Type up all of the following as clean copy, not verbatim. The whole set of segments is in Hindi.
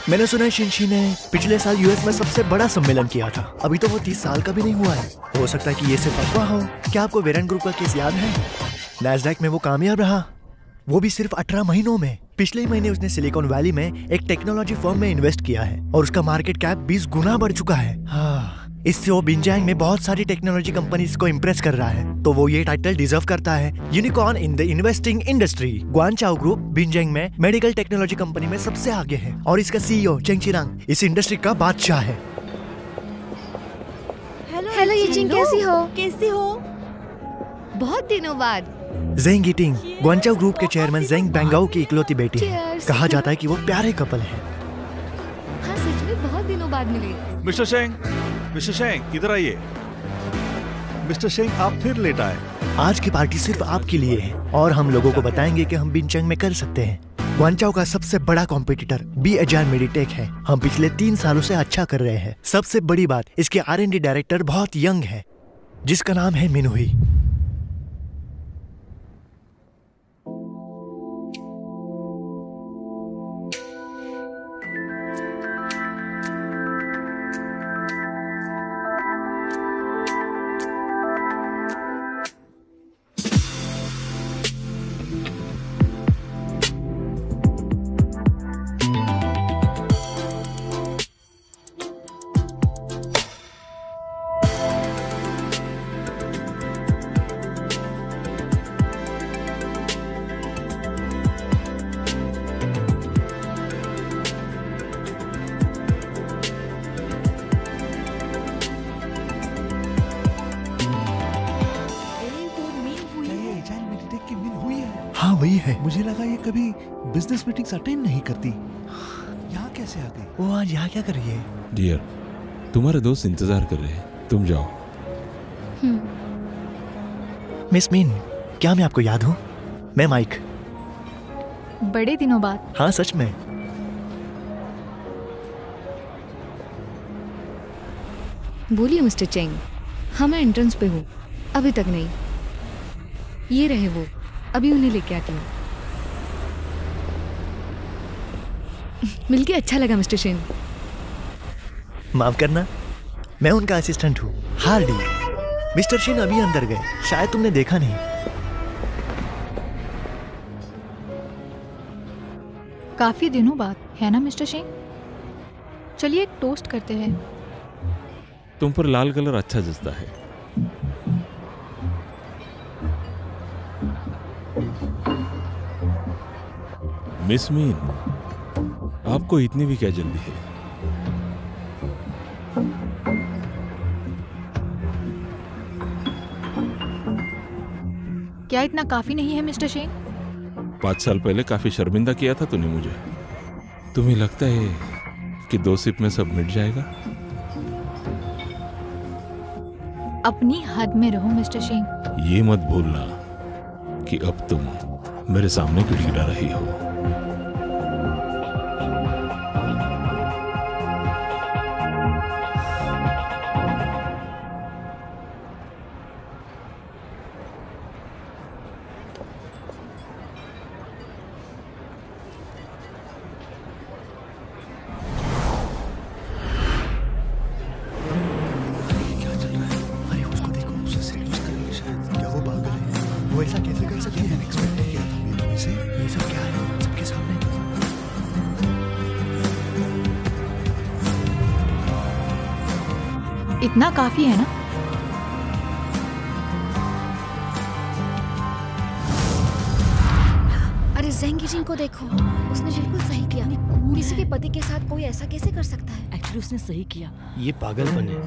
मैंने सुना है शिनशी ने पिछले साल यूएस में सबसे बड़ा सम्मेलन किया था। अभी तो वो 30 साल का भी नहीं हुआ है। हो सकता है कि ये सिर्फ अफवाह हो। क्या आपको वेरेन ग्रुप का केस याद है? नैस्डैक में वो कामयाब रहा, वो भी सिर्फ 18 महीनों में। पिछले महीने उसने सिलिकॉन वैली में एक टेक्नोलॉजी फर्म में इन्वेस्ट किया है और उसका मार्केट कैप 20 गुना बढ़ चुका है। इससे वो बिनजैंग में बहुत सारी टेक्नोलॉजी कंपनीज को इम्प्रेस कर रहा है, तो वो ये टाइटल डिजर्व करता है। Unicorn in the investing industry. ग्वानचाओ ग्रुप बिनजैंग में मेडिकल टेक्नोलॉजी कंपनी में सबसे आगे है और इसका सीईओ चेंग चिरांग इस इंडस्ट्री का बादशाह है। हेलो यिचिंग, कैसी हो? बहुत दिनों बाद। जेंग यिटिंग ग्वानचाओ ग्रुप के चेयरमैन जेंग बेंगाओ की इकलौती बेटी है। कहा जाता है कि वो प्यारे कपल हैं। हाँ, सच में बहुत दिनों बाद मिले। मिस्टर शेंग इधर आइए। मिस्टर शेंग आप फिर लेट आए। आज की पार्टी सिर्फ आपके लिए है और हम लोगों को बताएंगे कि हम बिनचैंग में कर सकते हैं। ग्वानचाओ का सबसे बड़ा कॉम्पिटिटर बी एजाइल मेडिटेक है। हम पिछले 3 सालों से अच्छा कर रहे हैं। सबसे बड़ी बात, इसके R&D डायरेक्टर बहुत यंग है, जिसका नाम है मिनहुई। हाँ वही है। मुझे लगा ये कभी बिजनेस मीटिंग्स अटेंड नहीं करती। यहाँ कैसे आ गई? वो आज यहाँ क्या कर रही है? डियर, तुम्हारे दोस्त इंतजार कर रहे हैं, तुम जाओ। मिस मीन, क्या मैं आपको याद हूँ? मैं माइक। बड़े दिनों बाद। हाँ सच में। बोलिए मिस्टर चेंग। हाँ मैं एंट्रेंस पे हूँ, अभी तक नहीं। ये रहे वो, अभी उन्हें लेके आती हूँ। मिलके अच्छा लगा मिस्टर शेन। माफ करना, मैं उनका असिस्टेंट हूँ, हार्डी। मिस्टर शेन अभी अंदर गए, शायद तुमने देखा नहीं। काफी दिनों बाद, है ना मिस्टर शेन? चलिए एक टोस्ट करते हैं। तुम पर लाल कलर अच्छा जचता है। मिस मीन, आपको इतनी भी क्या जल्दी है? क्या इतना काफी नहीं है मिस्टर शेन? 5 साल पहले काफी शर्मिंदा किया था तूने मुझे। तुम्हें लगता है कि 2 सिप में सब मिट जाएगा? अपनी हद में रहो मिस्टर शेन। ये मत भूलना कि अब तुम मेरे सामने गिड़गिड़ा रही हो। ऐसा कैसे कर सकती है? एक्सपेक्ट नहीं किया था मेरे से। ये सब क्या है सबके सामने? इतना काफी है ना? अरे जेंग यिटिंग को देखो, उसने बिल्कुल सही किया। किसी के पति के साथ कोई ऐसा कैसे कर सकता है? एक्चुअली उसने सही किया। ये पागलपन है।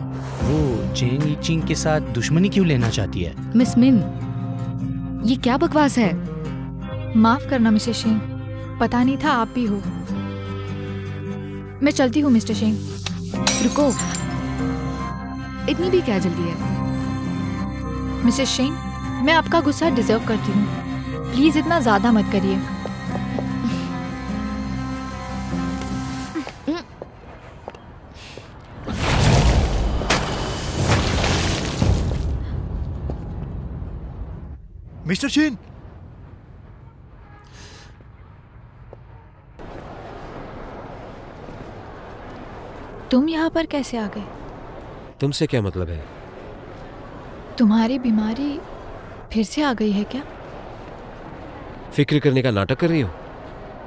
वो चेंग यिचिंग के साथ दुश्मनी क्यों लेना चाहती है? मिस मिन, ये क्या बकवास है? माफ करना मिस्टर शेन, पता नहीं था आप भी हो। मैं चलती हूँ मिस्टर शेन। रुको, इतनी भी क्या जल्दी है? मिस्टर शेन, मैं आपका गुस्सा डिजर्व करती हूँ। प्लीज इतना ज्यादा मत करिए। मिस्टर शेन, तुम यहाँ पर कैसे आ गए? तुमसे क्या मतलब है? तुम्हारी बीमारी फिर से आ गई है क्या? फिक्र करने का नाटक कर रही हो?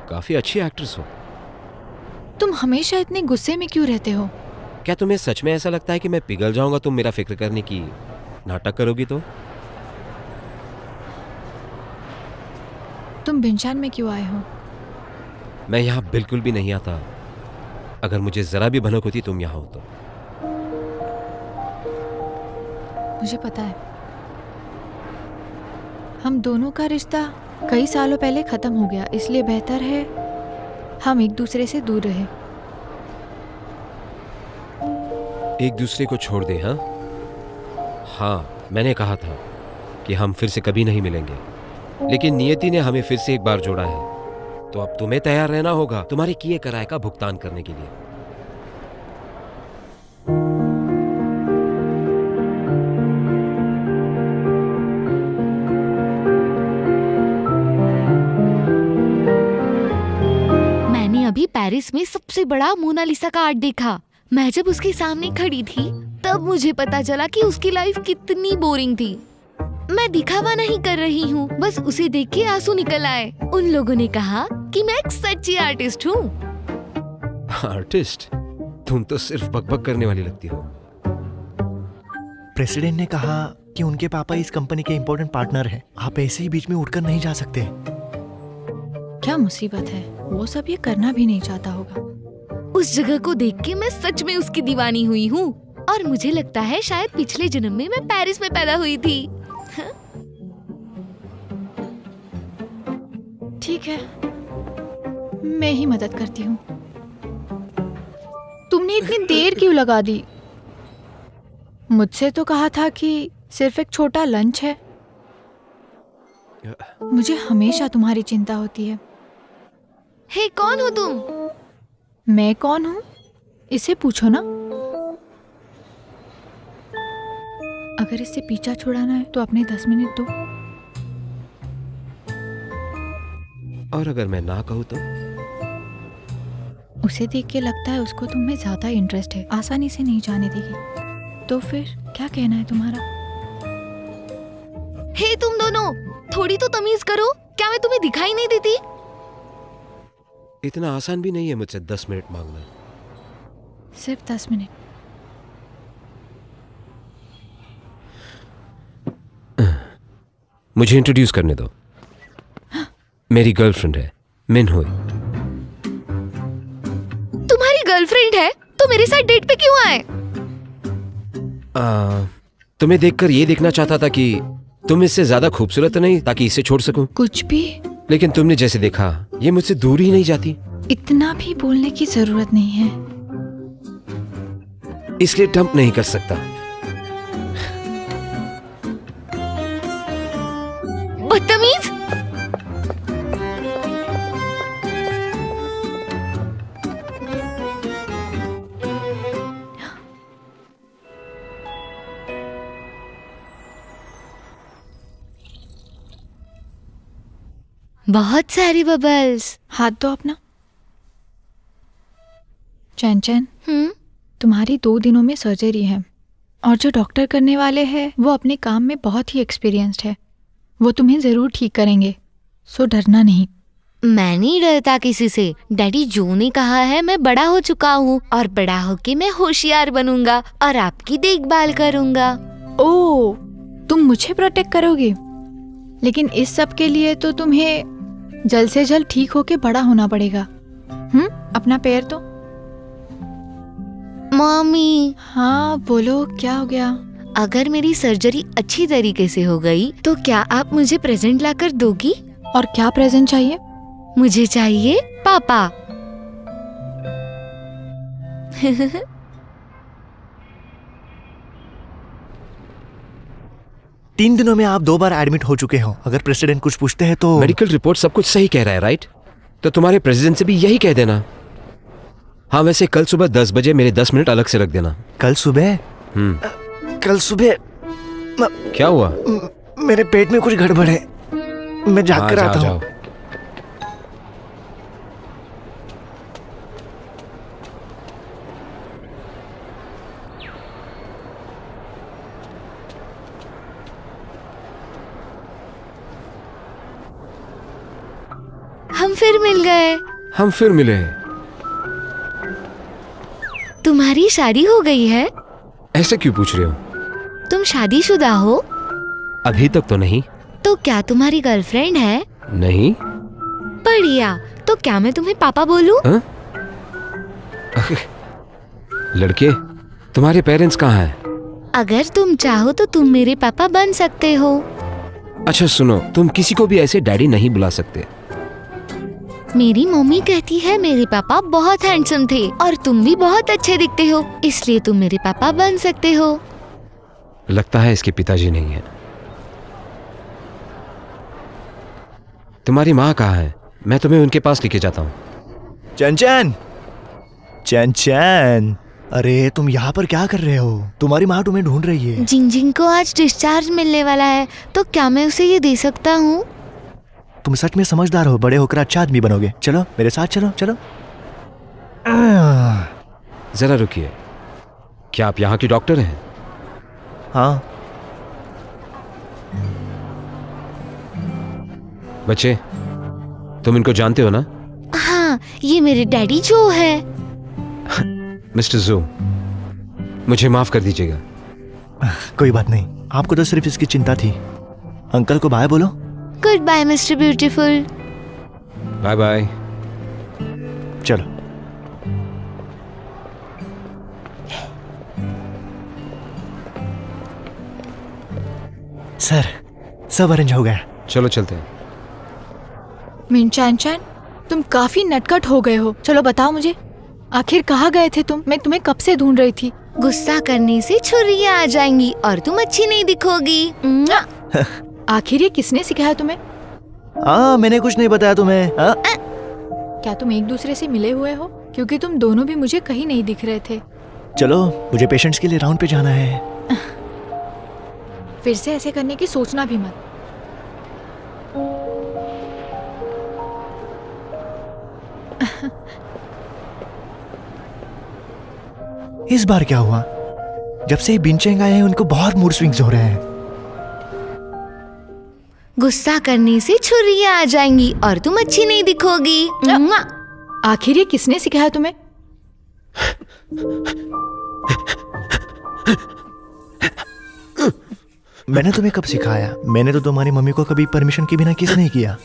काफी अच्छी एक्ट्रेस हो। तुम हमेशा इतने गुस्से में क्यों रहते हो? क्या तुम्हें सच में ऐसा लगता है कि मैं पिघल जाऊंगा तुम मेरा फिक्र करने की नाटक करोगी तो? तुम बिनशान में क्यों आए हो? मैं यहाँ बिल्कुल भी नहीं आता। अगर मुझे जरा भी भनक होती तुम यहाँ हो तो। मुझे पता है, हम दोनों का रिश्ता कई सालों पहले खत्म हो गया, इसलिए बेहतर है हम एक दूसरे से दूर रहे। एक दूसरे को छोड़ दे? हाँ, मैंने कहा था कि हम फिर से कभी नहीं मिलेंगे, लेकिन नियति ने हमें फिर से एक बार जोड़ा है। तो अब तुम्हें तैयार रहना होगा तुम्हारे किए कराए का भुगतान करने के लिए। मैंने अभी पेरिस में सबसे बड़ा मोनालिसा का आर्ट देखा। मैं जब उसके सामने खड़ी थी तब मुझे पता चला कि उसकी लाइफ कितनी बोरिंग थी। मैं दिखावा नहीं कर रही हूँ, बस उसे देख के आंसू निकल आए। उन लोगों ने कहा कि मैं एक सच्ची आर्टिस्ट हूँ। आर्टिस्ट? तुम तो सिर्फ बकबक करने वाली लगती हो। प्रेसिडेंट ने कहा कि उनके पापा इस कंपनी के इम्पोर्टेंट पार्टनर हैं। आप ऐसे ही बीच में उठकर नहीं जा सकते। क्या मुसीबत है, वो सब ये करना भी नहीं चाहता होगा। उस जगह को देख के मैं सच में उसकी दीवानी हुई हूँ और मुझे लगता है शायद पिछले जन्म में मैं पेरिस में पैदा हुई थी। ठीक है, मैं ही मदद करती हूँ। तुमने इतनी देर क्यों लगा दी? मुझसे तो कहा था कि सिर्फ एक छोटा लंच है। मुझे हमेशा तुम्हारी चिंता होती है। हे, कौन हो तुम? मैं कौन हूँ इसे पूछो ना। अगर इससे पीछा छुड़ाना है तो अपने 10 मिनट दो। और अगर मैं ना कहूँ तो? उसे देख के लगता है उसको तुम में ज्यादा इंटरेस्ट है, आसानी से नहीं जाने देगी। तो फिर क्या कहना है तुम्हारा? हे तुम दोनों, थोड़ी तो तमीज करो। क्या मैं तुम्हें दिखाई नहीं देती? इतना आसान भी नहीं है मुझसे 10 मिनट मांगना। सिर्फ 10 मिनट। मुझे इंट्रोड्यूस करने दो। मेरी गर्लफ्रेंड है मिनहुई। तुम्हारी गर्लफ्रेंड है तो मेरे साथ डेट पे क्यों आए? तुम्हें देखकर ये देखना चाहता था कि तुम इससे ज्यादा खूबसूरत तो नहीं, ताकि इसे छोड़ सकूं। कुछ भी। लेकिन तुमने जैसे देखा ये मुझसे दूर ही नहीं जाती। इतना भी बोलने की जरूरत नहीं है, इसलिए डंप नहीं कर सकता। बदतमीज। बहुत सारी बबल्स। हाथ दो अपना। चैन चैन, तुम्हारी 2 दिनों में सर्जरी है और जो डॉक्टर करने वाले हैं वो अपने काम में बहुत ही एक्सपीरियंस्ड है। वो तुम्हें जरूर ठीक करेंगे, सो डरना नहीं। मैं नहीं डरता किसी से। डैडी जो ने कहा है मैं बड़ा हो चुका हूँ और बड़ा होके मैं होशियार बनूंगा और आपकी देखभाल करूंगा। ओह, तुम मुझे प्रोटेक्ट करोगे? लेकिन इस सब के लिए तो तुम्हें जल्द से जल्द ठीक होके बड़ा होना पड़ेगा। अपना पैर तो। मम्मी। हाँ बोलो, क्या हो गया? अगर मेरी सर्जरी अच्छी तरीके से हो गई तो क्या आप मुझे प्रेजेंट लाकर दोगी? और क्या प्रेजेंट चाहिए? मुझे चाहिए पापा। 3 दिनों में आप 2 बार एडमिट हो चुके हो। अगर प्रेसिडेंट कुछ पूछते हैं तो। मेडिकल रिपोर्ट सब कुछ सही कह रहा है, राइट? तो तुम्हारे प्रेसिडेंट से भी यही कह देना। हाँ, वैसे कल सुबह 10 बजे मेरे 10 मिनट अलग से रख देना। कल सुबह? कल सुबह क्या हुआ? मेरे पेट में कुछ गड़बड़ है, मैं जाग कर आता हूँ। फिर मिल गए। हम फिर मिले। तुम्हारी शादी हो गई है? ऐसे क्यों पूछ रहे हो? तुम शादीशुदा हो? अभी तक तो नहीं। तो क्या तुम्हारी गर्लफ्रेंड है? नहीं। बढ़िया, तो क्या मैं तुम्हें पापा बोलूं? लड़के, तुम्हारे पेरेंट्स कहाँ हैं? अगर तुम चाहो तो तुम मेरे पापा बन सकते हो। अच्छा सुनो, तुम किसी को भी ऐसे डैडी नहीं बुला सकते। मेरी मम्मी कहती है मेरे पापा बहुत हैंडसम थे और तुम भी बहुत अच्छे दिखते हो, इसलिए तुम मेरे पापा बन सकते हो। लगता है इसके पिताजी नहीं है। तुम्हारी माँ कहाँ है? मैं तुम्हें उनके पास लेके जाता हूँ। चैन चैन, अरे तुम यहाँ पर क्या कर रहे हो? तुम्हारी माँ तुम्हें ढूंढ रही है। जिंग जिंग को आज डिस्चार्ज मिलने वाला है, तो क्या मैं उसे ये दे सकता हूँ? तुम सच में समझदार हो, बड़े होकर अच्छा आदमी बनोगे। चलो मेरे साथ चलो चलो। जरा रुकिए, क्या आप यहाँ की डॉक्टर हैं? हाँ। बच्चे, तुम इनको जानते हो ना? हाँ, ये मेरे डैडी जो है। मिस्टर जू, मुझे माफ कर दीजिएगा। कोई बात नहीं, आपको तो सिर्फ इसकी चिंता थी। अंकल को बाय बोलो। Good bye mister beautiful. Bye bye. चलो। सर, सब अरेंज हो गया। चलो चलते हैं। मिनचैन चैन, तुम काफी नटखट हो गए हो। चलो बताओ मुझे, आखिर कहाँ गए थे तुम? मैं तुम्हें कब से ढूंढ रही थी। गुस्सा करने से छुरियां आ जाएंगी और तुम अच्छी नहीं दिखोगी। आखिर ये किसने सिखाया तुम्हें? हाँ, मैंने कुछ नहीं बताया तुम्हें। क्या तुम एक दूसरे से मिले हुए हो? क्योंकि तुम दोनों भी मुझे कहीं नहीं दिख रहे थे। चलो, मुझे पेशेंट्स के लिए राउंड पे जाना है। फिर से ऐसे करने की सोचना भी मत। इस बार क्या हुआ? जब से बिनचेंग आए हैं उनको बहुत मूड स्विंग्स हो रहे हैं। गुस्सा करने से छुरियां आ जाएंगी और तुम अच्छी नहीं दिखोगी। आखिर ये किसने सिखाया तुम्हें? मैंने तुम्हें कब सिखाया? मैंने तो तुम्हारी मम्मी को कभी परमिशन के बिना किस नहीं किया।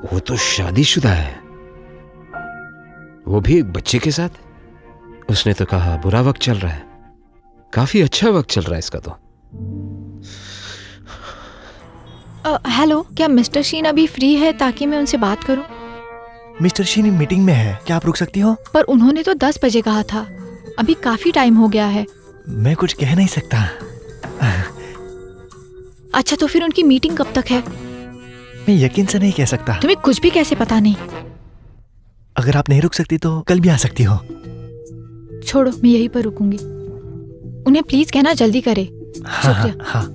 वो तो शादीशुदा है, वो भी एक बच्चे के साथ। उसने तो कहा बुरा वक्त चल रहा है। काफी अच्छा वक्त चल रहा है इसका तो। हेलो, क्या मिस्टर शीन अभी फ्री है ताकि मैं उनसे बात करूं? मिस्टर शीन मीटिंग में है, क्या आप रुक सकती हो? पर उन्होंने तो 10 बजे कहा था। अभी काफी टाइम हो गया है। मैं कुछ कह नहीं सकता। अच्छा, तो फिर उनकी मीटिंग कब तक है? मैं यकीन से नहीं कह सकता। तुम्हें कुछ भी कैसे पता नहीं? अगर आप नहीं रुक सकती तो कल भी आ सकती हो। छोड़ो, मैं यहीं पर रुकूंगी। उन्हें प्लीज कहना जल्दी करे। शुक्रिया। हाँ।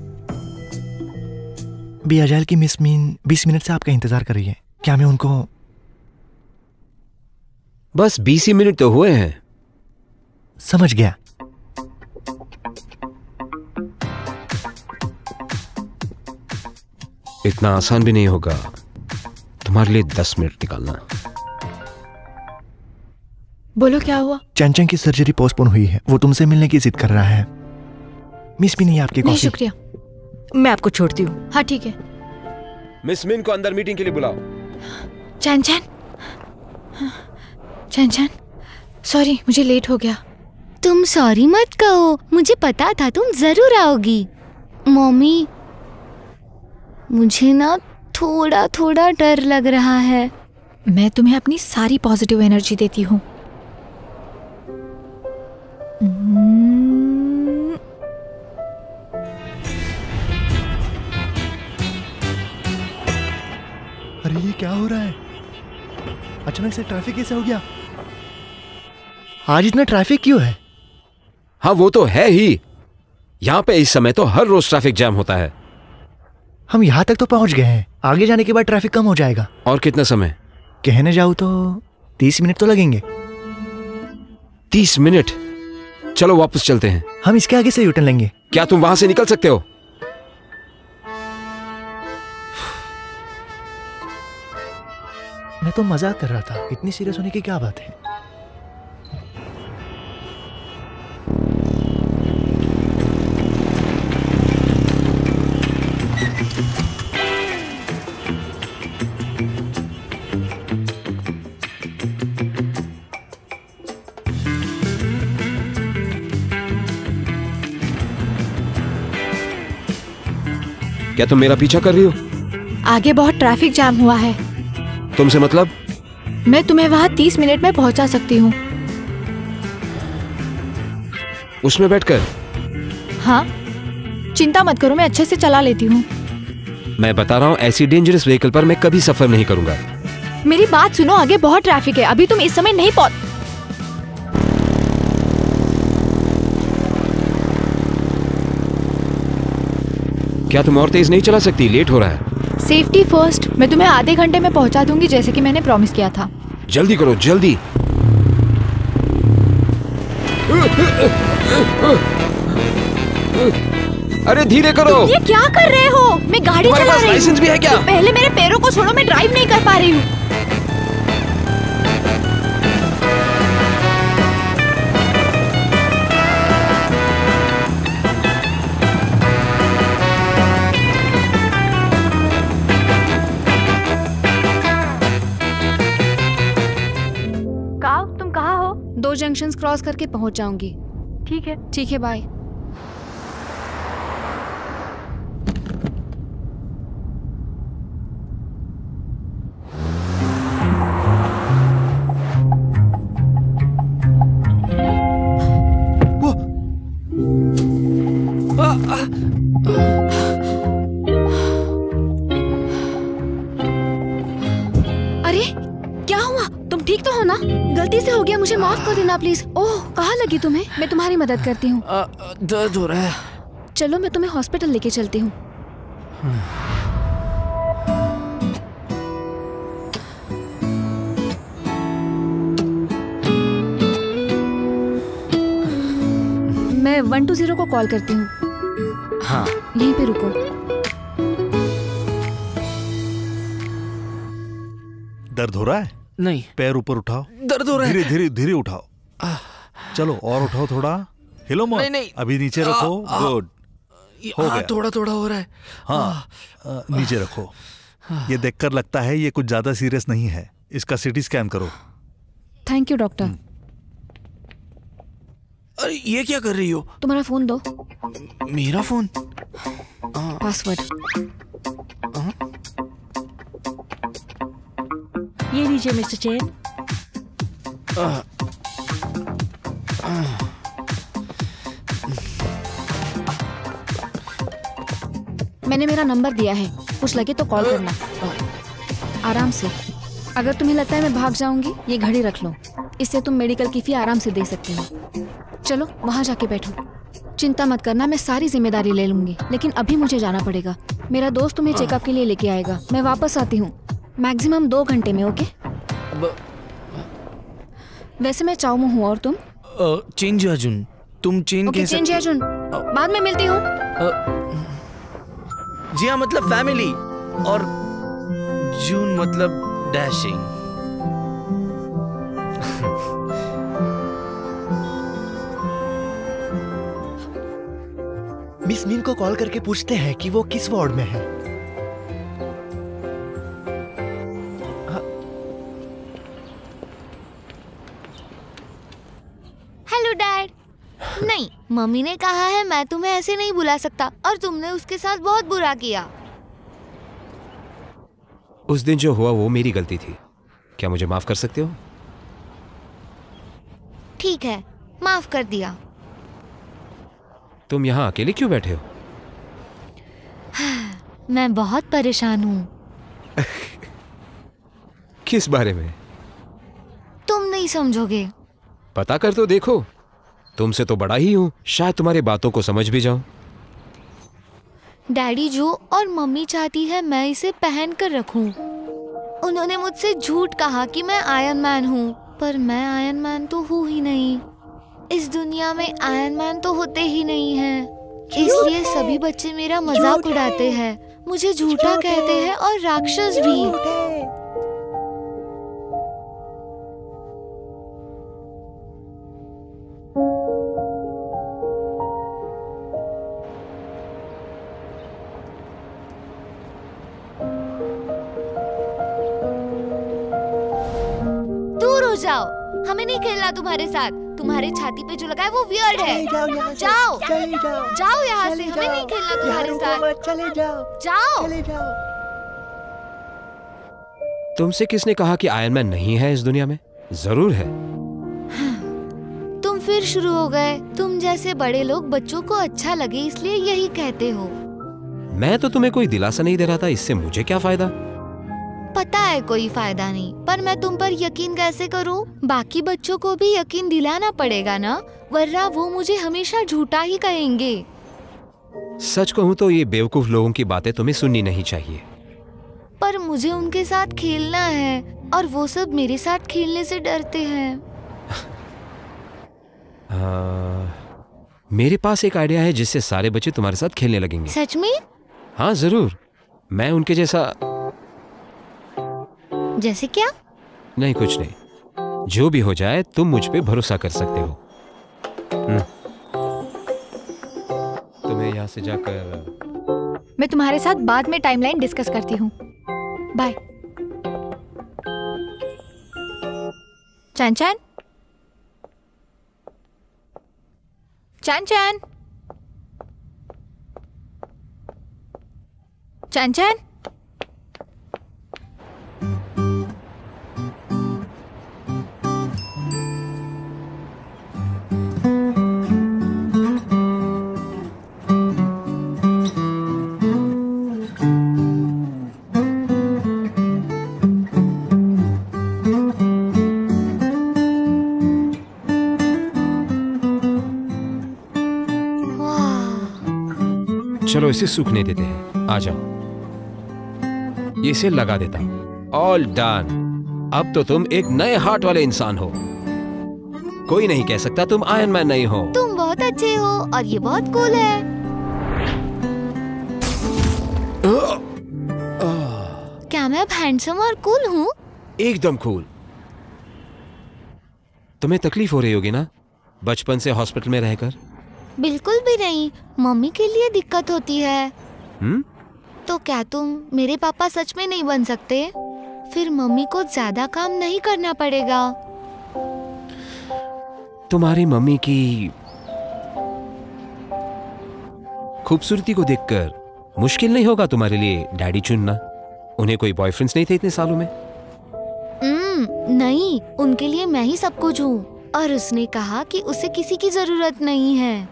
बी अजाइल की मिस मीन 20 मिनट से आपका इंतजार कर रही है। क्या मैं उनको? बस 20 ही मिनट तो हुए हैं। समझ गया। इतना आसान भी नहीं होगा तुम्हारे लिए 10 मिनट निकालना। बोलो, क्या हुआ? चैन की सर्जरी पोस्टपोन हुई है। वो तुमसे मिलने की जिद कर रहा है। मिस भी नहीं आपकी नहीं, कॉफी। शुक्रिया। मैं आपको छोड़ती हूँ। हाँ ठीक है। मिस मिन को अंदर मीटिंग के लिए बुलाओ। चैन सॉरी, मुझे लेट हो गया। तुम सॉरी मत कहो, मुझे पता था तुम जरूर आओगी। मम्मी, मुझे ना थोड़ा थोड़ा डर लग रहा है। मैं तुम्हें अपनी सारी पॉजिटिव एनर्जी देती हूँ। अरे ये क्या हो रहा है? अचानक से ट्रैफिक कैसे हो गया? आज इतना ट्रैफिक क्यों है? हाँ वो तो है ही। यहाँ पे इस समय तो हर रोज ट्रैफिक जैम होता है। हम यहाँ तक तो पहुँच गए हैं। आगे जाने के बाद ट्रैफिक कम हो जाएगा। और कितना समय? कहने जाऊँ तो 30 मिनट तो लगेंगे। 30 मिनट? चलो वापस चलते हैं। हम इसके आगे से यूटर्न लेंगे। क्या तुम वहां से निकल सकते हो? मैं तो मजाक कर रहा था, इतनी सीरियस होने की क्या बात है? क्या तुम मेरा पीछा कर रही हो? आगे बहुत ट्रैफिक जाम हुआ है। तुमसे मतलब? मैं तुम्हें वहाँ 30 मिनट में पहुँचा सकती हूँ। उसमें बैठकर? हाँ, चिंता मत करो, मैं अच्छे से चला लेती हूँ। मैं बता रहा हूँ, ऐसी डेंजरस व्हीकल पर मैं कभी सफर नहीं करूंगा। मेरी बात सुनो, आगे बहुत ट्रैफिक है, अभी तुम इस समय नहीं पहुँच। क्या तुम और तेज नहीं चला सकती? लेट हो रहा है। Safety first. मैं तुम्हें आधे घंटे में पहुंचा दूंगी, जैसे कि मैंने प्रॉमिस किया था। जल्दी करो, जल्दी। अरे धीरे करो। ये क्या कर रहे हो? मैं गाड़ी चला रही हूँ। लाइसेंस भी है क्या? पहले मेरे पैरों को छोड़ो, मैं ड्राइव नहीं कर पा रही हूँ। तुम कहाँ हो? 2 जंक्शंस क्रॉस करके पहुंच जाऊंगी। ठीक है। ठीक है, बाय। अरे क्या हुआ? तुम ठीक तो हो ना? गलती से हो गया, मुझे माफ कर देना प्लीज। ओह, कहाँ लगी तुम्हें? मैं तुम्हारी मदद करती हूँ। दर्द हो रहा है। चलो मैं तुम्हें हॉस्पिटल लेके चलती हूँ। मैं 120 को कॉल करती हूँ। हाँ, यहीं पे रुको। दर्द हो रहा है? नहीं। पैर ऊपर उठाओ। दर्द हो रहा है। धीरे धीरे धीरे उठाओ। चलो और उठाओ थोड़ा। हिलो मत। नहीं, नहीं। अभी नीचे रखो। गुड, हो गया। थोड़ा थोड़ा हो रहा है। हाँ, नीचे रखो। ये देखकर लगता है ये कुछ ज्यादा सीरियस नहीं है। इसका सीटी स्कैन करो। Thank you doctor. अरे ये क्या कर रही हो? तुम्हारा फोन दो। मेरा फोन? पासवर्ड ये लीजिए मिस्टर चेन। मैंने मेरा नंबर दिया है, कुछ लगे तो कॉल करना। आराम से। अगर तुम्हें लगता है मैं भाग जाऊंगी, ये घड़ी रख लो, इससे तुम मेडिकल की फी आराम से दे सकती हो। चलो वहां जाके बैठो। चिंता मत करना, मैं सारी जिम्मेदारी ले लूंगी, लेकिन अभी मुझे जाना पड़ेगा। मेरा दोस्त तुम्हें चेकअप के लिए लेके आएगा। मैं वापस आती हूँ मैक्सिमम 2 घंटे में। ओके? वैसे मैं चाऊ हूँ और तुम? चेंज अर्जुन। तुम चेन ओके, कैसे? चेंज अर्जुन। बाद में मिलती हूँ। जी हाँ, मतलब फैमिली। और जून मतलब डैशिंग। मिस मीन को कॉल करके पूछते हैं कि वो किस वार्ड में है। Hello dad. नहीं, मम्मी ने कहा है मैं तुम्हें ऐसे नहीं बुला सकता, और तुमने उसके साथ बहुत बुरा किया। उस दिन जो हुआ वो मेरी गलती थी। क्या मुझे माफ कर सकते हो? ठीक है, माफ कर दिया। तुम यहाँ अकेले क्यों बैठे हो? मैं बहुत परेशान हूँ। किस बारे में? तुम नहीं समझोगे। पता कर तो देखो। तुमसे तो बड़ा ही हूँ, शायद तुम्हारी बातों को समझ भी जाऊं। डैडी जो और मम्मी चाहती है मैं इसे पहन कर रखूं। उन्होंने मुझसे झूठ कहा कि मैं आयरन मैन हूँ, पर मैं आयरन मैन तो हूँ ही नहीं। इस दुनिया में आयरन मैन तो होते ही नहीं हैं, इसलिए सभी बच्चे मेरा मजाक उड़ाते हैं, मुझे झूठा कहते हैं और राक्षस भी। जाओ, हमें नहीं खेलना तुम्हारे साथ। तुम्हारे छाती पे जो लगा है वो वियर्ड है। जाओ जाओ यहाँ से, हमें नहीं खेलना तुम्हारे साथ। चले जाओ, जाओ। चले जाओ। तुमसे किसने कहा कि आयरन मैन नहीं है इस दुनिया में? जरूर है। तुम फिर शुरू हो गए। तुम जैसे बड़े लोग बच्चों को अच्छा लगे इसलिए यही कहते हो। मैं तो तुम्हें कोई दिलासा नहीं दे रहा था, इससे मुझे क्या फायदा? पता है कोई फायदा नहीं, पर मैं तुम पर यकीन कैसे करूं? बाकी बच्चों को भी यकीन दिलाना पड़ेगा ना, वरना वो मुझे हमेशा झूठा ही कहेंगे। सच कहूं तो ये बेवकूफ लोगों की बातें तुम्हें सुननी नहीं चाहिए। पर मुझे उनके साथ खेलना है और वो सब मेरे साथ खेलने से डरते हैं। मेरे पास एक आइडिया है जिससे सारे बच्चे तुम्हारे साथ खेलने लगेंगे। सच में? हाँ जरूर। मैं उनके जैसा। जैसे क्या? नहीं कुछ नहीं, जो भी हो जाए तुम मुझ पे भरोसा कर सकते हो। तुम्हें यहाँ से जाकर मैं तुम्हारे साथ बाद में टाइमलाइन डिस्कस करती हूँ। बाय। चैन चैन चैन चैन चैन चैन। चलो इसे सूखने देते हैं। आ जाओ, इसे लगा देता हूं। All done. अब तो तुम एक नए हार्ट वाले इंसान हो। कोई नहीं कह सकता तुम आयरन मैन नहीं हो। तुम बहुत अच्छे हो और ये बहुत कूल है। क्या मैं अब हैंडसम और कूल हूँ? एकदम कूल। तुम्हें तकलीफ हो रही होगी ना बचपन से हॉस्पिटल में रहकर? बिल्कुल भी नहीं, मम्मी के लिए दिक्कत होती है। तो क्या तुम मेरे पापा सच में नहीं बन सकते? फिर मम्मी को ज्यादा काम नहीं करना पड़ेगा। तुम्हारी मम्मी की खूबसूरती को देखकर मुश्किल नहीं होगा तुम्हारे लिए डैडी चुनना? उन्हें कोई बॉयफ्रेंड्स नहीं थे इतने सालों में? नहीं, उनके लिए मैं ही सब कुछ हूँ और उसने कहा कि उसे किसी की जरूरत नहीं है।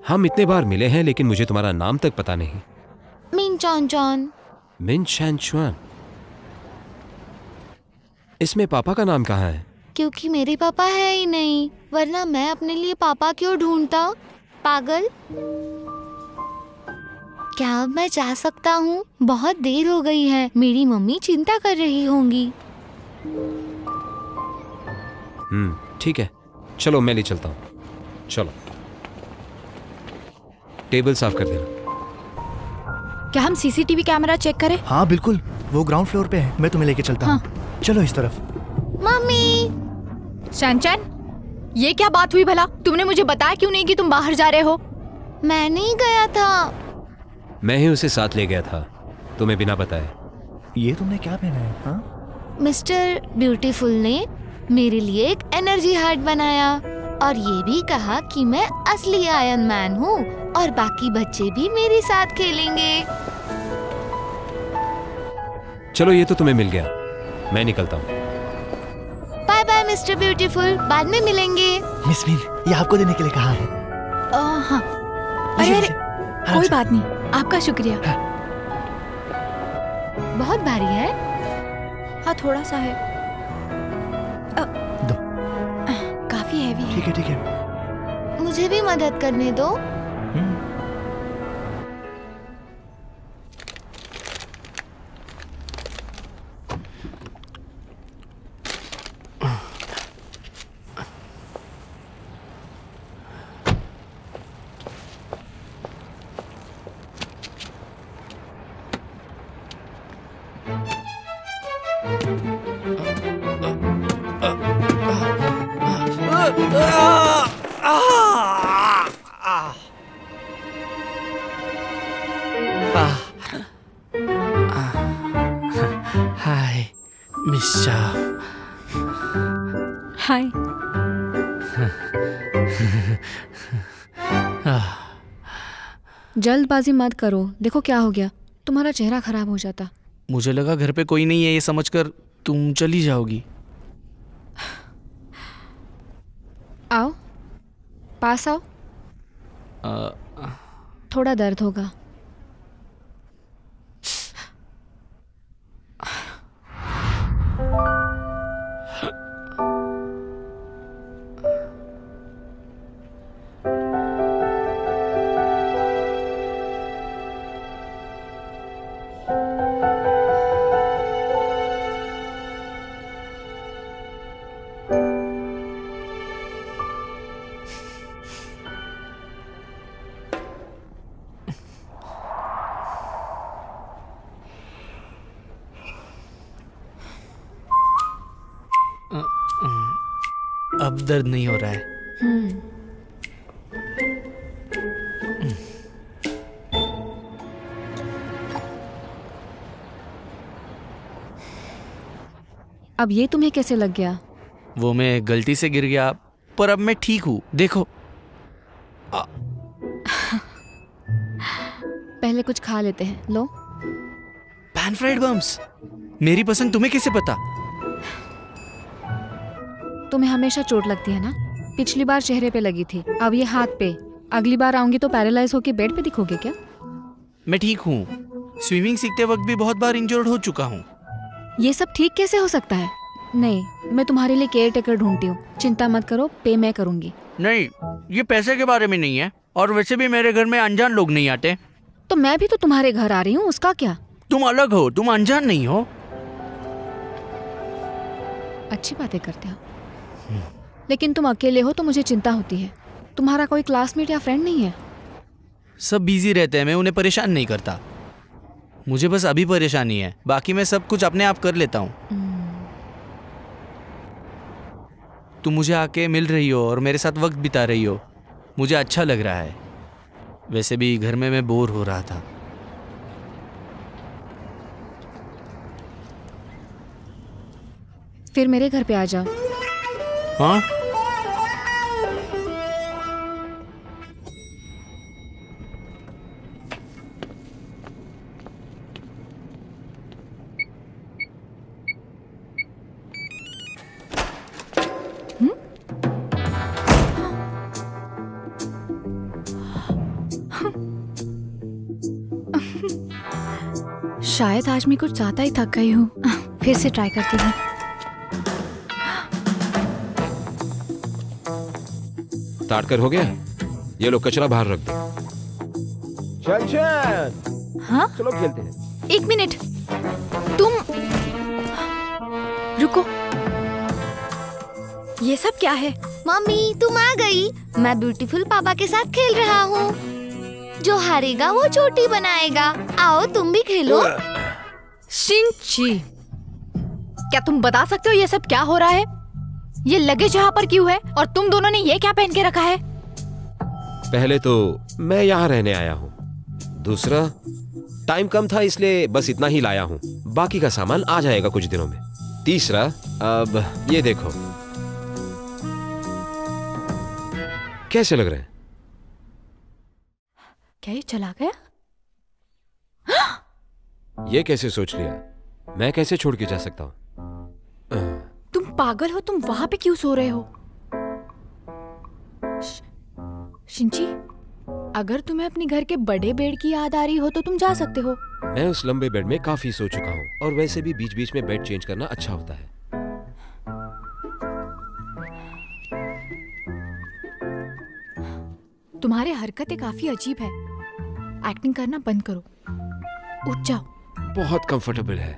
हम इतने बार मिले हैं लेकिन मुझे तुम्हारा नाम तक पता नहीं। मिन चॉन चॉन। मिन चैन चुआन। इसमें पापा का नाम कहाँ है? क्योंकि मेरे पापा है ही नहीं, वरना मैं अपने लिए पापा क्यों ढूंढता? पागल। क्या अब मैं जा सकता हूँ? बहुत देर हो गई है, मेरी मम्मी चिंता कर रही होंगी। ठीक है, चलो मैं ले चलता हूँ। चलो टेबल साफ कर देना। क्या हम सीसीटीवी कैमरा चेक करें? हाँ बिल्कुल, वो ग्राउंड फ्लोर पे है। मैं तुम्हें लेके चलता हूँ। चलो इस तरफ। मम्मी। चैन चैन, ये क्या बात हुई भला? तुमने मुझे बताया क्यों नहीं कि तुम बाहर जा रहे हो? मैं नहीं गया था। मैं ही उसे साथ ले गया था, तुम्हें बिना बताए। ये तुमने क्या पहना है? हाँ? मिस्टर ब्यूटीफुल ने मेरे लिए एक एनर्जी हार्ट बनाया और ये भी कहा कि मैं असली आयरन मैन हूँ और बाकी बच्चे भी मेरे साथ खेलेंगे। चलो ये तो तुम्हें मिल गया, मैं निकलता हूँ। बाय बाय मिस्टर ब्यूटीफुल, बाद में मिलेंगे। मिस मीन, ये आपको देने के लिए कहा है। हाँ। अरे कोई बात नहीं, आपका शुक्रिया। बहुत भारी है। हाँ थोड़ा सा है। दो। काफी हैवी है। ठीक है ठीक है। मुझे भी मदद करने दो। मिस्सा। हाय। जल्दबाजी मत करो, देखो क्या हो गया, तुम्हारा चेहरा खराब हो जाता। मुझे लगा घर पे कोई नहीं है ये समझकर तुम चली जाओगी। आओ, पास आओ। थोड़ा दर्द होगा। अब दर्द नहीं हो रहा है। अब ये तुम्हें कैसे लग गया? वो मैं गलती से गिर गया, पर अब मैं ठीक हूँ, देखो। पहले कुछ खा लेते हैं, लो। पैन फ्राइड बम्स, मेरी पसंद तुम्हें कैसे पता? तुम्हें हमेशा चोट लगती है ना? पिछली बार चेहरे पे लगी थी, अब ये हाथ पे। अगली बार आऊंगी तो पैरालाइज होके बेड पे दिखोगे क्या? मैं ठीक हूँ, स्विमिंग सीखते वक्त भी बहुत बार इंजर्ड हो चुका हूँ। ये सब ठीक कैसे हो सकता है? नहीं, मैं तुम्हारे लिए केयर टेकर ढूंढती हूँ, चिंता मत करो, पे मैं करूंगी। नहीं, ये पैसे के बारे में नहीं है, और वैसे भी मेरे घर में अनजान लोग नहीं आते। तो मैं भी तो तुम्हारे घर आ रही हूँ, उसका क्या? तुम अलग हो, तुम अनजान नहीं हो। अच्छी बातें करते हो, लेकिन तुम अकेले हो तो मुझे चिंता होती है। तुम्हारा कोई क्लासमेट या फ्रेंड नहीं है? सब बिजी रहते हैं, मैं उन्हें परेशान नहीं करता। मुझे बस अभी परेशानी है, बाकी मैं सब कुछ अपने आप कर लेता हूँ। तुम मुझे आके मिल रही हो और मेरे साथ वक्त बिता रही हो, मुझे अच्छा लग रहा है। वैसे भी घर में मैं बोर हो रहा था। फिर मेरे घर पे आ जाओ। हाँ? शायद आज मैं कुछ ज़्यादा ही थक गई हूँ, फिर से ट्राई करती हूँ। स्टार्ट कर हो गया? ये लो कचरा बाहर रख दो। हाँ? चलो खेलते हैं। 1 मिनट, तुम रुको। ये सब क्या है? मम्मी तुम आ गई। मैं ब्यूटीफुल पापा के साथ खेल रहा हूँ। जो हारेगा वो चोटी बनाएगा। आओ तुम भी खेलो। शिंची, क्या तुम बता सकते हो ये सब क्या हो रहा है? ये लगेज यहाँ पर क्यों है? और तुम दोनों ने ये क्या पहन के रखा है? पहले तो मैं यहाँ रहने आया हूँ, दूसरा टाइम कम था इसलिए बस इतना ही लाया हूँ, बाकी का सामान आ जाएगा कुछ दिनों में। तीसरा, अब ये देखो कैसे लग रहे हैं? क्या ये चला गया? ये कैसे सोच लिया? मैं कैसे छोड़ के जा सकता हूँ? तुम पागल हो, तुम वहां पे क्यों सो रहे हो? शिंची, अगर तुम्हें अपने घर के बड़े बेड की याद आ रही हो तो तुम जा सकते हो। मैं उस लंबे बेड में काफी सो चुका हूँ, और वैसे भी बीच बीच में बेड चेंज करना अच्छा होता है। तुम्हारे हरकतें काफी अजीब है, एक्टिंग करना बंद करो, उठ जाओ। बहुत कंफर्टेबल है।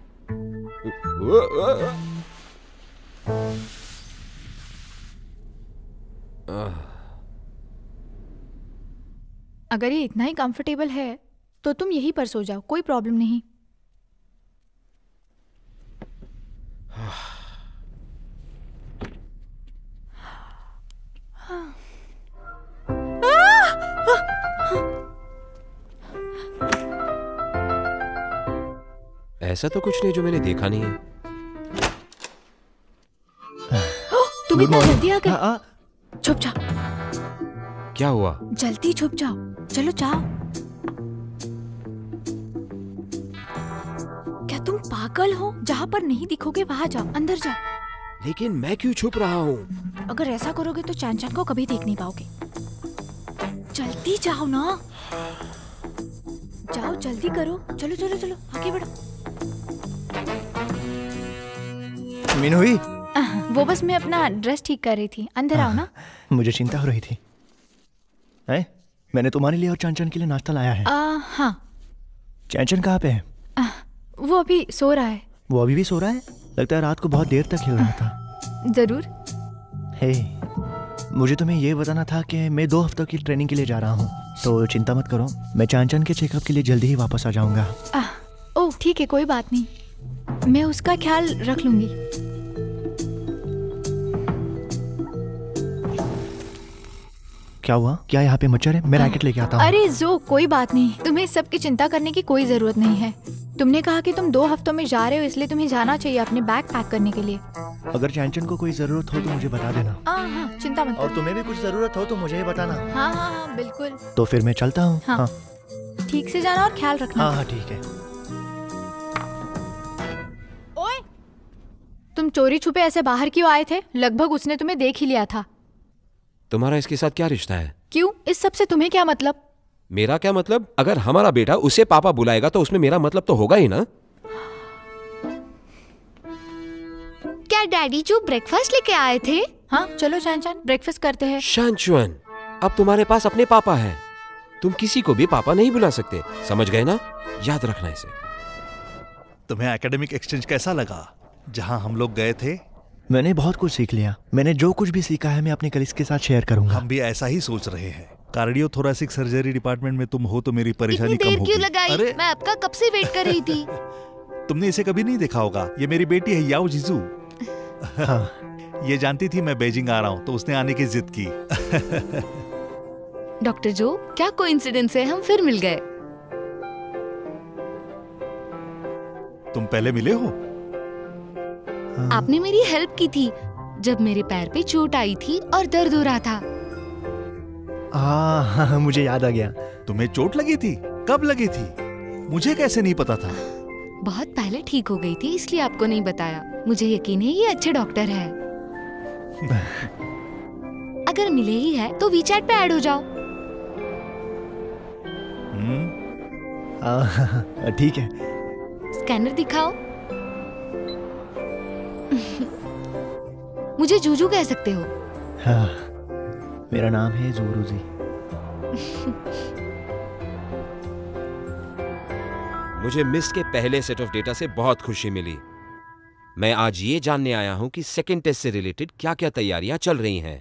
अगर ये इतना ही कंफर्टेबल है तो तुम यहीं पर सो जाओ, कोई प्रॉब्लम नहीं। ऐसा तो कुछ नहीं जो मैंने देखा नहीं है। तुम Good इतना morning. जल्दी आ गए? छुप जाओ, क्या हुआ? जल्दी छुप जाओ, चलो जाओ। क्या तुम पागल हो? जहाँ पर नहीं दिखोगे वहाँ जाओ, अंदर जाओ। लेकिन मैं क्यों छुप रहा हूँ? अगर ऐसा करोगे तो चैन चैन को कभी देख नहीं पाओगे। जल्दी जाओ ना, जाओ जल्दी करो, चलो चलो चलो आगे बढ़ो। मीनू हुई? वो बस मैं अपना ड्रेस ठीक कर रही थी, अंदर आओ ना। मुझे चिंता हो रही थी। है? मैंने तुम्हारे लिए और चांचन के लिए नाश्ता लाया है। हाँ। चांचन कहाँ पे है? वो अभी सो रहा है। वो अभी भी सो रहा है? लगता है रात को बहुत देर तक खेल रहा था। जरूर। हे, मुझे तुम्हें ये बताना था कि मैं 2 हफ्तों की ट्रेनिंग के लिए जा रहा हूँ, तो चिंता मत करो, मैं चांचन के चेकअप के लिए जल्दी ही वापस आ जाऊंगा। ओह ठीक है, कोई बात नहीं, मैं उसका ख्याल रख लूंगी। क्या हुआ? क्या यहाँ पे मच्छर है? मैं रैकेट लेके आता हूँ। अरे जो कोई बात नहीं, तुम्हें सब की चिंता करने की कोई जरूरत नहीं है। तुमने कहा कि तुम 2 हफ्तों में जा रहे हो, इसलिए तुम्हें जाना चाहिए अपने बैग पैक करने के लिए। अगर चांचन को कोई जरूरत हो तो मुझे बता देना। हाँ, चिंता मत। और तुम्हें भी कुछ जरूरत हो तो मुझे ही बताना। हाँ बिल्कुल। तो फिर मैं चलता हूँ। हाँ। ठीक से जाना और ख्याल रखना। हाँ ठीक है। ओए, तुम चोरी छुपे ऐसे बाहर क्यों आए थे? लगभग उसने तुम्हें देख ही लिया था। तुम्हारा इसके साथ क्या रिश्ता है? क्यों? इस सब से तुम्हें क्या मतलब? मेरा क्या मतलब? अगर हमारा बेटा उसे पापा बुलाएगा तो उसमें मेरा मतलब तो होगा ही ना। क्या डैडी जो ब्रेकफास्ट लेके आए थे? हाँ चलो चांचन ब्रेकफास्ट करते हैं। शांचुअन, अब तुम्हारे पास अपने पापा हैं, तुम किसी को भी पापा नहीं बुला सकते, समझ गए ना? याद रखना इसे। तुम्हें एकेडमिक एक्सचेंज कैसा लगा जहां हम लोग गए थे? मैंने बहुत कुछ सीख लिया। मैंने जो कुछ भी सीखा है मैं अपने कलीग्स के साथ शेयर करूंगा। हम भी ऐसा ही सोच रहे हैं। कार्डियोथोरेसिक सर्जरी डिपार्टमें में तुम हो तो मेरी परेशानी इतनी कम देर होगी। क्यों लगाई? अरे मैं आपका कब से वेट कर रही थी। तुमने इसे कभी नहीं देखा होगा, ये मेरी बेटी है याओ जीजू। हाँ। ये जानती थी मैं बीजिंग आ रहा हूँ तो उसने आने की जिद की। डॉक्टर जो, क्या कोइंसिडेंस है, हम फिर मिल गए। तुम पहले मिले हो? आपने मेरी हेल्प की थी जब मेरे पैर पे चोट आई थी और दर्द हो रहा था। हाँ, मुझे याद आ गया। तुम्हें चोट लगी थी? कब लगी थी? मुझे कैसे नहीं पता था? बहुत पहले ठीक हो गई थी, इसलिए आपको नहीं बताया। मुझे यकीन है ये अच्छे डॉक्टर है। अगर मिले ही है तो वीचैट पे ऐड हो जाओ। ठीक है। स्कैनर दिखाओ। मुझे जूजू कह सकते हो। हाँ, मेरा नाम है जोरूजी। मुझे मिस के पहले सेट ऑफ डेटा से बहुत खुशी मिली। मैं आज ये जानने आया हूं कि सेकंड टेस्ट से रिलेटेड क्या क्या तैयारियां चल रही हैं।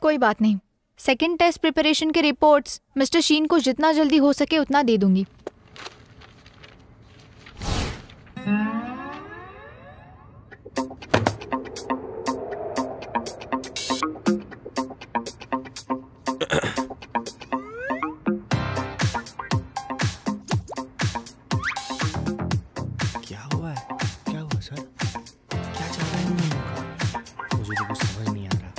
कोई बात नहीं, सेकंड टेस्ट प्रिपरेशन के रिपोर्ट्स मिस्टर शीन को जितना जल्दी हो सके उतना दे दूंगी। क्या हुआ है? क्या हुआ सर? क्या चल रहा है इन लोगों का? मुझे तो कुछ समझ नहीं आ रहा।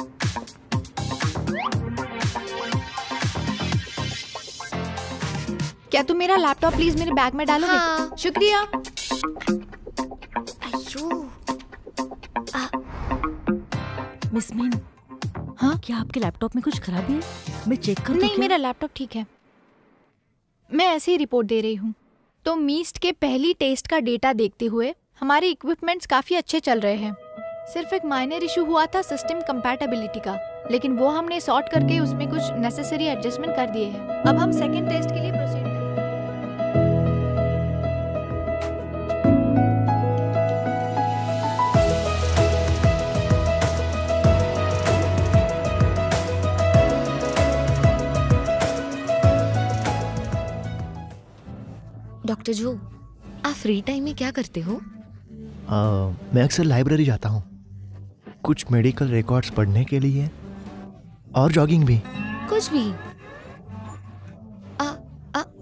क्या तुम मेरा लैपटॉप प्लीज मेरे बैग में डालोगे? हाँ। शुक्रिया। मिस मीन, हाँ क्या आपके लैपटॉप में कुछ खराबी है? मैं चेक कर दूं नहीं, क्या? मेरा लैपटॉप ठीक है। मैं ऐसे ही रिपोर्ट दे रही हूँ। तो मीस्ट के पहली टेस्ट का डेटा देखते हुए हमारे इक्विपमेंट्स काफी अच्छे चल रहे हैं। सिर्फ एक माइनर इशू हुआ था सिस्टम कंपैटिबिलिटी का, लेकिन वो हमने सॉर्ट करके उसमें कुछ नेसेसरी एडजस्टमेंट कर दिए हैं। अब हम सेकंड टेस्ट के लिए प्रोसीड करेंगे। डॉक्टर जो, आप फ्री टाइम में क्या करते हो? मैं अक्सर लाइब्रेरी जाता हूँ, कुछ मेडिकल रिकॉर्ड्स पढ़ने के लिए और जॉगिंग भी। कुछ भी?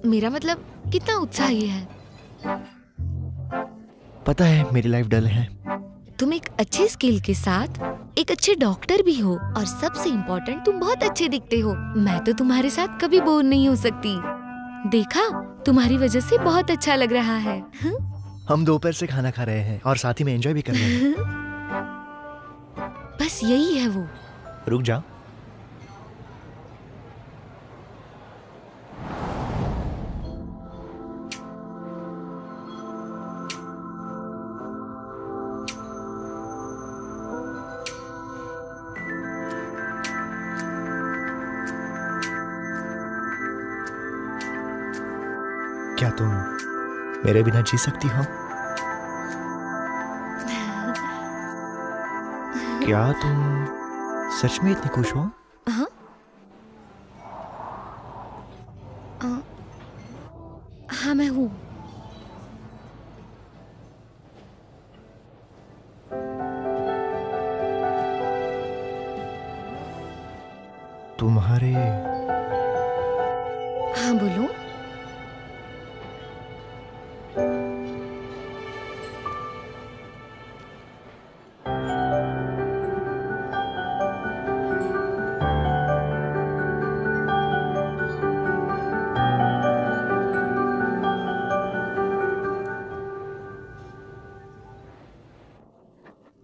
मेरा मतलब कितना उत्साही है। पता है मेरी लाइफ डल है। तुम एक अच्छे स्किल के साथ एक अच्छे डॉक्टर भी हो और सबसे इम्पोर्टेंट तुम बहुत अच्छे दिखते हो। मैं तो तुम्हारे साथ कभी बोर नहीं हो सकती। देखा, तुम्हारी वजह से बहुत अच्छा लग रहा है। हम दोपहर से खाना खा रहे हैं और साथ ही में एंजॉय भी कर रहे हैं। बस यही है वो। रुक जा। क्या तुम मेरे बिना जी सकती हो? क्या तुम सच में इतनी खुश हो? हाँ? हाँ मैं हूँ। तुम्हारे हाँ बोलो।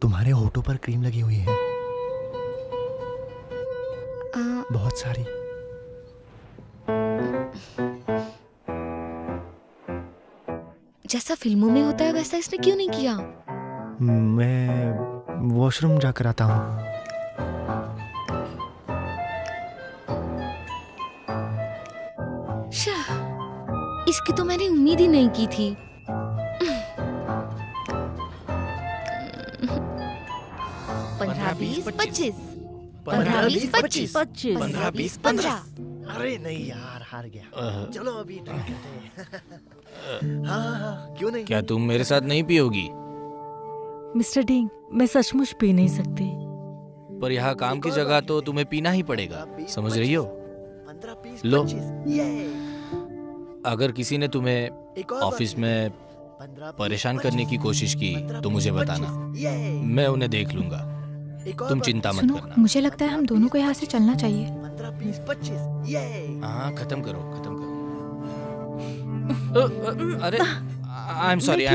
तुम्हारे होठों पर क्रीम लगी हुई है, बहुत सारी। जैसा फिल्मों में होता है वैसा इसने क्यों नहीं किया? मैं वॉशरूम जाकर आता हूँ। इसकी तो मैंने उम्मीद ही नहीं की थी। 15, 20, 25, 15, 20, 25, 15, 20, 15। अरे नहीं यार, हार गया। चलो अभी ड्रिंक करते हैं। हाँ, क्यों नहीं? क्या तुम मेरे साथ नहीं पियोगी? मिस्टर डिंग, मैं सचमुच पी नहीं सकती। पर यहाँ काम की जगह तो तुम्हें पीना ही पड़ेगा, समझ रही हो? लो, अगर किसी ने तुम्हें ऑफिस में परेशान करने की कोशिश की तो मुझे बताना, मैं उन्हें देख लूंगा। तुम चिंता मत करना। मुझे लगता है हम दोनों को यहाँ से चलना चाहिए। 15, 20, 25। हाँ, खत्म करो। अरे आई एम सॉरी,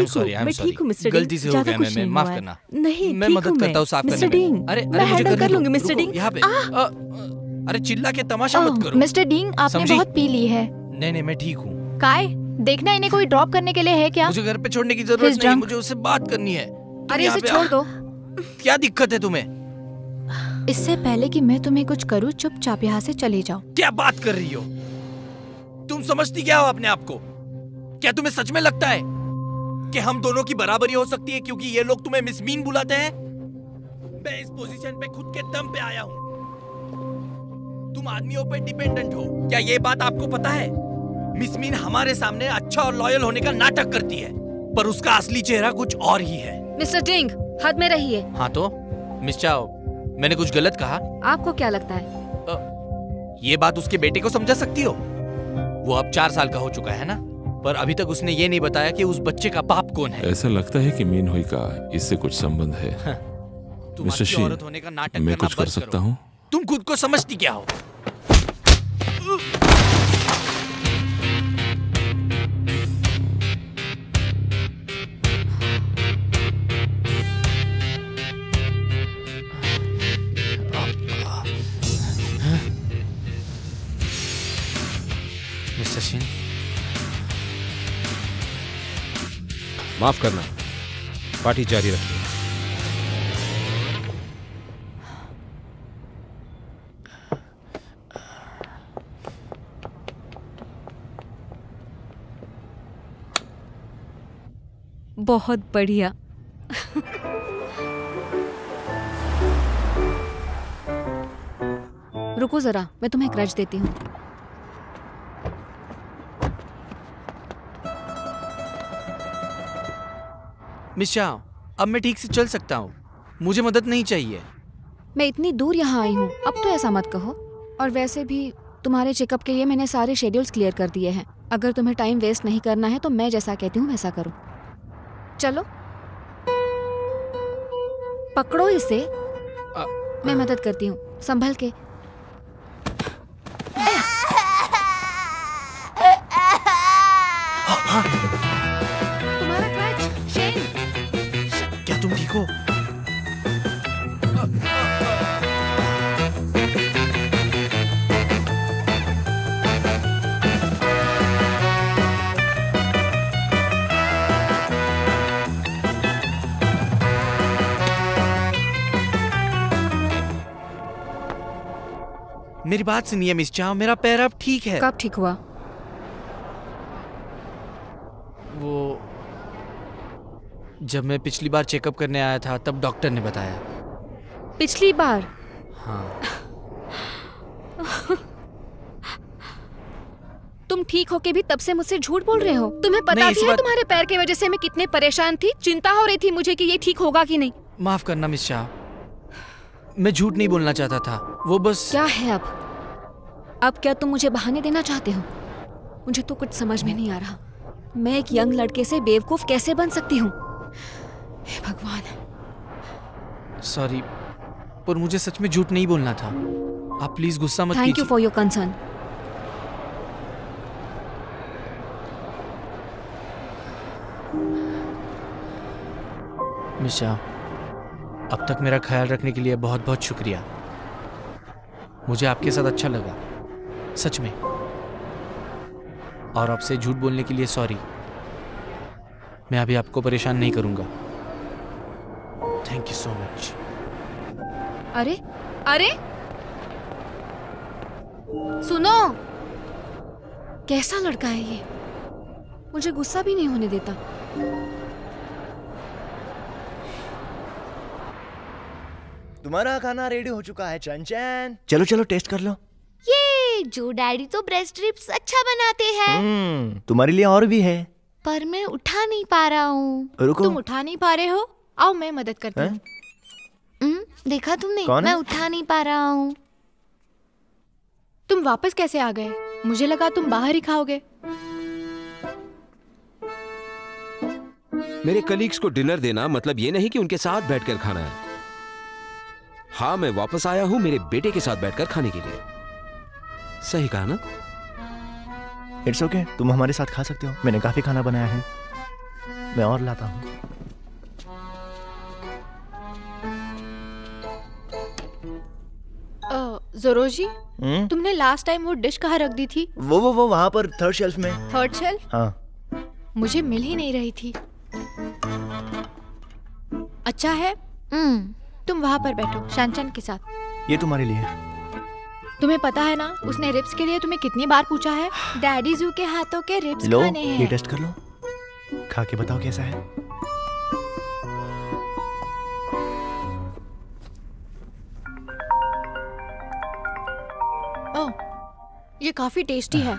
गलती से हो गया। मैं माफ करना। नहीं, मैं मदद करता हूँ साफ करने में। अरे मैं हैंडल कर लूंगी मिस्टर डिंग। यहाँ पे अरे चिल्ला के तमाशा मत करो। मिस्टर डिंग, आपने बहुत पी ली है। नहीं, मैं ठीक हूँ। काय, देखना इन्हें कोई ड्रॉप करने के लिए है क्या? मुझे घर पे छोड़ने की जरूरत नहीं, मुझे उससे बात करनी है। अरे इसे छोड़ दो। क्या दिक्कत है तुम्हें? इससे पहले कि मैं तुम्हें कुछ करूँ, चुपचाप यहाँ से चले जाओ। क्या बात कर रही हो? तुम समझती क्या हो अपने आप को? क्या तुम्हें सच में लगता है कि हम दोनों की बराबरी हो सकती है क्योंकि ये लोग तुम्हें मिस मीन बुलाते हैं? मैं इस पोजीशन पे खुद के दम पे आया हूँ। तुम आदमियों पे डिपेंडेंट हो, क्या ये बात आपको पता है? मिस मीन हमारे सामने अच्छा और लॉयल होने का नाटक करती है, पर उसका असली चेहरा कुछ और ही है। मिस्टर डिंग, हद में रहिए। हाँ तो मिस चाओ, मैंने कुछ गलत कहा? आपको क्या लगता है? ये बात उसके बेटे को समझा सकती हो? वो अब 4 साल का हो चुका है ना, पर अभी तक उसने ये नहीं बताया कि उस बच्चे का बाप कौन है। ऐसा लगता है कि मीन हुई का इससे कुछ संबंध है। मिस्टर शीन, मैं कुछ कर सकता हूँ? तुम खुद को समझती क्या हो? मिस्टर शीन, माफ करना, पार्टी जारी रखिए। बहुत बढ़िया। रुको जरा, मैं तुम्हें क्रच देती हूँ। मिस चाओ, अब मैं ठीक से चल सकता हूँ, मुझे मदद नहीं चाहिए। मैं इतनी दूर यहाँ आई हूँ, अब तो ऐसा मत कहो। और वैसे भी तुम्हारे चेकअप के लिए मैंने सारे शेड्यूल्स क्लियर कर दिए हैं। अगर तुम्हें टाइम वेस्ट नहीं करना है तो मैं जैसा कहती हूँ वैसा करो। चलो, पकड़ो इसे। मैं मदद करती हूँ, संभल के। तुम्हारा क्रच, शेन। क्या तुम ठीक हो? मेरी बात सुनिए मिस चाओ, मेरा पैर अब ठीक है। कब ठीक हुआ? वो जब मैं पिछली बार चेकअप करने आया था तब डॉक्टर ने बताया। पिछली बार? हाँ। तुम ठीक होके भी तब से मुझसे झूठ बोल रहे हो। तुम्हें पता भी है तुम्हारे पैर की वजह से मैं कितने परेशान थी। चिंता हो रही थी मुझे कि ये ठीक होगा कि नहीं। माफ करना मिस चाओ, मैं झूठ नहीं बोलना चाहता था, वो बस। क्या है अब क्या तुम मुझे बहाने देना चाहते हो? मुझे तो कुछ समझ में नहीं आ रहा। मैं एक यंग लड़के से बेवकूफ कैसे बन सकती हूँ? हे भगवान। सॉरी, पर मुझे सच में झूठ नहीं बोलना था। आप प्लीज गुस्सा मत कीजिए। Thank you for your concern. Miss चाओ, अब तक मेरा ख्याल रखने के लिए बहुत बहुत शुक्रिया। मुझे आपके साथ अच्छा लगा, सच में। और आपसे झूठ बोलने के लिए सॉरी। मैं अभी आपको परेशान नहीं करूंगा। Thank you so much. अरे अरे सुनो, कैसा लड़का है ये? मुझे गुस्सा भी नहीं होने देता। तुम्हारा खाना रेडी हो चुका है चंचन। चलो चलो टेस्ट कर लो। ये जो डैडी तो ब्रेस्ट रिब्स अच्छा बनाते हैं। तुम्हारे लिए और भी है, पर मैं उठा नहीं पा रहा हूँ। रुको। तुम उठा नहीं पा रहे हो? आओ मैं मदद करती हूँ। देखा तुमने? कौन मैं है? उठा नहीं पा रहा हूँ। तुम वापस कैसे आ गए? मुझे लगा तुम बाहर ही खाओगे। मेरे कलीग्स को डिनर देना मतलब ये नहीं कि उनके साथ बैठकर खाना है। हाँ, मैं वापस आया हूं मेरे बेटे के साथ बैठकर खाने के लिए। सही कहा ना? इट्स ओके, तुम हमारे साथ खा सकते हो। मैंने काफी खाना बनाया है, मैं और लाता हूँ। जोरो जी, तुमने लास्ट टाइम वो डिश कहाँ रख दी थी? वो वहाँ पर थर्ड शेल्फ में। Third shelf? हाँ। मुझे मिल ही नहीं रही थी। अच्छा है, तुम वहाँ पर बैठो शानचन के साथ। ये तुम्हारे लिए। तुम्हें पता है ना उसने रिब्स के लिए तुम्हें कितनी बार पूछा है? डैडी जू के हाथों के रिब्स खाने हैं। ये टेस्ट कर लो, खा के बताओ कैसा है। ओह, ये काफी टेस्टी है।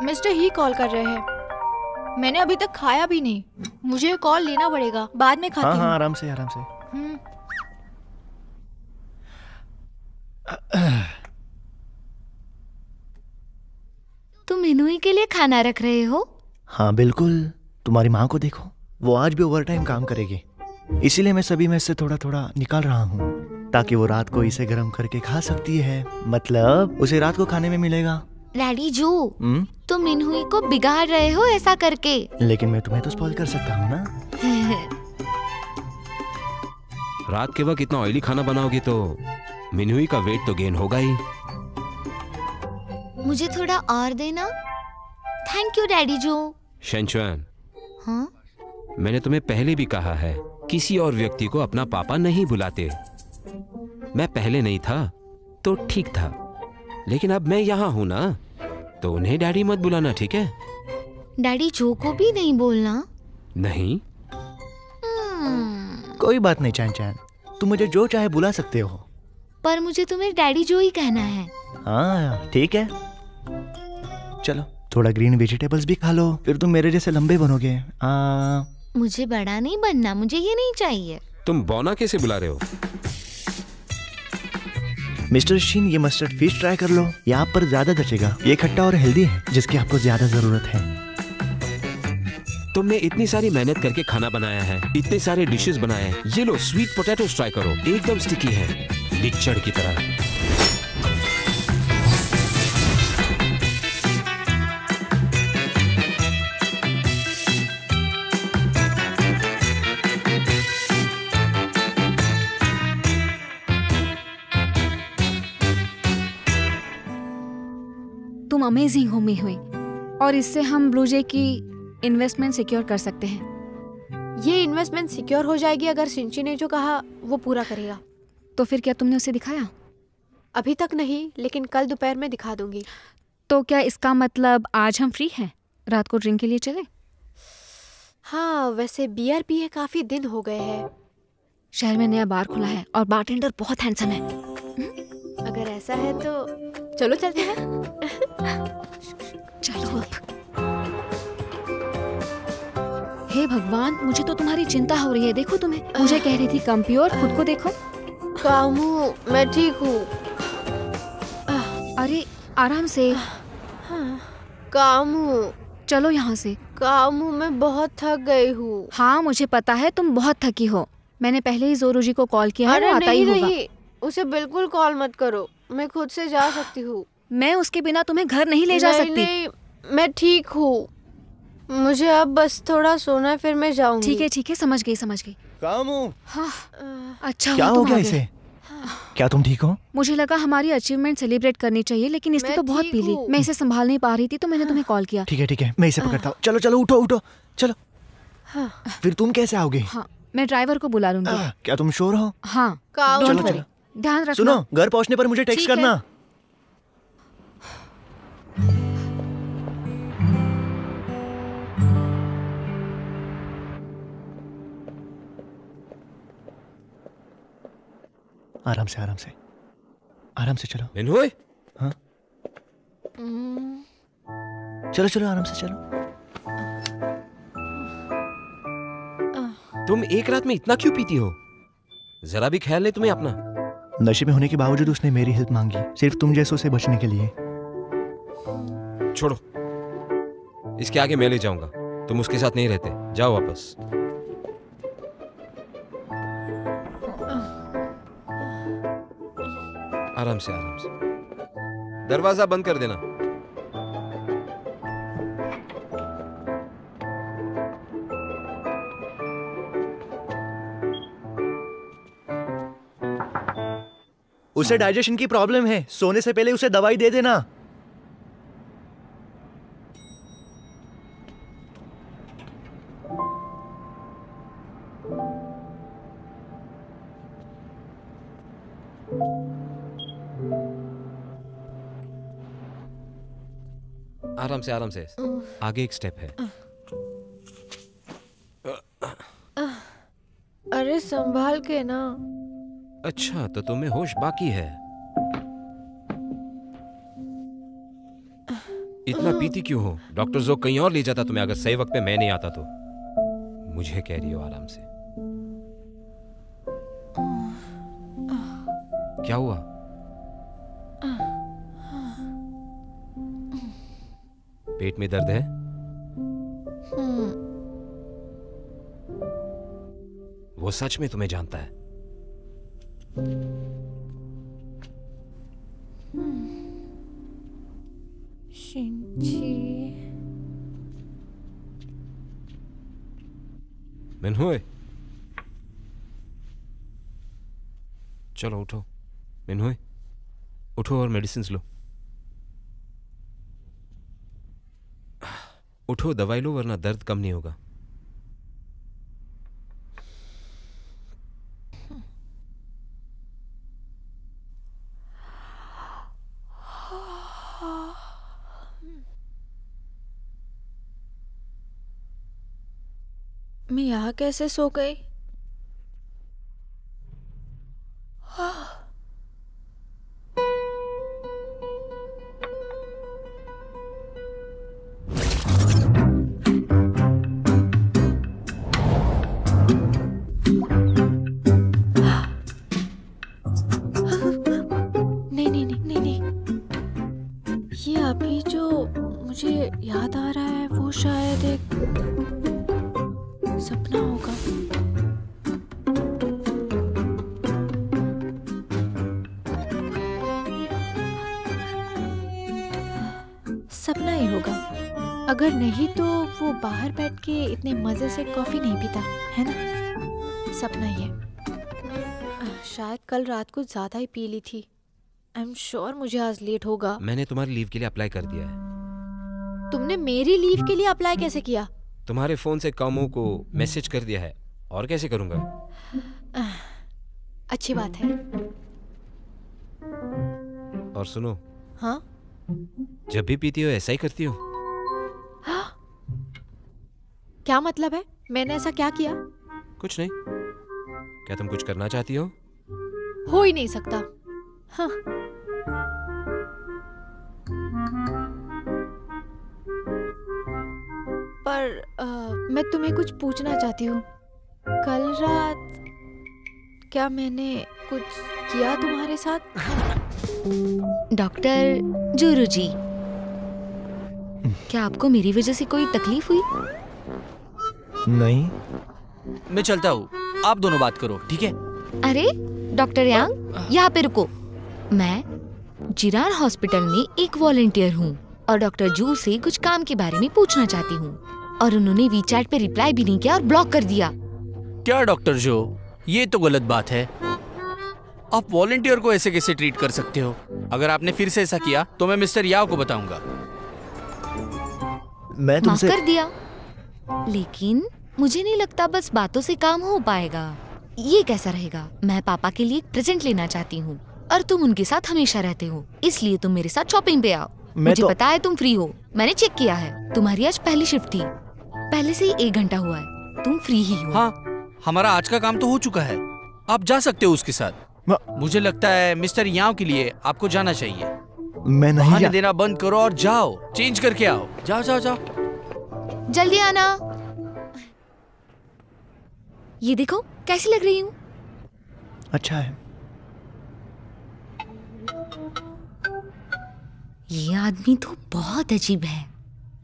मिस्टर ही कॉल कर रहे हैं। मैंने अभी तक खाया भी नहीं। मुझे कॉल लेना पड़ेगा, बाद में खाती हूँ। हाँ, आराम से आराम से। तुम इनुई के लिए खाना रख रहे हो? हाँ बिल्कुल। तुम्हारी माँ को देखो, वो आज भी ओवरटाइम काम करेगी, इसीलिए मैं सभी में से थोड़ा थोड़ा निकाल रहा हूँ ताकि वो रात को इसे गर्म करके खा सकती है। मतलब उसे रात को खाने में मिलेगा। डैडी जू, तुम इनुई को बिगाड़ रहे हो ऐसा करके। लेकिन मैं तुम्हें तो स्पॉइल कर सकता हूँ ना। रात के वक्त इतना ऑयली खाना बनाओगे तो मिनुई का वेट तो गेन होगा ही। मुझे थोड़ा और देना। थैंक यू डैडी जो। शेनचुआन, हाँ? मैंने तुम्हें पहले भी कहा है, किसी और व्यक्ति को अपना पापा नहीं बुलाते। मैं पहले नहीं था तो ठीक था, लेकिन अब मैं यहाँ हूँ ना, तो उन्हें डैडी मत बुलाना, ठीक है? डैडी जो को भी नहीं बोलना। नहीं। कोई बात नहीं चैन चैन, तुम मुझे जो चाहे बुला सकते हो। पर मुझे तुम्हें डैडी जो ही कहना है। हाँ ठीक है, चलो थोड़ा ग्रीन वेजिटेबल्स भी खा लो, फिर तुम मेरे जैसे लंबे बनोगे। मुझे बड़ा नहीं बनना, मुझे ये नहीं चाहिए। तुम बौना कैसे बुला रहे हो? मिस्टर शीन, ये मस्टर्ड फिश ट्राई कर लो, ये आप पर ज्यादा जचेगा। ये खट्टा और हेल्दी है, जिसकी आपको ज्यादा जरूरत है। तुमने इतनी सारी मेहनत करके खाना बनाया है, इतने सारे डिशेस बनाए हैं। ये लो स्वीट पोटैटो ट्राई करो, एकदम स्टिकी है। लिच्चड़ की तरह। तुम अमेजिंग हो मिहुई, और इससे हम ब्लू जे की इन्वेस्टमेंट सिक्योर कर सकते हैं। ये इन्वेस्टमेंट सिक्योर हो जाएगी अगर सिंची ने जो कहा वो पूरा करेगा। तो फिर क्या तुमने उसे दिखाया? अभी तक नहीं, लेकिन कल दोपहर में दिखा दूंगी। तो क्या इसका मतलब आज हम फ्री हैं, रात को ड्रिंक के लिए चले? हाँ, वैसे बियर पिए काफी दिन हो गए हैं। शहर में नया बार खुला है और बारटेंडर बहुत हैंडसम है। अगर ऐसा है तो चलो चलते हैं। चलो अब। हे भगवान, मुझे तो तुम्हारी चिंता हो रही है। देखो तुम्हें, मुझे कह रही थी कम पियो और खुद को देखो। कामू, मैं ठीक हूँ। अरे आराम से। कामू, चलो यहाँ से। कामू, मैं बहुत थक गई हूँ। हाँ मुझे पता है तुम बहुत थकी हो। मैंने पहले ही जोरू जी को कॉल किया है, वो आता ही होगा। नहीं, उसे बिल्कुल कॉल मत करो, मैं खुद से जा सकती हूँ। मैं उसके बिना तुम्हें घर नहीं ले जा सकती। नहीं, मैं ठीक हूँ। मुझे अब बस थोड़ा सोना है, फिर मैं जाऊंगी। ठीक है, समझ गई। कामू, हाँ, अच्छा क्या हो गया इसे? क्या तुम ठीक हो? मुझे लगा हमारी अचीवमेंट सेलिब्रेट करनी चाहिए, लेकिन इसने तो बहुत पी ली। मैं इसे संभाल नहीं पा रही थी, तो मैंने तुम्हें कॉल किया। ठीक है, मैं इसे पकड़ता हूँ। चलो उठो, चलो। फिर तुम कैसे आओगे? हाँ, मैं ड्राइवर को बुला लूंगी। क्या तुम श्योर हो? हाँ, चलो। ध्यान रखना। सुनो, घर पहुँचने पर मुझे टेक्स्ट करना। आराम से चलो। मिन्हुई? हाँ? चलो आराम से चलो। तुम एक रात में इतना क्यों पीती हो? जरा भी ख्याल नहीं तुम्हें अपना? नशे में होने के बावजूद उसने मेरी हेल्प मांगी, सिर्फ तुम जैसों से बचने के लिए। छोड़ो, इसके आगे मैं ले जाऊंगा। तुम उसके साथ नहीं रहते, जाओ वापस। आराम से। दरवाजा बंद कर देना। उसे डाइजेशन की प्रॉब्लम है, सोने से पहले उसे दवाई दे देना। आराम से। आगे एक स्टेप है। अरे संभाल के ना। अच्छा, तो तुम्हें होश बाकी है। इतना पीती क्यों हो? डॉक्टर जो कहीं और ले जाता तुम्हें, अगर सही वक्त पे मैं नहीं आता तो। मुझे कह रही हो आराम से। क्या हुआ? पेट में दर्द है? वो सच में तुम्हें जानता है? मिन्हुई, चलो उठो। मिन्हुई, उठो और मेडिसिन लो। उठो, दवाई लो, वरना दर्द कम नहीं होगा। मैं यहाँ कैसे सो गई? नहीं, ये अभी जो मुझे याद आ रहा है वो शायद एक सपना होगा। अगर नहीं तो वो बाहर बैठ के इतने मजे से कॉफी नहीं पीता, है ना? सपना ही है। शायद कल रात को ज्यादा ही पी ली थी। आई एम श्योर मुझे आज लेट होगा। मैंने तुम्हारी लीव के लिए अप्लाई कर दिया है। तुमने मेरी लीव के लिए अप्लाई कैसे किया? तुम्हारे फोन से कामों को मैसेज कर दिया है, और कैसे करूंगा? अच्छी बात है। और सुनो। हाँ? जब भी पीती हो ऐसा ही करती हो? क्या मतलब है? मैंने ऐसा क्या किया? कुछ नहीं। क्या तुम कुछ करना चाहती हो? हो ही नहीं सकता। हाँ। पर मैं तुम्हें कुछ पूछना चाहती हूँ। कल रात क्या मैंने कुछ किया तुम्हारे साथ? डॉक्टर जुरू जी, क्या आपको मेरी वजह से कोई तकलीफ हुई? नहीं। मैं चलता हूँ, आप दोनों बात करो, ठीक है? अरे डॉक्टर यांग, यहाँ पे रुको। मैं जिरान हॉस्पिटल में एक वॉलंटियर हूँ और डॉक्टर जू से कुछ काम के बारे में पूछना चाहती हूँ, और उन्होंने वीचैट पे रिप्लाई भी नहीं किया और ब्लॉक कर दिया। क्या डॉक्टर जो, ये तो गलत बात है। आप वॉलंटियर को ऐसे कैसे ट्रीट कर सकते हो? अगर आपने फिर से ऐसा किया तो मैं मिस्टर याओ को बताऊंगा। मैं तुमसे माफ कर दिया, लेकिन मुझे नहीं लगता बस बातों से काम हो पाएगा। ये कैसा रहेगा? मैं पापा के लिए एक प्रेजेंट लेना चाहती हूँ और तुम उनके साथ हमेशा रहते हो, इसलिए तुम मेरे साथ शॉपिंग पे आओ। मुझे पता है तुम फ्री हो, मैंने चेक किया है। तुम्हारी आज पहली शिफ्ट थी, पहले से ही 1 घंटा हुआ है, तुम फ्री ही हो। हाँ, हमारा आज का काम तो हो चुका है, आप जा सकते हो उसके साथ। मुझे लगता है मिस्टर याओ के लिए आपको जाना चाहिए। मैं नहीं बहाने देना बंद करो और जाओ, चेंज करके आओ। जाओ जाओ जाओ, जल्दी आना। ये देखो कैसी लग रही हूँ? अच्छा है। ये आदमी तो बहुत अजीब है,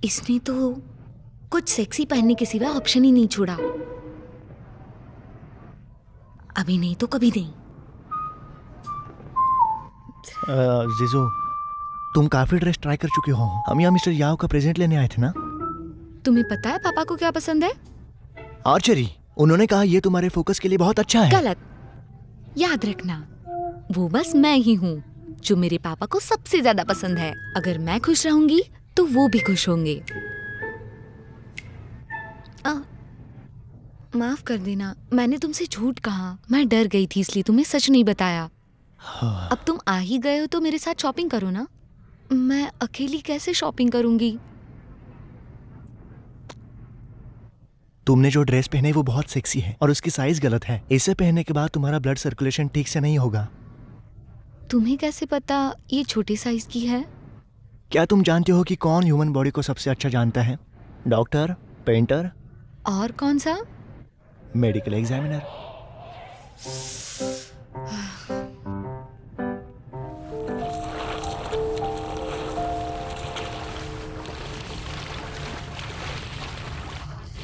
इसने तो कुछ सेक्सी पहनने के सिवा ऑप्शन ही नहीं छोड़ा। अभी नहीं तो कभी नहीं। जीजू, तुम काफी ड्रेस ट्राई कर चुके हो। हम यहाँ मिस्टर याओ का प्रेजेंट लेने आए थे ना। तुम्हें पता है पापा को क्या पसंद है? आर्चरी। उन्होंने कहा ये तुम्हारे फोकस के लिए बहुत अच्छा है। गलत। याद रखना, वो बस मैं ही हूँ जो मेरे पापा को सबसे ज्यादा पसंद है। अगर मैं खुश रहूंगी तो वो भी खुश होंगे। माफ कर देना, मैंने तुमसे झूठ कहा। मैं डर गई थी इसलिए तुम्हें सच नहीं बताया। अब तुम आ ही गए हो तो मेरे साथ शॉपिंग करो ना। मैं अकेली कैसे शॉपिंग करूंगी? तुमने जो ड्रेस पहने वो बहुत सेक्सी है और उसकी साइज गलत है। इसे पहनने के बाद तुम्हारा ब्लड सर्कुलेशन ठीक से नहीं होगा। तुम्हें कैसे पता ये छोटे साइज की है? क्या तुम जानते हो कि कौन ह्यूमन बॉडी को सबसे अच्छा जानता है? डॉक्टर, पेंटर और कौन सा? Medical examiner.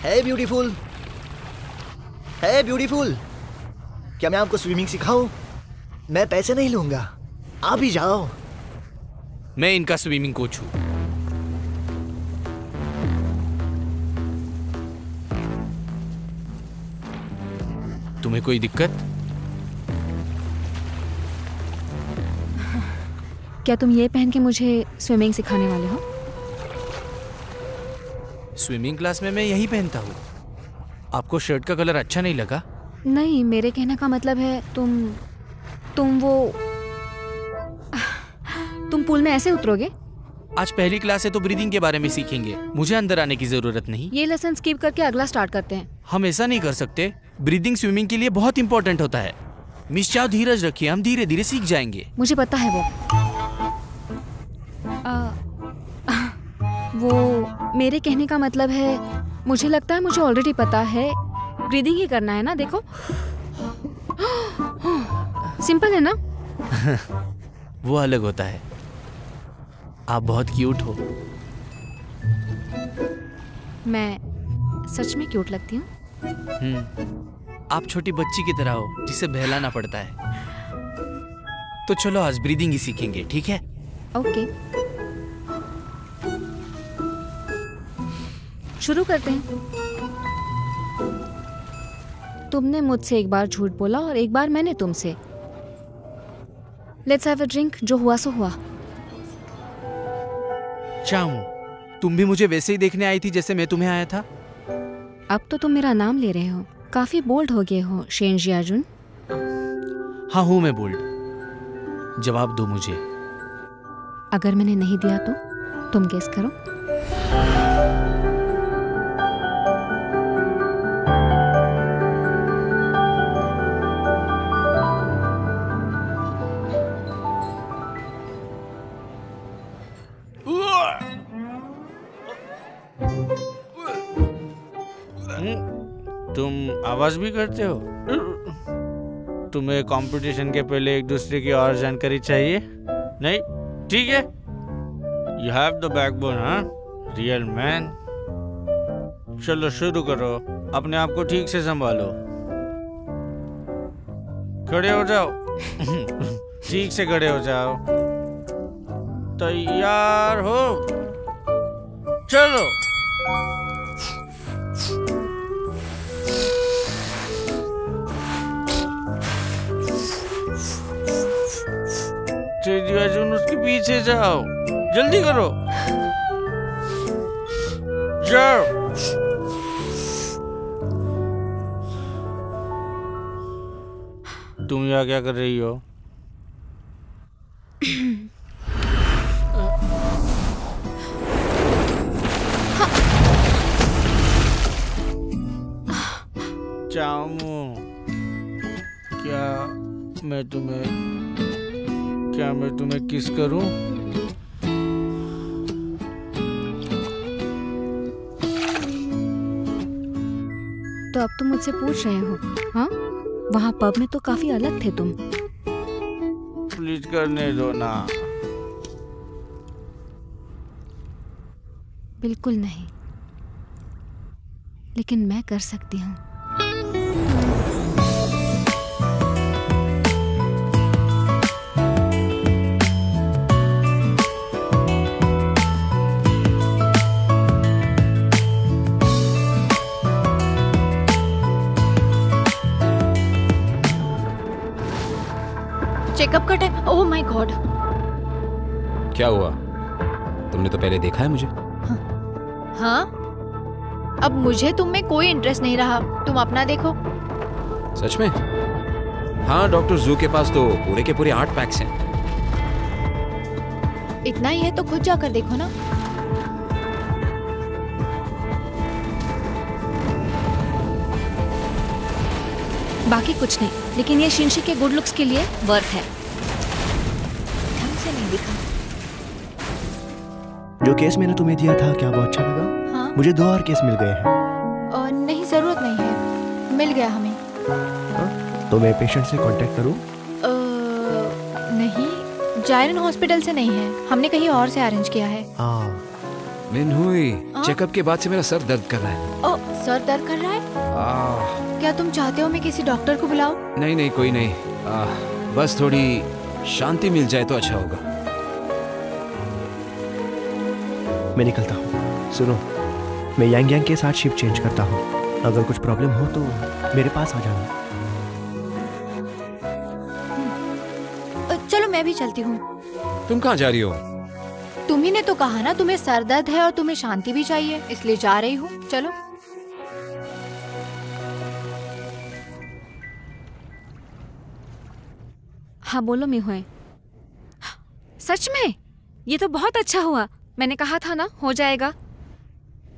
है ब्यूटीफुल, है ब्यूटीफुल। क्या मैं आपको स्विमिंग सिखाऊं? मैं पैसे नहीं लूंगा, आप ही जाओ। मैं इनका स्विमिंग कोच हूँ। तुम्हें कोई दिक्कत? क्या तुम ये पहन के मुझे स्विमिंग सिखाने वाले हो? स्विमिंग क्लास में मैं यही पहनता हूँ। आपको शर्ट का कलर अच्छा नहीं लगा? नहीं, मेरे कहने का मतलब है तुम पूल में ऐसे उतरोगे? आज पहली क्लास है तो ब्रीदिंग के बारे में सीखेंगे। मुझे अंदर आने की जरूरत नहीं। ये लेसन स्किप करके अगला स्टार्ट करते हैं। हम ऐसा नहीं कर सकते। ब्रीदिंग स्विमिंग के लिए बहुत इंपॉर्टेंट होता है। मिस चाओ, धीरज रखिए, हम धीरे धीरे सीख जाएंगे। मुझे पता है वो मेरे कहने का मतलब है, मुझे लगता है मुझे ऑलरेडी पता है। ब्रीदिंग ही करना है ना। देखो सिंपल है ना। वो अलग होता है। आप बहुत क्यूट हो। मैं सच में क्यूट लगती हूँ? आप छोटी बच्ची की तरह हो जिसे बहलाना पड़ता है। तो चलो आज ब्रीदिंग ही सीखेंगे, ठीक है? ओके। शुरू करते हैं। तुमने मुझसे एक बार झूठ बोला और एक बार मैंने तुमसे। Let's have a drink. जो हुआ सो हुआ। चाहूं, तुम भी मुझे वैसे ही देखने आई थी जैसे मैं तुम्हें आया था। अब तो तुम मेरा नाम ले रहे हो। काफी बोल्ड हो गए हो शेनजी अर्जुन। हाँ हूं मैं बोल्ड। जवाब दो मुझे। अगर मैंने नहीं दिया तो तुम गेस करो। तुम आवाज भी करते हो? तुम्हें कंपटीशन के पहले एक दूसरे की और जानकारी चाहिए? नहीं, ठीक है। यू हैव द बैकबोन, हाँ? Real man. चलो शुरू करो। अपने आप को ठीक से संभालो। खड़े हो जाओ। ठीक से खड़े हो जाओ। तैयार हो? चलो। शेनजी अर्जुन, उसके पीछे जाओ। जल्दी करो। जाओ। तुम यहाँ क्या कर रही हो? चामू, क्या मैं तुम्हें किस करूं? तो अब तुम मुझसे पूछ रहे हो? हाँ, वहाँ पब में तो काफी अलग थे तुम। प्लीज करने दो ना। बिल्कुल नहीं, लेकिन मैं कर सकती हूँ। चेकअप का टाइम। Oh my God. क्या हुआ? तुमने तो पहले देखा है मुझे। हाँ, अब मुझे तुम में कोई इंटरेस्ट नहीं रहा। तुम अपना देखो। सच में? हाँ, डॉक्टर जू के पास तो पूरे के पूरे 8 पैक्स हैं। इतना ही है तो खुद जाकर देखो ना। बाकी कुछ नहीं, लेकिन ये शिनशी के गुड लुक्स के लिए वर्थ है। ढंग से नहीं दिखा। जो केस मैंने तुम्हें दिया था, क्या वो अच्छा लगा? हाँ? मुझे 2 और केस मिल गए हैं। और नहीं, जरूरत नहीं है, मिल गया हमें। तो मैं पेशेंट से कांटेक्ट करूं? नहीं, जायरन हॉस्पिटल से नहीं है, हमने कहीं और से अरेंज किया है। मिनहुई, चेकअप के बाद से मेरा सर दर्द कर रहा है। ओ, सर दर्द कर रहा है? क्या तुम चाहते हो मैं किसी डॉक्टर को बुलाऊं? नहीं नहीं, कोई नहीं। बस थोड़ी शांति मिल जाए तो अच्छा होगा। मैं निकलता हूँ। सुनो, मैं यांग यांग के साथ शिफ्ट चेंज करता हूँ। अगर कुछ प्रॉब्लम हो तो मेरे पास आ जाना। चलो मैं भी चलती हूँ। तुम कहाँ जा रही हो? तुम्ही ने तो कहा ना तुम्हें सर दर्द है और तुम्हें शांति भी चाहिए, इसलिए जा रही हूँ। चलो। हाँ बोलो मिहुए। सच में? ये तो बहुत अच्छा हुआ। मैंने कहा था ना हो जाएगा।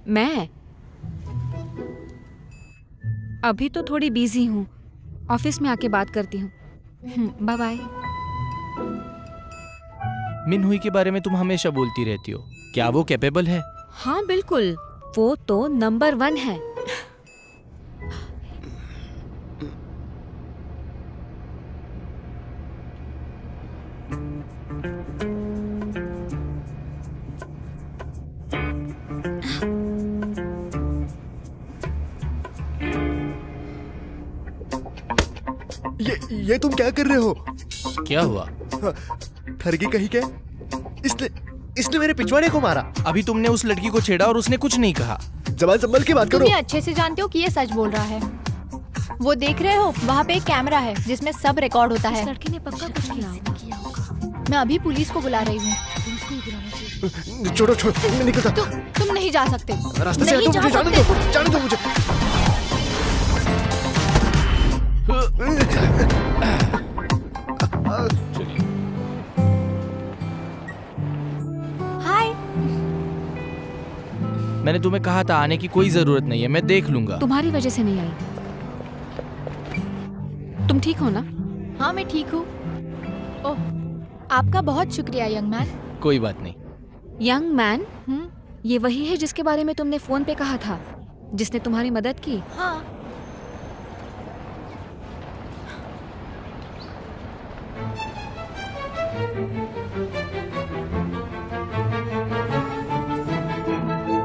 मैं अभी तो थोड़ी बिजी हूँ, ऑफिस में आके बात करती हूँ। Bye bye. मिनहुई के बारे में तुम हमेशा बोलती रहती हो, क्या वो कैपेबल है? हाँ बिल्कुल, वो तो नंबर 1 है। ये तुम क्या कर रहे हो? क्या हुआ? ठरगी कहीं के? इसने मेरे पिछवाड़े को मारा। अभी तुमने उस लड़की को छेड़ा और उसने कुछ नहीं कहा। जबान संभल के बात करो। तुम ये अच्छे से जानते हो कि ये सच बोल रहा है। वो देख रहे हो, वहाँ पे एक कैमरा है जिसमें सब रिकॉर्ड होता है। इस लड़के ने पक्का कुछ किया होगा। मैं अभी पुलिस को बुला रही हूँ। छोड़ो छोड़ो, मैं निकलता। तुम नहीं जा सकते। रास्ते से हटो, मुझे जाने दो, जाने दो मुझे। हाय। मैंने तुम्हें कहा था आने की कोई जरूरत नहीं है, मैं देख लूंगा। तुम्हारी वजह से नहीं आई। तुम ठीक हो ना? हाँ मैं ठीक हूँ। ओह, आपका बहुत शुक्रिया यंग मैन। कोई बात नहीं। Young man? ये वही है जिसके बारे में तुमने फोन पे कहा था, जिसने तुम्हारी मदद की? हाँ।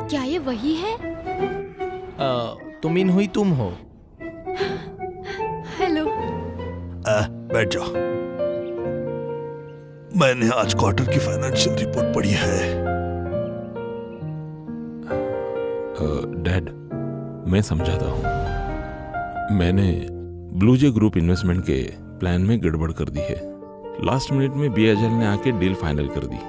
क्या ये वही है? तुम इन हुई तुम हो। हेलो। बैठ जाओ। मैंने आज क्वार्टर की फाइनेंशियल रिपोर्ट पढ़ी है। डैड, मैं समझाता हूँ। मैंने ब्लूजे ग्रुप इन्वेस्टमेंट के प्लान में गड़बड़ कर दी है। लास्ट मिनट में बीएचएल ने आके डील फाइनल कर दी।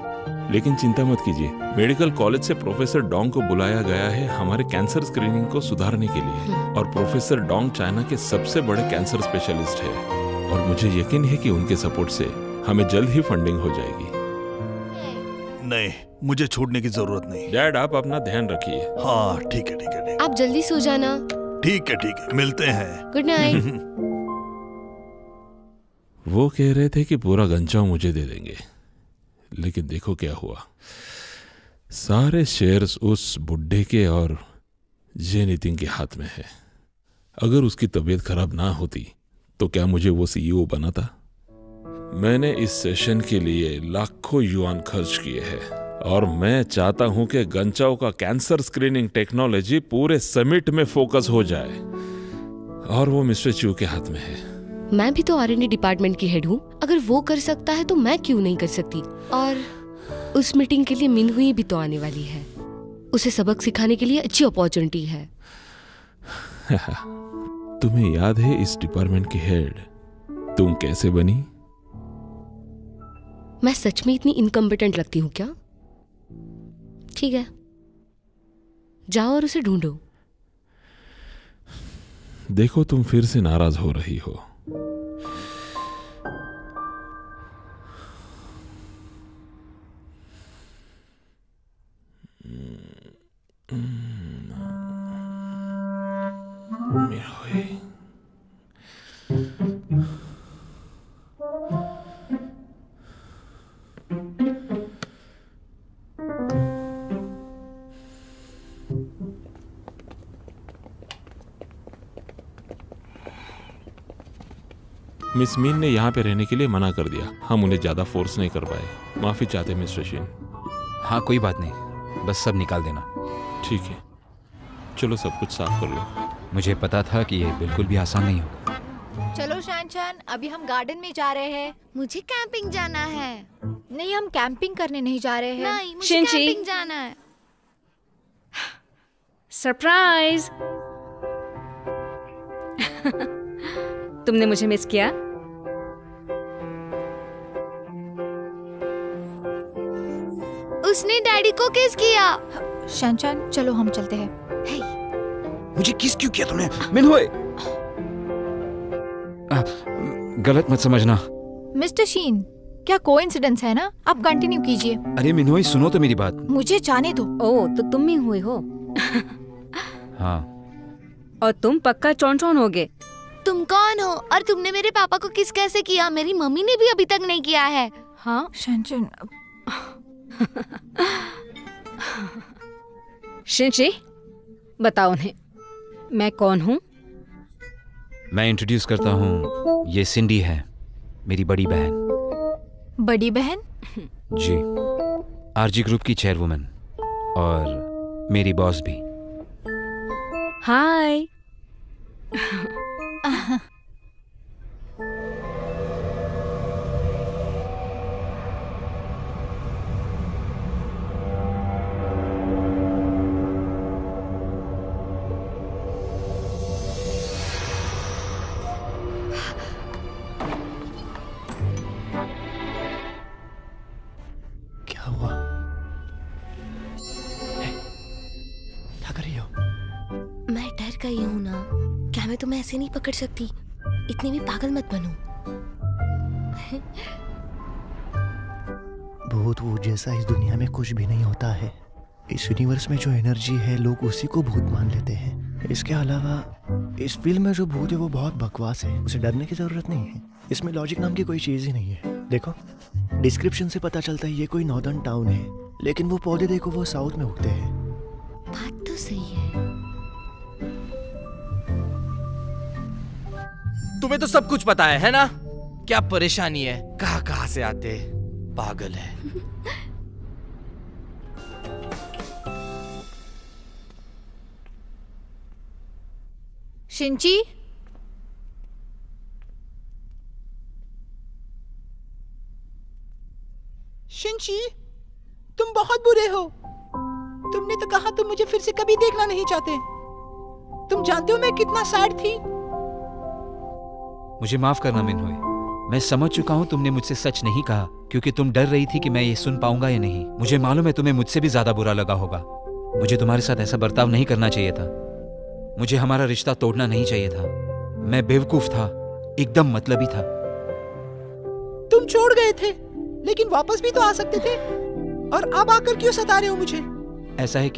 लेकिन चिंता मत कीजिए, मेडिकल कॉलेज से प्रोफेसर डोंग को बुलाया गया है हमारे कैंसर स्क्रीनिंग को सुधारने के लिए। और प्रोफेसर डोंग चाइना के सबसे बड़े कैंसर स्पेशलिस्ट है और मुझे यकीन है कि उनके सपोर्ट से हमें जल्द ही फंडिंग हो जाएगी। नहीं, मुझे छोड़ने की जरूरत नहीं। डैड, आप अपना ध्यान रखिए। हाँ ठीक है ठीक है। आप जल्दी सो जाना। ठीक है, मिलते हैं। Good night. वो कह रहे थे कि पूरा गंचाव मुझे दे देंगे, लेकिन देखो क्या हुआ। सारे शेयर्स उस बुड्ढे के और जे नितिन के हाथ में है। अगर उसकी तबीयत खराब ना होती तो क्या मुझे वो सीईओ बनाता? मैंने इस सेशन के लिए लाखों युआन खर्च किए हैं और मैं चाहता हूं कि गंचाओ का कैंसर स्क्रीनिंग टेक्नोलॉजी पूरे समिट में फोकस हो जाए और वो मिस्टर चू के हाथ में है। मैं भी तो R&D डिपार्टमेंट की हेड हूँ। अगर वो कर सकता है तो मैं क्यों नहीं कर सकती? और उस मीटिंग के लिए मिनहुई भी तो आने वाली है। उसे सबक सिखाने के लिए अच्छी अपॉर्चुनिटी है। तुम्हें याद है इस डिपार्टमेंट की हेड तुम कैसे बनी? मैं सच में इतनी इनकम्पिटेंट लगती हूँ क्या? ठीक है, जाओ और उसे ढूंढो। देखो, तुम फिर से नाराज हो रही हो। मिस मीन ने यहाँ पे रहने के लिए मना कर दिया। हम उन्हें ज्यादा फोर्स नहीं कर पाए। माफी चाहते मिस्टर शिन। हाँ कोई बात नहीं, बस सब निकाल देना। ठीक है, चलो सब कुछ साफ कर लो। मुझे पता था कि ये बिल्कुल भी आसान नहीं होगा। चलो शान, अभी हम गार्डन में जा रहे हैं। मुझे कैंपिंग जाना है। नहीं, हम कैंपिंग करने नहीं जा रहे हैं। नहीं, मुझे कैंपिंग जाना है। सरप्राइज। तुमने मुझे मिस किया? उसने डैडी को किस किया। शान, चलो हम चलते हैं। मुझे किस क्यों किया तुमने? मिनहुई, गलत मत समझना। मिस्टर शीन, क्या कोइंसिडेंस है ना? आप कंटिन्यू कीजिए। अरे मिनहुई, सुनो तो मेरी बात। मुझे जाने दो। ओह, तो तुम ही हुए हो। हाँ। और तुम पक्का चौन होगे। तुम कौन हो और तुमने मेरे पापा को किस कैसे किया? मेरी मम्मी ने भी अभी तक नहीं किया है। हाँ शंचन। शिनची, बताओ उन्हें मैं कौन हूँ। मैं इंट्रोड्यूस करता हूँ, ये सिंडी है, मेरी बड़ी बहन। बड़ी बहन? जी, आरजी ग्रुप की चेयरवुमन और मेरी बॉस भी। हाय। गई हूँ ना, क्या मैं तुम्हें ऐसे नहीं पकड़ सकती? इतनी भी पागल मत बनो। भूत वूत जैसा इस दुनिया में कुछ भी नहीं होता है। इस यूनिवर्स में जो एनर्जी है लोग उसी को भूत मान लेते हैं। इसके अलावा इस फिल्म में जो भूत है वो बहुत बकवास है, उसे डरने की जरूरत नहीं है। इसमें लॉजिक नाम की कोई चीज ही नहीं है। देखो डिस्क्रिप्शन से पता चलता है ये कोई नॉर्दर्न टाउन है, लेकिन वो पौधे देखो वो साउथ में उगते हैं। बात तो सही है। तुम्हें तो सब कुछ पता है ना? क्या परेशानी है? कहाँ से आते? पागल है। शिंची, शिंची, तुम बहुत बुरे हो। तुमने तो कहा तुम मुझे फिर से कभी देखना नहीं चाहते। तुम जानते हो मैं कितना सैड थी। मुझे माफ करना मिन्होय, मैं समझ चुका हूँ तुमने मुझसे सच नहीं कहा क्योंकि तुम डर रही थी कि मैं ये सुन पाऊंगा या नहीं। मुझे मालूम है तुम्हें मुझसे भी ज्यादा बुरा लगा होगा। मुझे तुम्हारे साथ ऐसा बर्ताव नहीं करना चाहिए था। मुझे हमारा रिश्ता तोड़ना नहीं चाहिए था। मैं बेवकूफ था, एकदम मतलबी था। तुम छोड़ गए थे लेकिन वापस भी तो आ सकते थे, और अब आकर क्यों सता रहे हो मुझे? ऐसा है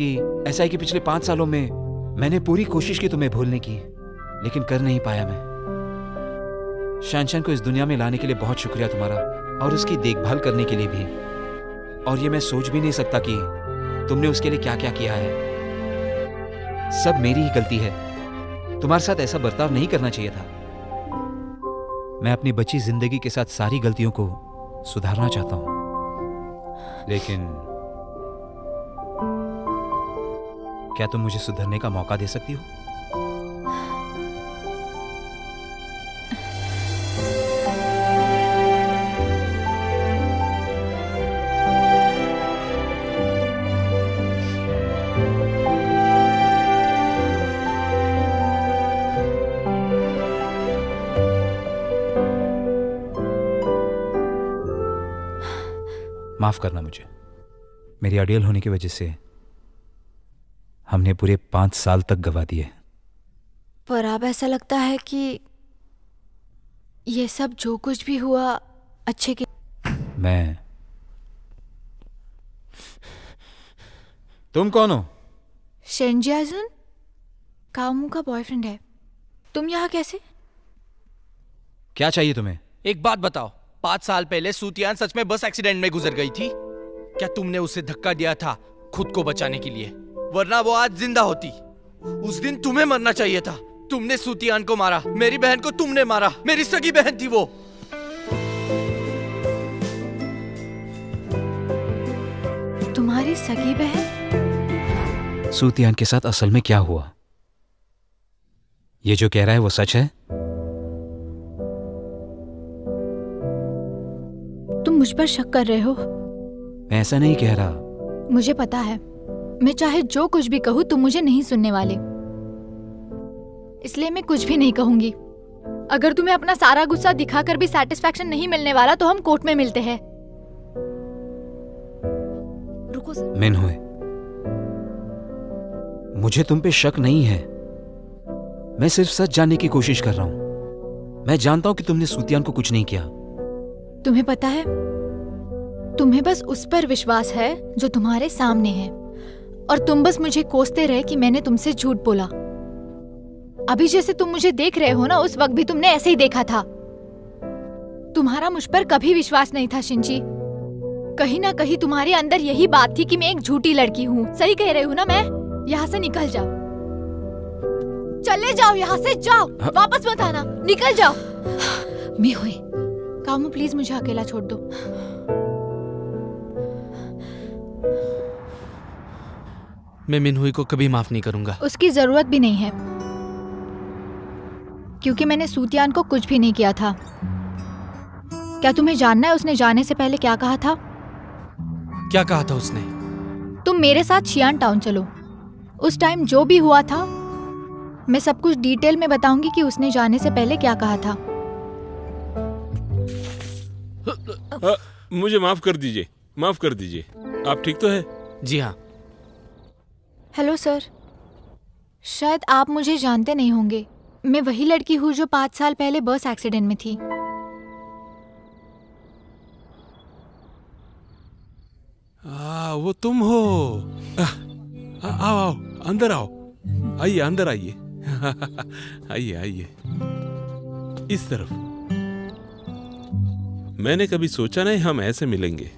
कि पिछले 5 सालों में मैंने पूरी कोशिश की तुम्हें भूलने की, लेकिन कर नहीं पाया मैं। शानशान को इस दुनिया में लाने के लिए बहुत शुक्रिया तुम्हारा, और उसकी देखभाल करने के लिए भी। और ये मैं सोच भी नहीं सकता कि तुमने उसके लिए क्या क्या किया है। सब मेरी ही गलती है। तुम्हारे साथ ऐसा बर्ताव नहीं करना चाहिए था। मैं अपनी बची जिंदगी के साथ सारी गलतियों को सुधारना चाहता हूं, लेकिन क्या तुम मुझे सुधरने का मौका दे सकती हो? माफ करना मुझे। मेरी अड़ियल होने की वजह से हमने पूरे 5 साल तक गवा दिए। पर अब ऐसा लगता है कि ये सब जो कुछ भी हुआ अच्छे के। तुम कौन हो? शेंजियाजुन कामू का बॉयफ्रेंड है। तुम यहाँ कैसे? क्या चाहिए तुम्हें? एक बात बताओ, 5 साल पहले सूतियान सच में बस एक्सीडेंट में गुजर गई थी? क्या तुमने उसे धक्का दिया था खुद को बचाने के लिए? वरना वो आज जिंदा होती। उस दिन तुम्हें मरना चाहिए था। तुमने सूतियान को मारा, मेरी बहन को तुमने मारा। मेरी सगी बहन थी वो। तुम्हारी सगी बहन? सूतियान के साथ असल में क्या हुआ? ये जो कह रहा है वो सच है? तुम मुझ पर शक कर रहे हो? मैं ऐसा नहीं कह रहा। मुझे पता है, मैं चाहे जो कुछ भी कहूँ तुम मुझे नहीं सुनने वाले, इसलिए मैं कुछ भी नहीं कहूंगी। अगर तुम्हें अपना सारा गुस्सा दिखाकर भी सैटिस्फैक्शन नहीं मिलने वाला तो हम कोर्ट में मिलते हैं। रुको मिन्होय, मुझे तुम पे शक नहीं है। मैं सिर्फ सच जानने की कोशिश कर रहा हूं। मैं जानता हूं कि तुमने सूतियान को कुछ नहीं किया। तुम्हें पता है, तुम्हें बस उस पर विश्वास है जो तुम्हारे सामने है, और तुम बस मुझे कोसते रहे कि मैंने तुमसे झूठ बोला। अभी जैसे तुम मुझे देख रहे हो ना, उस वक्त भी तुमने ऐसे ही देखा था। तुम्हारा मुझ पर कभी विश्वास नहीं था शिंची। कहीं ना कहीं तुम्हारे अंदर यही बात थी कि मैं एक झूठी लड़की हूँ। सही कह रही हूँ ना मैं? यहाँ से निकल जाओ, चले जाओ यहाँ से, जाओ, वापस मत आना, निकल जाओ। मिन्होय, कामू प्लीज मुझे अकेला छोड़ दो। मैं मिन्होय को कभी माफ नहीं करूंगा। उसकी जरूरत भी नहीं है, क्योंकि मैंने सूतियान को कुछ भी नहीं किया था। क्या तुम्हें जानना है उसने जाने से पहले क्या कहा था? क्या कहा था उसने? तुम मेरे साथ शियान टाउन चलो। उस टाइम जो भी हुआ था मैं सब कुछ डिटेल में बताऊंगी कि उसने जाने से पहले क्या कहा था। मुझे माफ कर दीजिए, माफ कर दीजिए। आप ठीक तो है? जी हाँ। हेलो सर, शायद आप मुझे जानते नहीं होंगे, मैं वही लड़की हूँ जो 5 साल पहले बस एक्सीडेंट में थी। वो तुम हो। आओ आओ, अंदर आओ, आइए अंदर आइए। आइए आइए, इस तरफ। मैंने कभी सोचा नहीं हम ऐसे मिलेंगे।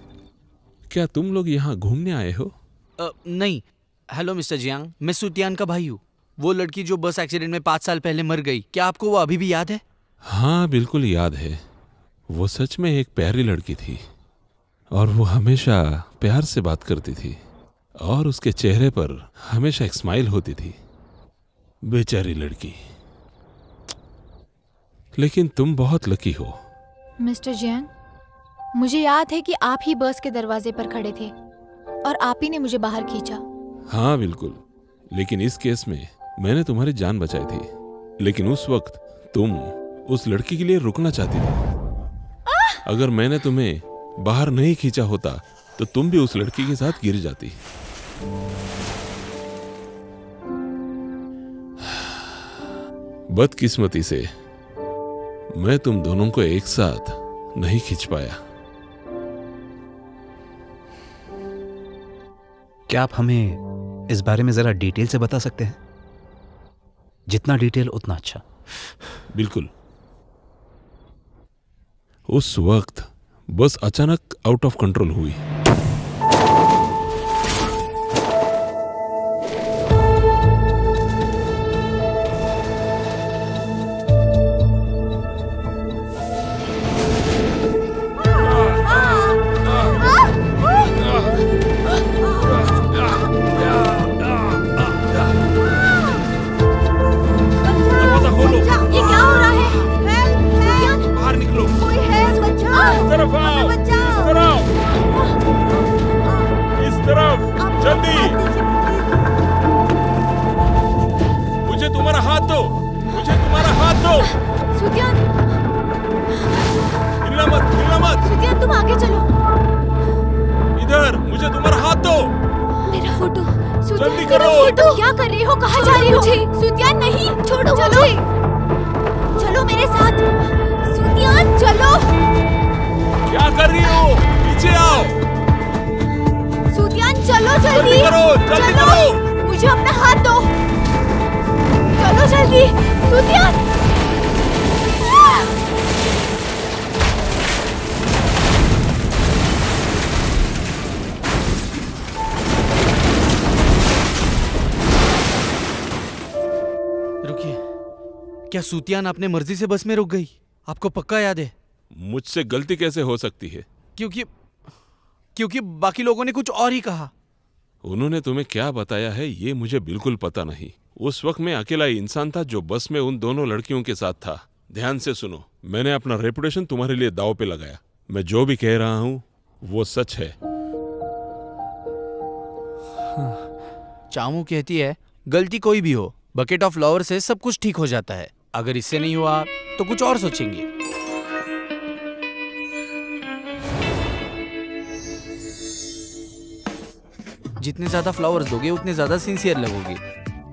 क्या तुम लोग यहाँ घूमने आए हो? नहीं। हेलो मिस्टर जियांग, मैं सुतियान का भाई हूँ। वो लड़की जो बस एक्सीडेंट में 5 साल पहले मर गई, क्या आपको वो अभी भी याद है? हाँ बिल्कुल याद है। वो सच में एक प्यारी लड़की थी और वो हमेशा प्यार से बात करती थी और उसके चेहरे पर हमेशा एक स्माइल होती थी। बेचारी लड़की। लेकिन तुम बहुत लकी हो। मिस्टर जियांग, मुझे याद है कि आप ही बस के दरवाजे पर खड़े थे और आप ही ने मुझे बाहर खींचा। हाँ बिल्कुल, लेकिन इस केस में मैंने तुम्हारी जान बचाई थी। लेकिन उस वक्त तुम उस लड़की के लिए रुकना चाहती थी। अगर मैंने तुम्हें बाहर नहीं खींचा होता तो तुम भी उस लड़की के साथ गिर जाती। बदकिस्मती से मैं तुम दोनों को एक साथ नहीं खींच पाया। क्या आप हमें इस बारे में जरा डिटेल से बता सकते हैं? जितना डिटेल उतना अच्छा। बिल्कुल। उस वक्त बस अचानक आउट ऑफ कंट्रोल हुई। क्या सुतियान अपने मर्जी से बस में रुक गई? आपको पक्का याद है? मुझसे गलती कैसे हो सकती है? क्योंकि बाकी लोगों ने कुछ और ही कहा। उन्होंने तुम्हें क्या बताया है ये मुझे बिल्कुल पता नहीं। उस वक्त मैं अकेला ही इंसान था जो बस में उन दोनों लड़कियों के साथ था। ध्यान से सुनो, मैंने अपना रेपुटेशन तुम्हारे लिए दांव पे लगाया। मैं जो भी कह रहा हूं वो सच है। चामू कहती है गलती कोई भी हो, बकेट ऑफ फ्लावर से सब कुछ ठीक हो जाता है। अगर इससे नहीं हुआ तो कुछ और सोचेंगे। जितने ज्यादा फ्लावर्स दोगे उतने ज्यादा सिंसियर लगोगे।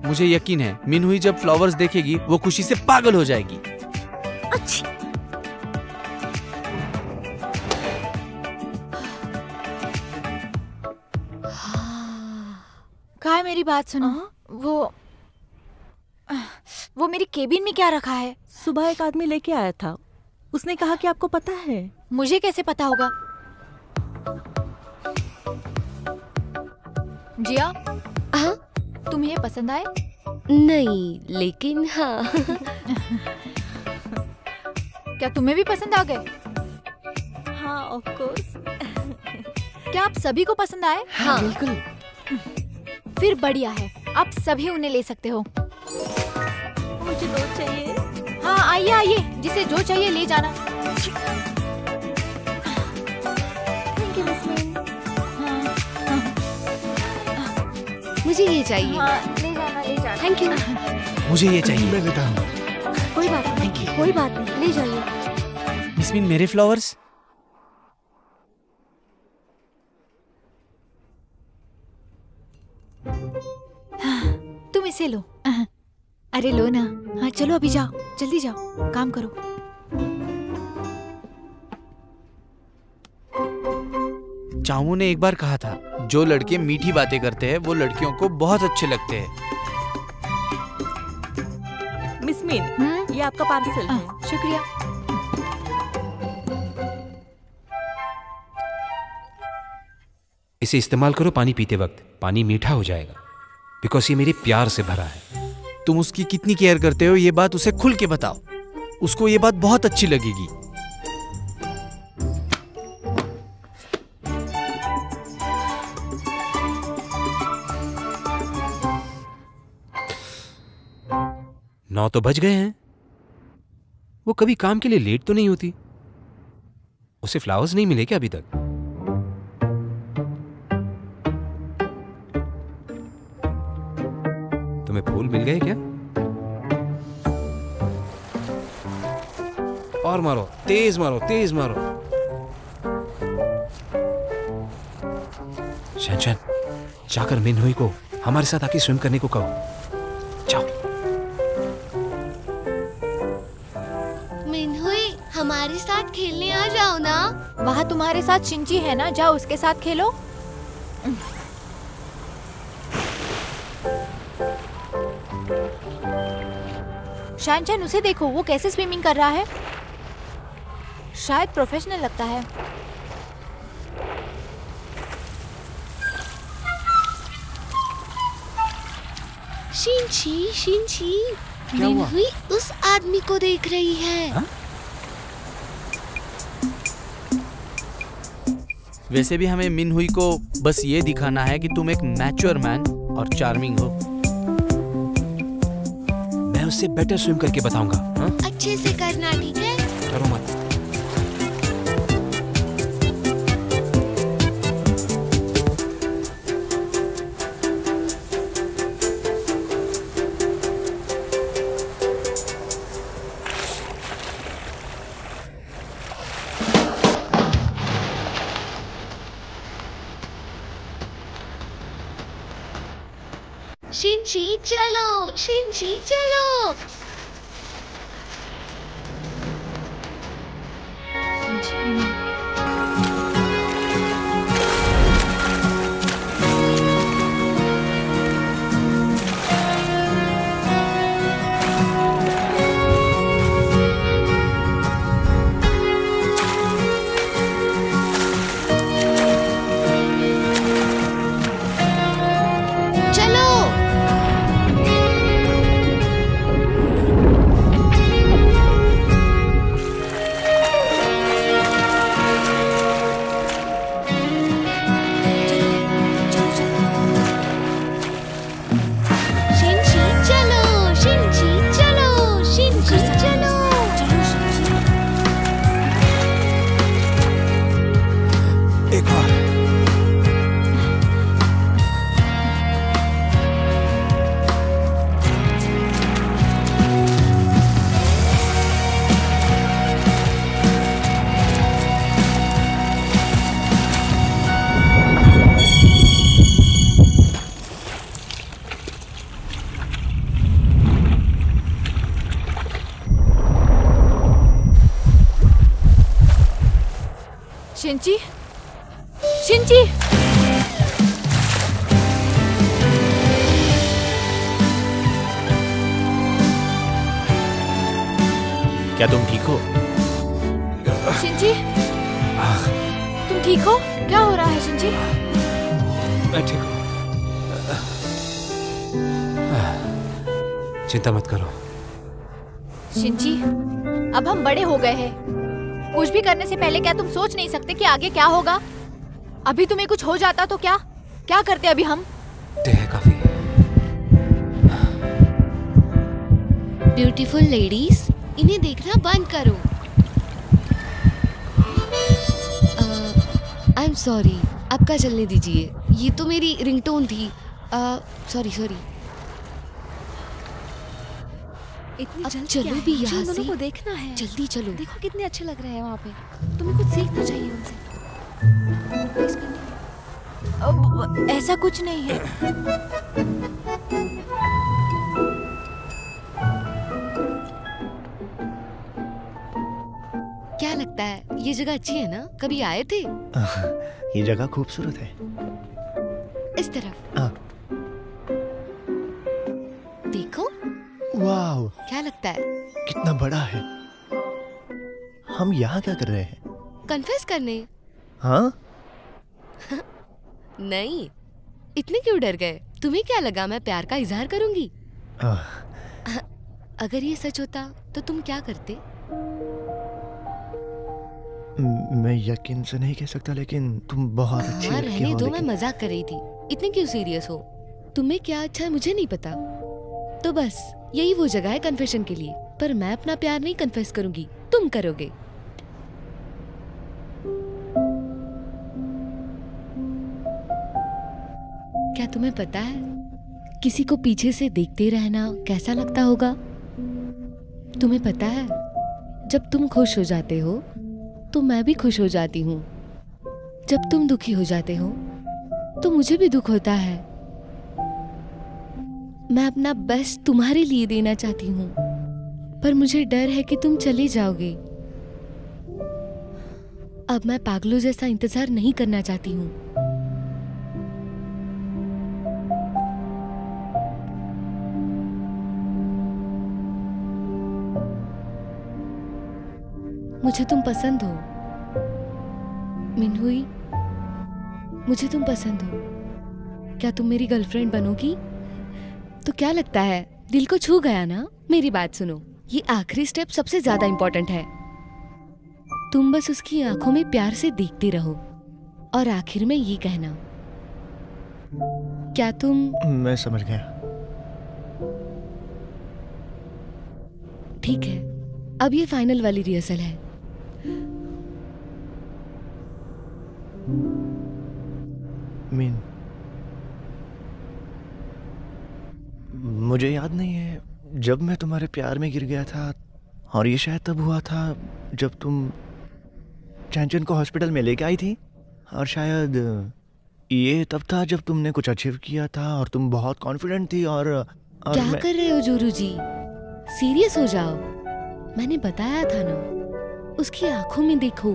मुझे यकीन है मिनहुई जब फ्लावर्स देखेगी वो खुशी से पागल हो जाएगी। अच्छी। कहा है मेरी बात सुनो। वो मेरी केबिन में क्या रखा है? सुबह एक आदमी लेके आया था, उसने कहा कि आपको पता है। मुझे कैसे पता होगा? जिया, हाँ? तुम्हें ये पसंद आए? नहीं, लेकिन हाँ। क्या तुम्हें भी पसंद आ गए? हाँ, ऑफ कोर्स। क्या आप सभी को पसंद आए? हाँ बिल्कुल। फिर बढ़िया है, आप सभी उन्हें ले सकते हो। मुझे 2 चाहिए। हाँ आइए आइए, जिसे जो चाहिए ले जाना। Thank you miss man. मुझे ये चाहिए। हाँ, ले जाना। Thank you. मुझे ये चाहिए। मैं लेता हूँ। कोई बात नहीं, कोई बात नहीं, ले जाइए। मिस मीन मेरे फ्लावर्स। तुम इसे लो। अरे लो ना। हाँ चलो अभी जाओ, जल्दी जाओ, काम करो। चामू ने एक बार कहा था, जो लड़के मीठी बातें करते हैं वो लड़कियों को बहुत अच्छे लगते हैं। मिस मीन, ये आपका पार्सल है। शुक्रिया। इसे इस्तेमाल करो पानी पीते वक्त, पानी मीठा हो जाएगा, बिकॉज ये मेरे प्यार से भरा है। तुम उसकी कितनी केयर करते हो ये बात उसे खुल के बताओ, उसको ये बात बहुत अच्छी लगेगी। नौ तो बज गए हैं, वो कभी काम के लिए लेट तो नहीं होती। उसे फ्लावर्स नहीं मिले क्या अभी तक? तुम्हें फूल मिल गए क्या? और मारो, तेज मारो, तेज मारो। शैनशैन, जाकर मिनहुई को हमारे साथ आके स्विम करने को कहो। जाओ। मिनहुई, हमारे साथ खेलने आ जाओ ना। वहाँ तुम्हारे साथ शिंची है ना, जाओ उसके साथ खेलो। शैनशैन, उसे देखो, वो कैसे स्विमिंग कर रहा है। शायद प्रोफेशनल लगता है। शिंची, शिंची, क्या हुआ? मिनहुई उस आदमी को देख रही है। हा? वैसे भी हमें मिनहुई को बस ये दिखाना है कि तुम एक मैच्योर मैन और चार्मिंग हो। मैं उससे बेटर स्विम करके बताऊंगा। हा? अच्छे से करना, ठीक है? डरो मत। शिंची चलो, शिंची चलो। शिंची, शिंची, क्या तुम ठीक हो? शिंची, तुम ठीक हो? क्या हो रहा है शिंची? मैं ठीक हूँ। चिंता मत करो। शिंची, अब हम बड़े हो गए हैं। कुछ भी करने से पहले क्या तुम सोच नहीं सकते कि आगे क्या होगा? अभी तुम्हें कुछ हो जाता तो क्या करते अभी हम? काफी। ब्यूटीफुल लेडीज, इन्हें देखना बंद करो। आई एम सॉरी, आपका चलने दीजिए। ये तो मेरी रिंगटोन थी। Sorry sorry. इतनी जल्दी चलो भी यहाँ से। को देखना है। जल्दी चलो। देखो कितने अच्छे लग रहे हैं वहाँ पे। तुम्हें कुछ सीखना चाहिए उनसे। ऐसा कुछ नहीं है। क्या लगता है ये जगह अच्छी है ना? कभी आए थे? ये जगह खूबसूरत है। इस तरफ। देखो। वाह, क्या लगता है? कितना बड़ा है। हम यहाँ क्या कर रहे हैं? कन्फेस करने। हाँ? नहीं, इतने क्यों डर गए? तुम्हें क्या लगा मैं प्यार का इजहार करूंगी? अगर ये सच होता तो तुम क्या करते? मैं यकीन से नहीं कह सकता, लेकिन तुम बहुत अच्छी लड़की हो। रहने दो, मैं मजाक कर रही थी। इतने क्यों सीरियस हो? तुम्हें क्या अच्छा है मुझे नहीं पता। तो बस यही वो जगह है कन्फेशन के लिए। पर मैं अपना प्यार नहीं कन्फेस करूंगी, तुम करोगे। क्या तुम्हें पता है किसी को पीछे से देखते रहना कैसा लगता होगा? तुम्हें पता है जब तुम खुश हो जाते हो तो मैं भी खुश हो जाती हूँ। जब तुम दुखी हो जाते हो तो मुझे भी दुख होता है। मैं अपना बेस्ट तुम्हारे लिए देना चाहती हूँ, पर मुझे डर है कि तुम चले जाओगे। अब मैं पागलों जैसा इंतजार नहीं करना चाहती हूँ। मुझे तुम पसंद हो मिन्हुई, मुझे तुम पसंद हो। क्या तुम मेरी गर्लफ्रेंड बनोगी? तो क्या लगता है, दिल को छू गया ना? मेरी बात सुनो, ये आखिरी स्टेप सबसे ज्यादा इंपॉर्टेंट है। तुम बस उसकी आंखों में प्यार से देखते रहो और आखिर में ये कहना, क्या तुम? मैं समझ गया। ठीक है, अब ये फाइनल वाली रिहर्सल है। मीन, मुझे याद नहीं है जब मैं तुम्हारे प्यार में गिर गया था, और ये शायद तब हुआ था जब तुम चैंचन को हॉस्पिटल में लेके आई थी, और शायद ये तब था जब तुमने कुछ अचीव किया था और तुम बहुत कॉन्फिडेंट थी। और क्या कर रहे हो जोरू जी? सीरियस हो जाओ। मैंने बताया था ना, उसकी आंखों में देखो।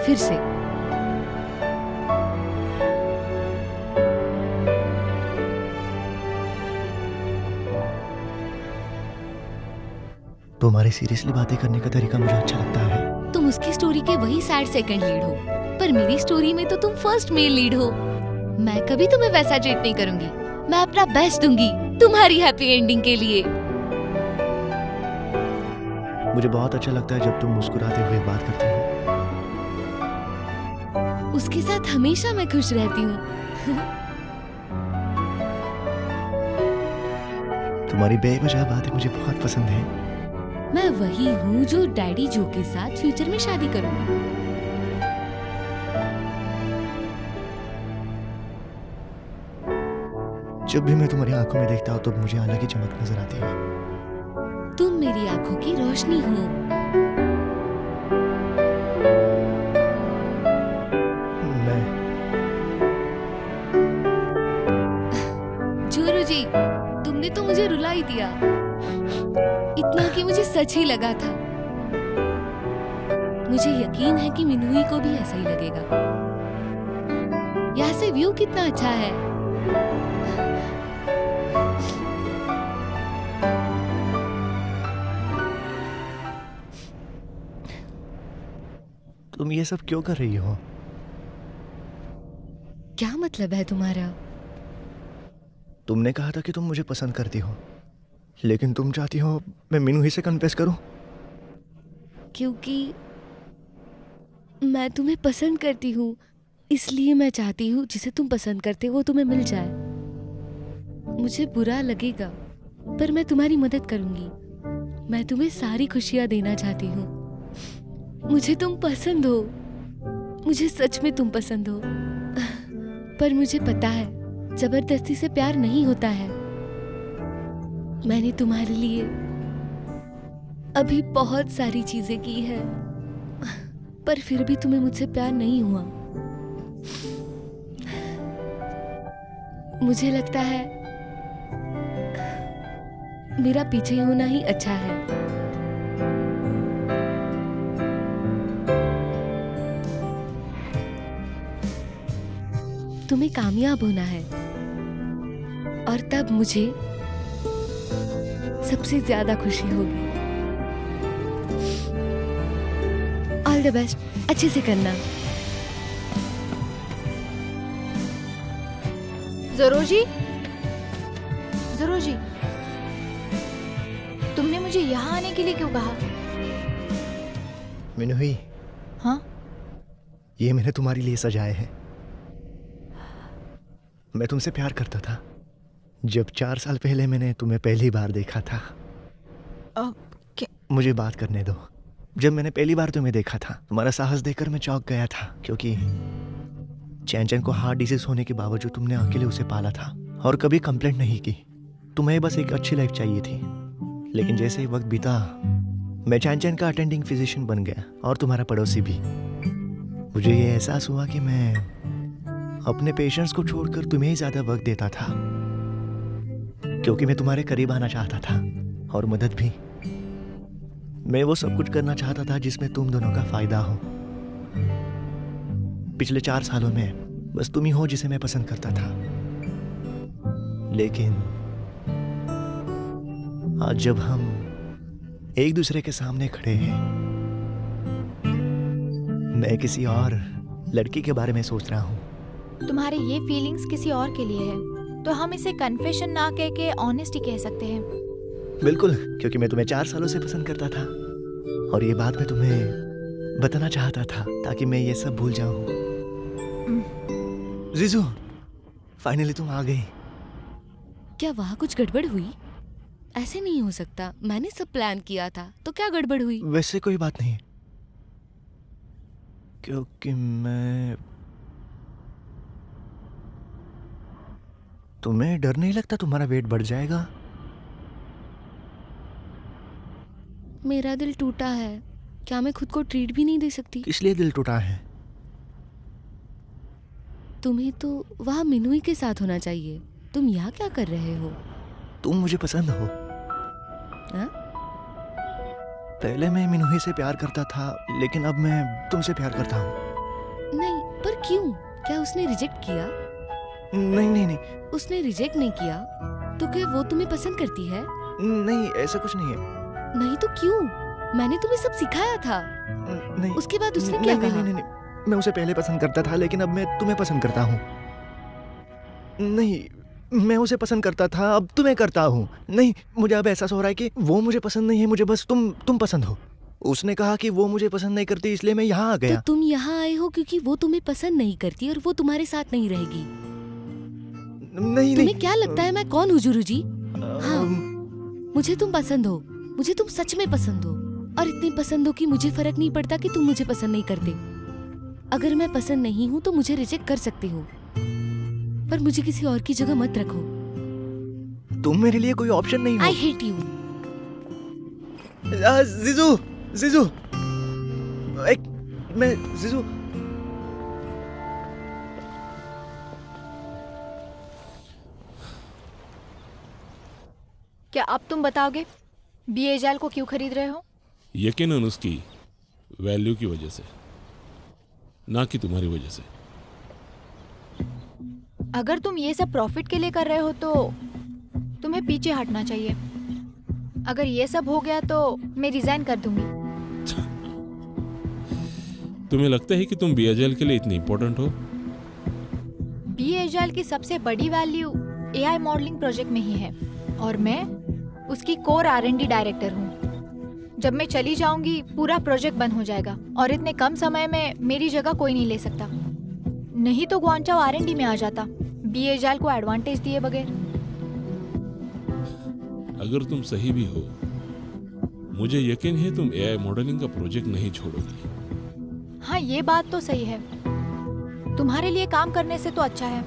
फिर से। तुम्हारी सीरियसली बातें करने का तरीका मुझे अच्छा लगता है। तुम उसकी स्टोरी के वही सैड सेकंड लीड हो, पर मेरी स्टोरी में तो तुम फर्स्ट मेल लीड हो। मैं कभी तुम्हें वैसा ट्रीट नहीं करूंगी। मैं अपना बेस्ट दूंगी तुम्हारी हैप्पी एंडिंग के लिए। मुझे बहुत अच्छा लगता है जब तुम मुस्कुराते हुए बात करती हो। उसके साथ हमेशा मैं खुश रहती हूँ। तुम्हारी बेवजह बातें मुझे बहुत पसंद है। मैं वही हूँ जो डैडी जो के साथ फ्यूचर में शादी करूंगी। जब भी मैं तुम्हारी आंखों में देखता हूँ तो मुझे अलग ही चमक नजर आती है। तुम मेरी आंखों की रोशनी हो। जोरू जी, तुमने तो मुझे रुला ही दिया। इतना कि मुझे सच ही लगा था। मुझे यकीन है कि मिन्हुई को भी ऐसा ही लगेगा। यहाँ से व्यू कितना अच्छा है। तुम ये सब क्यों कर रही हो? क्या मतलब है तुम्हारा? तुमने कहा था कि तुम मुझे पसंद करती हो, लेकिन तुम चाहती हो मैं मिन्हुई से कन्फेस करूं? क्योंकि मैं तुम्हें पसंद करती हूँ, इसलिए मैं चाहती हूँ जिसे तुम पसंद करते हो तुम्हें मिल जाए। मुझे बुरा लगेगा, पर मैं तुम्हारी मदद करूंगी। मैं तुम्हें सारी खुशियां देना चाहती हूँ। मुझे तुम पसंद हो, मुझे सच में तुम पसंद हो। पर मुझे पता है जबरदस्ती से प्यार नहीं होता है। मैंने तुम्हारे लिए अभी बहुत सारी चीजें की है, पर फिर भी तुम्हें मुझसे प्यार नहीं हुआ। मुझे लगता है मेरा पीछे होना ही अच्छा है। तुम्हें कामयाब होना है, और तब मुझे सबसे ज्यादा खुशी होगी। ऑल द बेस्ट, अच्छे से करना। ज़रूर जी, ज़रूर जी, तुमने मुझे यहाँ आने के लिए क्यों कहा? मिनहुई, हाँ? ये मैंने तुम्हारे लिए सजाए हैं। मैं तुमसे प्यार करता था जब 4 साल पहले मैंने तुम्हें पहली बार देखा था। मुझे बात करने दो। जब मैंने पहली बार तुम्हें देखा था, तुम्हारा साहस देखकर मैं चौंक गया था, क्योंकि चैन को हार्ट डिजीज होने के बावजूद तुमने अकेले उसे पाला था और कभी कंप्लेंट नहीं की। तुम्हें बस एक अच्छी लाइफ चाहिए थी। लेकिन जैसे ही वक्त बीता, मैं चैन का अटेंडिंग फिजिशियन बन गया और तुम्हारा पड़ोसी भी। मुझे ये एहसास हुआ कि मैं अपने पेशेंट्स को छोड़कर तुम्हें ही ज्यादा वक्त देता था, क्योंकि मैं तुम्हारे करीब आना चाहता था और मदद भी। मैं वो सब कुछ करना चाहता था जिसमें तुम दोनों का फायदा हो। पिछले 4 सालों में बस तुम ही हो जिसे मैं पसंद करता था। लेकिन आज जब हम एक दूसरे के सामने खड़े हैं, मैं किसी और लड़की के बारे में सोच रहा हूँ। तुम्हारे ये फीलिंग्स किसी और के लिए है, तो हम इसे कन्फेशन ना कह के ऑनेस्टी कह सकते हैं। बिल्कुल, क्योंकि मैं तुम्हें 4 सालों से पसंद करता था और ये बात मैं तुम्हें बताना चाहता था ताकि मैं ये सब भूल जाऊं। जीजू, फाइनली तुम आ गई। क्या वहाँ कुछ गड़बड़ हुई? ऐसे नहीं हो सकता, मैंने सब प्लान किया था, तो क्या गड़बड़ हुई? वैसे कोई बात नहीं, क्योंकि मैं... तुम्हें डर नहीं लगता तुम्हारा वेट बढ़ जाएगा? मेरा दिल टूटा है, क्या मैं खुद को ट्रीट भी नहीं दे सकती? इसलिए दिल टूटा है? तुम्हें तो वहाँ मिनुई के साथ होना चाहिए। तुम यहाँ क्या कर रहे हो? तुम मुझे पसंद हो। हा? पहले मैं मिनुई से प्यार करता था, लेकिन अब मैं तुमसे प्यार करता हूँ। नहीं, पर क्यों? क्या उसने रिजेक्ट किया? नहीं नहीं नहीं। उसने रिजेक्ट नहीं किया तो क्या वो तुम्हें पसंद करती है? नहीं, ऐसा कुछ नहीं है। नहीं तो क्यों? मैंने तुम्हें सब सिखाया था। नहीं। उसके बाद उसने क्या कहा? नहीं, मैं उसे पहले पसंद करता था, लेकिन अब मैं तुम्हें पसंद करता हूँ। नहीं, मैं उसे पसंद करता था, अब तुम्हें करता हूँ। नहीं, मुझे अब एहसास हो रहा है कि वो मुझे पसंद नहीं है, मुझे बस तुम पसंद हो। उसने कहा कि वो मुझे पसंद नहीं करती, इसलिए मैं यहाँ आ गया। तो तुम यहाँ आए हो क्योंकि वो तुम्हें पसंद नहीं करती और वो तुम्हारे साथ नहीं रहेगी। नहीं, तुम्हें क्या लगता है मैं कौन हूँ जुरू जी? हाँ, मुझे तुम पसंद हो, मुझे तुम सच में पसंद हो, और इतनी पसंद हो कि मुझे फर्क नहीं पड़ता कि तुम मुझे पसंद नहीं करते। अगर मैं पसंद नहीं हूँ तो मुझे रिजेक्ट कर सकते हो, पर मुझे किसी और की जगह मत रखो। तुम मेरे लिए कोई ऑप्शन नहीं हो। I hate you। जीजू, जीजू, मैं जीजू। क्या अब तुम बताओगे बीएजएल को क्यों खरीद रहे हो? यकीनन उसकी वैल्यू की वजह से, ना कि तुम्हारी वजह से। अगर तुम ये सब प्रॉफिट के लिए कर रहे हो तो तुम्हें पीछे हटना चाहिए। अगर ये सब हो गया तो मैं रिजाइन कर दूंगी। तुम्हें लगता है कि तुम बीएजएल के लिए इतनी इंपॉर्टेंट हो? बीएजएल की सबसे बड़ी वैल्यू एआई मॉडलिंग प्रोजेक्ट में ही है और मैं उसकी कोर आर&डी डायरेक्टर हूँ। जब मैं चली जाऊंगी पूरा प्रोजेक्ट बंद हो जाएगा और इतने कम समय में मेरी जगह कोई नहीं ले सकता। नहीं तो ग्वांचाओ आर&डी में आ जाता बीएजएल को एडवांटेज दिए बगैर। अगर तुम सही भी हो, मुझे यकीन है तुम एआई मॉडलिंग का प्रोजेक्ट नहीं छोड़ोगी। हाँ, ये बात तो सही है। तुम्हारे लिए काम करने से तो अच्छा है,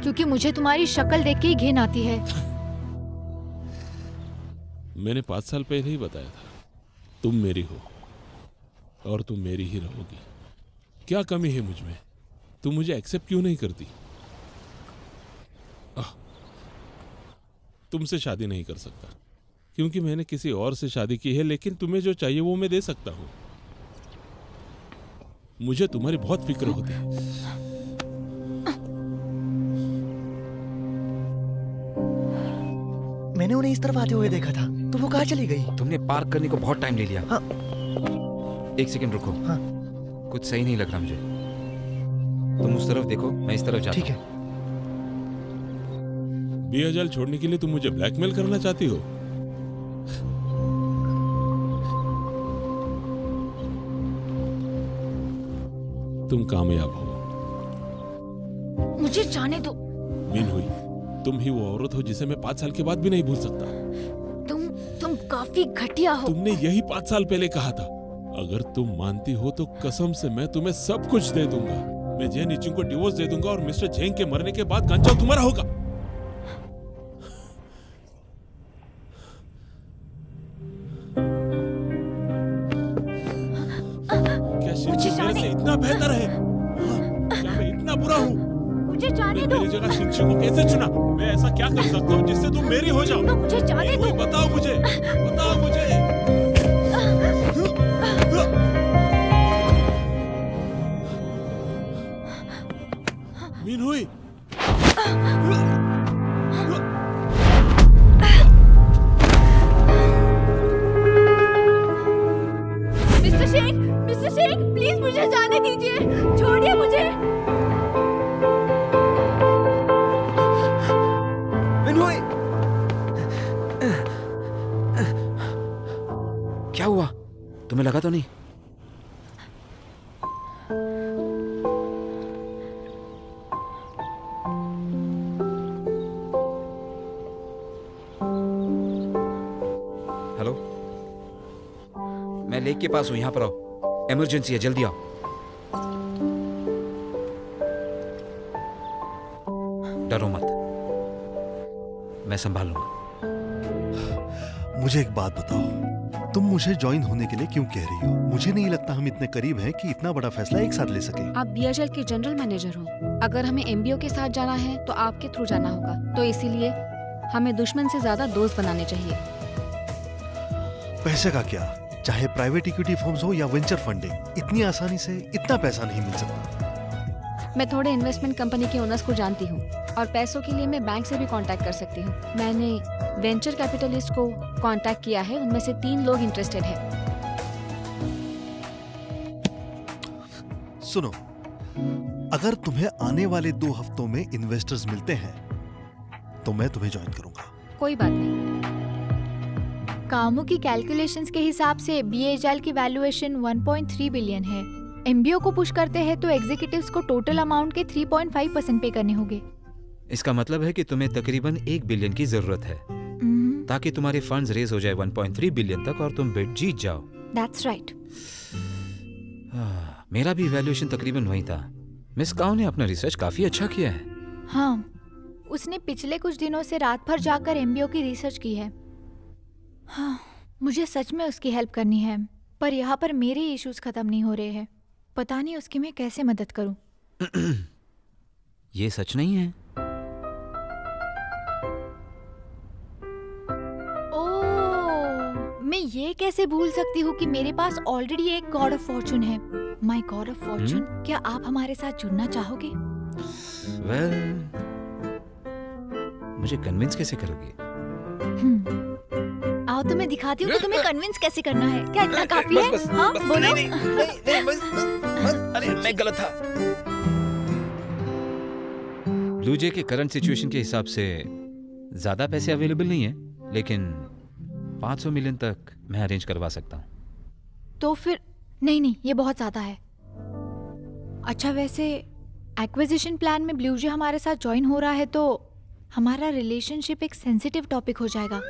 क्योंकि मुझे तुम्हारी शक्ल देख के ही घिन आती है। मैंने 5 साल पहले ही बताया था, तुम मेरी हो और तुम मेरी ही रहोगी। क्या कमी है मुझ में? तुम मुझे एक्सेप्ट क्यों नहीं करती? तुमसे शादी नहीं कर सकता क्योंकि मैंने किसी और से शादी की है, लेकिन तुम्हें जो चाहिए वो मैं दे सकता हूं। मुझे तुम्हारी बहुत फिक्र होती है। मैंने उन्हें इस तरफ आते हुए देखा था, तो वो कहाँ चली गई? तुमने पार्क करने को बहुत टाइम ले लिया। हाँ। एक सेकंड रुको। हाँ। कुछ सही नहीं लग रहा मुझे। तुम उस तरफ देखो, मैं इस तरफ जाता हूं। ठीक है। बीएजल छोड़ने के लिए तुम मुझे ब्लैकमेल करना चाहती हो? तुम कामयाब हो। मुझे जाने दो। मीन हुई, तुम ही वो औरत हो जिसे मैं 5 साल के बाद भी नहीं भूल सकता। तुम काफी घटिया हो। तुमने यही 5 साल पहले कहा था। अगर तुम मानती हो तो कसम से मैं तुम्हें सब कुछ दे दूंगा। मैं जेन इचिंग को डिवोर्स दे दूंगा और मिस्टर झेंग के मरने के बाद गांचा तुम्हारा होगा। क्या शिनची मेरे से इतना बेहतर है? क्या मैं इतना बुरा हूँ? मुझे जाने दो। मेरी जगह शिनची को कैसे चुना? मैं ऐसा क्या कर सकता हूँ जिससे तुम मेरी हो जाओ? मुझे जाने दो। बताओ मुझे, बताओ मुझे। मीन हुई। मिस्टर शेख, प्लीज मुझे जाने दीजिए, छोड़िए मुझे। क्या हुआ? तुम्हें लगा तो नहीं? हेलो, मैं लेक के पास हूं, यहां पर आओ। इमरजेंसी है, जल्दी आओ। डरो मत, मैं संभाल लूंगा। मुझे एक बात बताओ, तुम मुझे ज्वाइन होने के लिए क्यों कह रही हो? मुझे नहीं लगता हम इतने करीब हैं कि इतना बड़ा फैसला एक साथ ले सके। आप बीएचएल के जनरल मैनेजर हो। अगर हमें एमबीओ के साथ जाना है तो आपके थ्रू जाना होगा, तो इसीलिए हमें दुश्मन से ज्यादा दोस्त बनाने चाहिए। पैसे का क्या, चाहे प्राइवेट इक्विटी फर्म्स हो या वेंचर फंडिंग, इतनी आसानी से इतना पैसा नहीं मिल सकता। मैं थोड़े इन्वेस्टमेंट कंपनी के ओनर्स को जानती हूँ और पैसों के लिए मैं बैंक से भी कांटेक्ट कर सकती हूँ। मैंने वेंचर कैपिटलिस्ट को कांटेक्ट किया है, उनमें से 3 लोग इंटरेस्टेड हैं। सुनो, अगर तुम्हें आने वाले 2 हफ्तों में इन्वेस्टर्स मिलते हैं तो मैं तुम्हें ज्वाइन करूंगा। कोई बात नहीं। कामों की कैलकुलेशंस के हिसाब से बीएचएल की वैल्यूएशन 1.3 बिलियन है। एमबीओ को पुश करते हैं तो एग्जीक्यूटिव्स को टोटल अमाउंट के 3.5% पे करने होंगे। इसका मतलब है कि तुम्हें तकरीबन 1 बिलियन की जरूरत है ताकि तुम्हारे फंड्स रेज हो जाए 1.3 बिलियन तक और तुम बिड जीत जाओ। That's right. मेरा भी वैल्यूएशन तकरीबन वही था। मिस काउ ने अपना रिसर्च काफी अच्छा किया है। हाँ, उसने पिछले कुछ दिनों से रात भर जाकर एमबीओ की रिसर्च की है। हाँ, मुझे सच में उसकी हेल्प करनी है, पर यहाँ पर मेरे इश्यूज खत्म नहीं हो रहे हैं। पता नहीं उसकी मैं कैसे मदद करूं। ये सच नहीं है। मैं ये कैसे भूल सकती हूँ कि मेरे पास ऑलरेडी एक गॉड ऑफ फॉर्चून है। माय गॉड ऑफ फॉर्चून, क्या आप हमारे साथ जुड़ना चाहोगे? वेल, मुझे कन्विंस कैसे करोगे? आओ तुम्हें दिखाती हूँ कि तुम्हें कन्विंस कैसे करना है। क्या इतना काफी है? हाँ, बोलो। नहीं, अरे मैं गलत था। ब्लू जे के करंट सिचुएशन के हिसाब से ज्यादा पैसे अवेलेबल नहीं है, लेकिन 500 मिलियन तक मैं अरेंज करवा सकता हूँ। तो फिर नहीं, ये बहुत ज्यादा है। अच्छा, वैसे एक्विजिशन प्लान में ब्लू जे हमारे साथ ज्वाइन हो रहा है तो हमारा रिलेशनशिप एक सेंसिटिव टॉपिक हो जाएगा।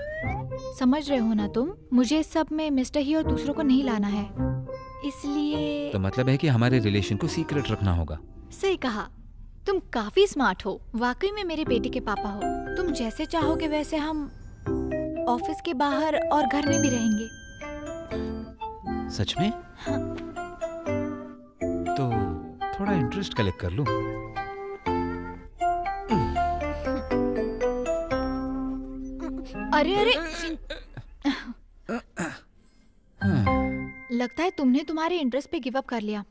समझ रहे हो ना तुम? मुझे इस सब में मिस्टर ही और दूसरों को नहीं लाना है, इसलिए। तो मतलब है कि हमारे रिलेशन को सीक्रेट रखना होगा। सही कहा, तुम काफी स्मार्ट हो। वाकई में मेरे बेटे के पापा हो। तुम जैसे चाहोगे वैसे हम ऑफिस के बाहर और घर में भी रहेंगे। सच में? हाँ। तो थोड़ा इंटरेस्ट कलेक्ट कर लूं। अरे लगता है तुमने तुम्हारे इंटरेस्ट पे गिव अप कर लिया।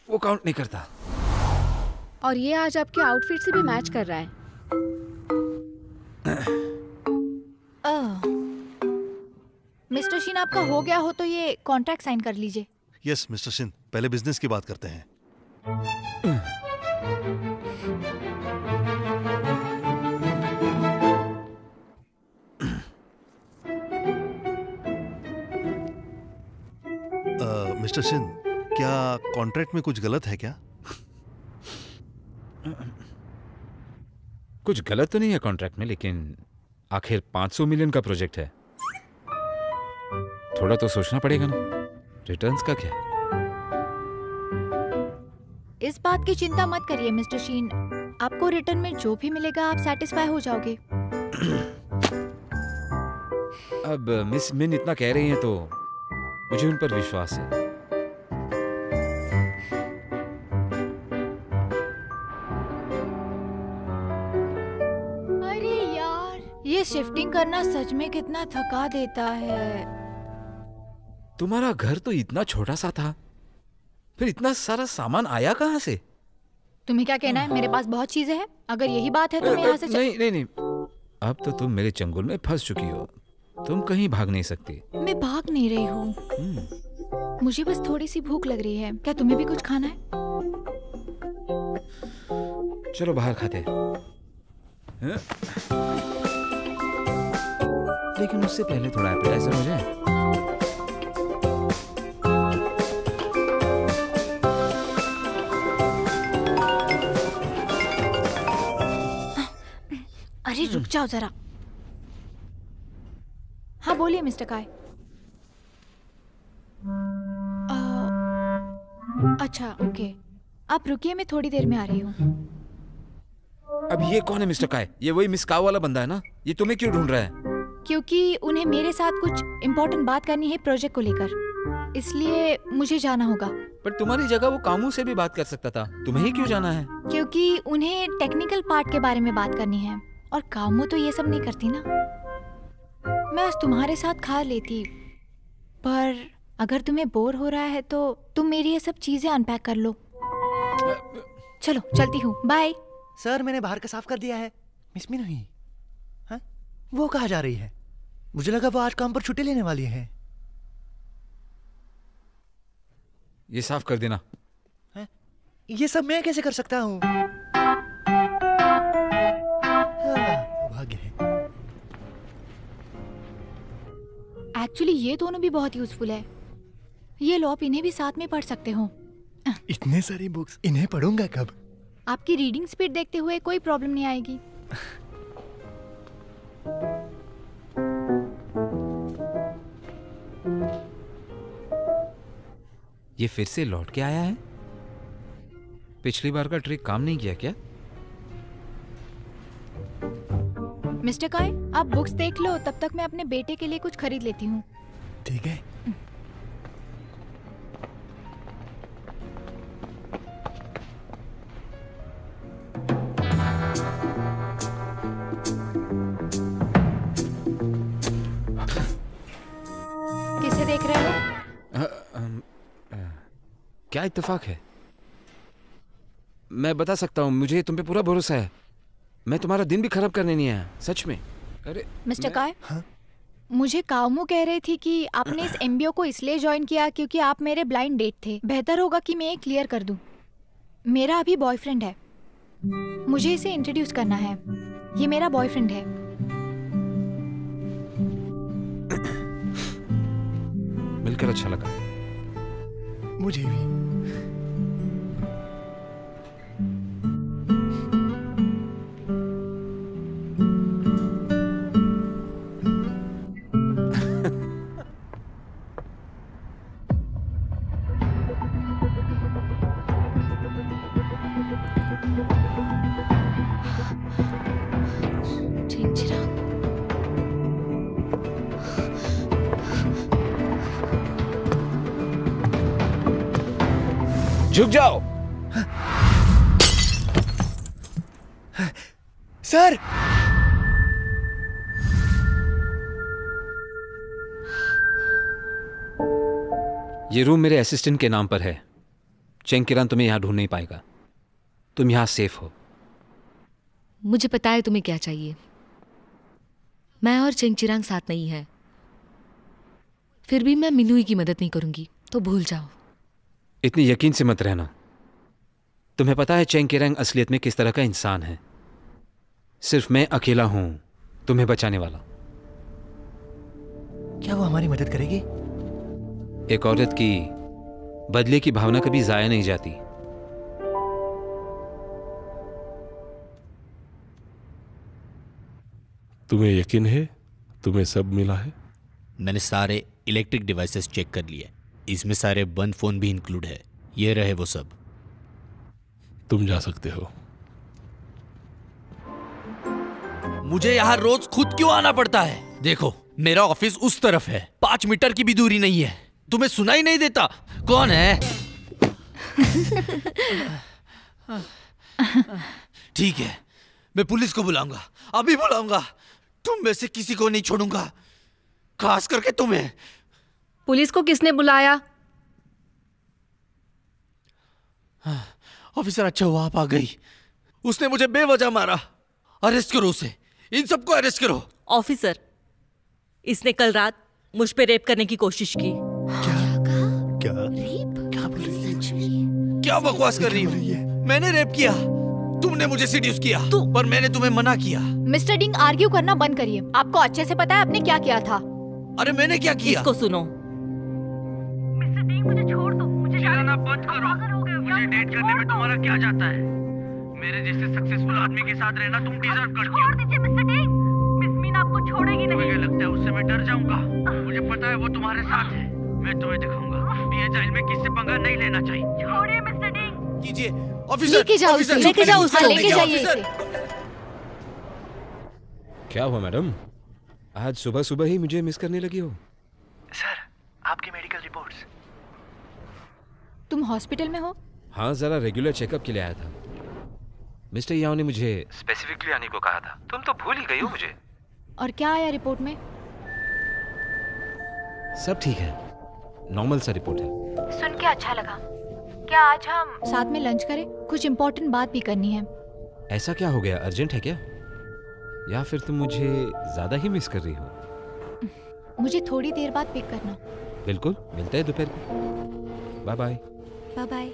वो काउंट नहीं करता। और ये आज आपके आउटफिट से भी मैच कर रहा है। आपका हो गया हो तो ये कॉन्ट्रैक्ट साइन कर लीजिए। यस मिस्टर सिंह, पहले बिजनेस की बात करते हैं। मिस्टर सिंह, क्या कॉन्ट्रैक्ट में कुछ गलत है क्या? कुछ गलत तो नहीं है कॉन्ट्रैक्ट में, लेकिन आखिर 500 मिलियन का प्रोजेक्ट है, थोड़ा तो सोचना पड़ेगा ना। रिटर्न्स का क्या? इस बात की चिंता मत करिए मिस्टर शीन, आपको रिटर्न में जो भी मिलेगा आप सेटिस्फाई हो जाओगे। अब मिस मिन इतना कह रही हैं तो मुझे उन पर विश्वास है। अरे यार, ये शिफ्टिंग करना सच में कितना थका देता है। तुम्हारा घर तो इतना छोटा सा था, फिर इतना सारा सामान आया कहाँ से? तुम्हें क्या कहना है? मेरे पास बहुत चीजें हैं। अगर यही बात है तो मैं यहाँ से नहीं, अब तो तुम मेरे चंगुल में फंस चुकी हो, तुम कहीं भाग नहीं सकती। मैं भाग नहीं रही हूँ, मुझे बस थोड़ी सी भूख लग रही है। क्या तुम्हें भी कुछ खाना है? चलो बाहर खाते हैं। लेकिन उससे पहले थोड़ा एपेटाइजर हो जाए। अरे रुक जाओ जरा। हाँ बोलिए मिस्टर काय। अच्छा ओके, आप रुकिए, मैं थोड़ी देर में आ रही हूँ। अब ये कौन है मिस्टर काय? ये वही मिस काव वाला बंदा है ना? ये तुम्हें क्यों ढूंढ रहा है? क्योंकि उन्हें मेरे साथ कुछ इम्पोर्टेंट बात करनी है प्रोजेक्ट को लेकर, इसलिए मुझे जाना होगा। पर तुम्हारी जगह वो कामू से भी बात कर सकता था, तुम्हें ही क्यों जाना है? क्योंकि उन्हें टेक्निकल पार्ट के बारे में बात करनी है और कामू तो ये सब नहीं करती ना। मैं आज तुम्हारे साथ खा लेती, पर अगर तुम्हें बोर हो रहा है तो तुम मेरी ये सब चीजें अनपैक कर लो। चलो चलती हूँ, बाय। सर मैंने बाहर का साफ कर दिया है। मिस मीन हुई? हाँ? वो कहाँ जा रही है? मुझे लगा वो आज काम पर छुट्टी लेने वाली है। ये साफ कर देना। है? ये सब मैं कैसे कर सकता हूँ? भाग्य है। एक्चुअली ये दोनों भी बहुत यूजफुल है। ये लो, आप इन्हें भी साथ में पढ़ सकते हो। इतने सारी बुक्स, इन्हें पढ़ूंगा कब? आपकी रीडिंग स्पीड देखते हुए कोई प्रॉब्लम नहीं आएगी। ये फिर से लौट के आया है? पिछली बार का ट्रिक काम नहीं किया क्या? मिस्टर काय, आप बुक्स देख लो, तब तक मैं अपने बेटे के लिए कुछ खरीद लेती हूँ। ठीक है। किसे देख रहे हो? क्या इत्तेफाक है? मैं बता सकता हूँ, मुझे तुम पे पूरा भरोसा है। मैं तुम्हारा दिन भी खराब करने नहीं आया, सच में। अरे मिस्टर काय, मुझे कामू कह रही थी कि आपने इस एमबीओ को इसलिए ज्वाइन किया क्योंकि आप मेरे ब्लाइंड डेट थे। बेहतर होगा कि मैं ये क्लियर कर दूं। मेरा अभी बॉयफ्रेंड है, मुझे इसे इंट्रोड्यूस करना है। ये मेरा बॉयफ्रेंड है। मिलकर अच्छा लगा। मुझे भी। झुक जाओ। सर, ये रूम मेरे असिस्टेंट के नाम पर है। चेंग किरान तुम्हें यहां ढूंढ नहीं पाएगा। तुम यहां सेफ हो। मुझे पता है तुम्हें क्या चाहिए। मैं और चेंगचिरांग साथ नहीं है, फिर भी मैं मिलूई की मदद नहीं करूंगी, तो भूल जाओ। इतनी यकीन से मत रहना। तुम्हें पता है चेंग केरंग असलियत में किस तरह का इंसान है। सिर्फ मैं अकेला हूं तुम्हें बचाने वाला। क्या वो हमारी मदद करेगी? एक औरत की बदले की भावना कभी जाया नहीं जाती। तुम्हें यकीन है तुम्हें सब मिला है? मैंने सारे इलेक्ट्रिक डिवाइसेस चेक कर लिए, इसमें सारे बंद फोन भी इंक्लूड है। ये रहे वो सब। तुम जा सकते हो। मुझे यहाँ रोज खुद क्यों आना पड़ता है? देखो, मेरा ऑफिस उस तरफ है, 5 मीटर की भी दूरी नहीं है। तुम्हें सुनाई नहीं देता? कौन है? ठीक है, मैं पुलिस को बुलाऊंगा, अभी बुलाऊंगा। तुम में से किसी को नहीं छोड़ूंगा, खास करके तुम्हें। पुलिस को किसने बुलाया? ऑफिसर, अच्छा हुआ आप आ गई। उसने मुझे बेवजह मारा। अरेस्ट करो उसे, इन सबको अरेस्ट करो। ऑफिसर, इसने कल रात मुझ पे रेप करने की कोशिश की। क्या बोल रही है? क्या बकवास कर रही हो? मैंने रेप किया, तुमने मुझे सीड्यूस किया, पर मैंने तुम्हें मना किया। मिस्टर डिंग, आर्ग्यू करना बंद करिए। आपको अच्छे से पता है आपने क्या किया था। अरे मैंने क्या किया? इसको सुनो। मिस्टर डिंग, मुझे छोड़ दो, मुझे जाना बंद करो। मुझे डेट करने में तुम्हारा क्या जाता है? मेरे जैसे सक्सेसफुल आदमी के साथ रहना तुम डिजर्व करती हो। छोड़ दीजिए मिस्टर डिंग, मिस मीन आपको छोड़ेगी नहीं। मुझे लगता है उससे मैं डर जाऊंगा। मुझे पता है वो तुम्हारे साथ है। मैं तुम्हें दिखाऊंगा बीएचआई में किससे पंगा नहीं लेना चाहिए। छोड़िए मिस्टर डिंग। कीजिए ऑफिसर, लेके जाओ उसे, लेके जाओ उसे, लेके जाइए इसे। क्या हुआ मैडम? आज सुबह सुबह ही मुझे मिस करने लगी हो? सर, आपकी मेडिकल रिपोर्ट्स। तुम हॉस्पिटल में हो? हाँ, जरा रेगुलर चेकअप के लिए आया था। मिस्टर याओ ने मुझे स्पेसिफिकली आने को कहा था। तुम तो भूल ही गई हो मुझे। और क्या आया रिपोर्ट में? सब ठीक है, नॉर्मल सा रिपोर्ट है। सुन के अच्छा लगा। क्या आज हम साथ में लंच करें? कुछ इम्पोर्टेंट बात भी करनी है। ऐसा क्या हो गया? अर्जेंट है क्या? या फिर तुम मुझे ज्यादा ही मिस कर रही हो? मुझे थोड़ी देर बाद पिक करना। बिल्कुल, मिलते हैं दोपहर को। Bye bye. Bye bye.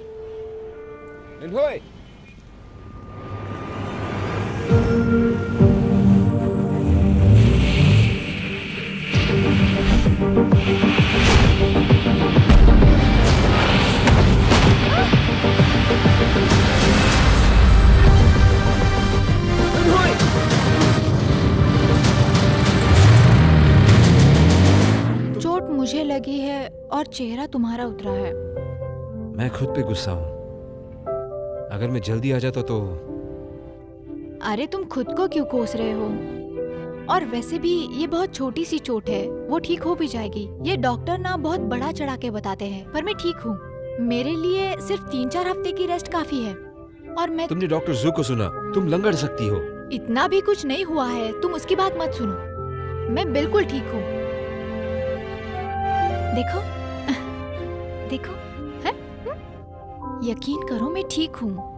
चोट मुझे लगी है और चेहरा तुम्हारा उतरा है। मैं खुद पे गुस्सा हूँ। अगर मैं जल्दी आ जाता तो। अरे तुम खुद को क्यों कोस रहे हो? और वैसे भी ये बहुत छोटी सी चोट है, वो ठीक हो भी जाएगी। ये डॉक्टर ना बहुत बड़ा चढ़ा के बताते हैं, पर मैं ठीक हूँ। मेरे लिए सिर्फ 3-4 हफ्ते की रेस्ट काफी है। और मैं तुमने डॉक्टर जू को सुना? तुम लंगड़ सकती हो। इतना भी कुछ नहीं हुआ है, तुम उसकी बात मत सुनो। मैं बिल्कुल ठीक हूँ। देखो देखो, है? यकीन करो मैं ठीक हूँ।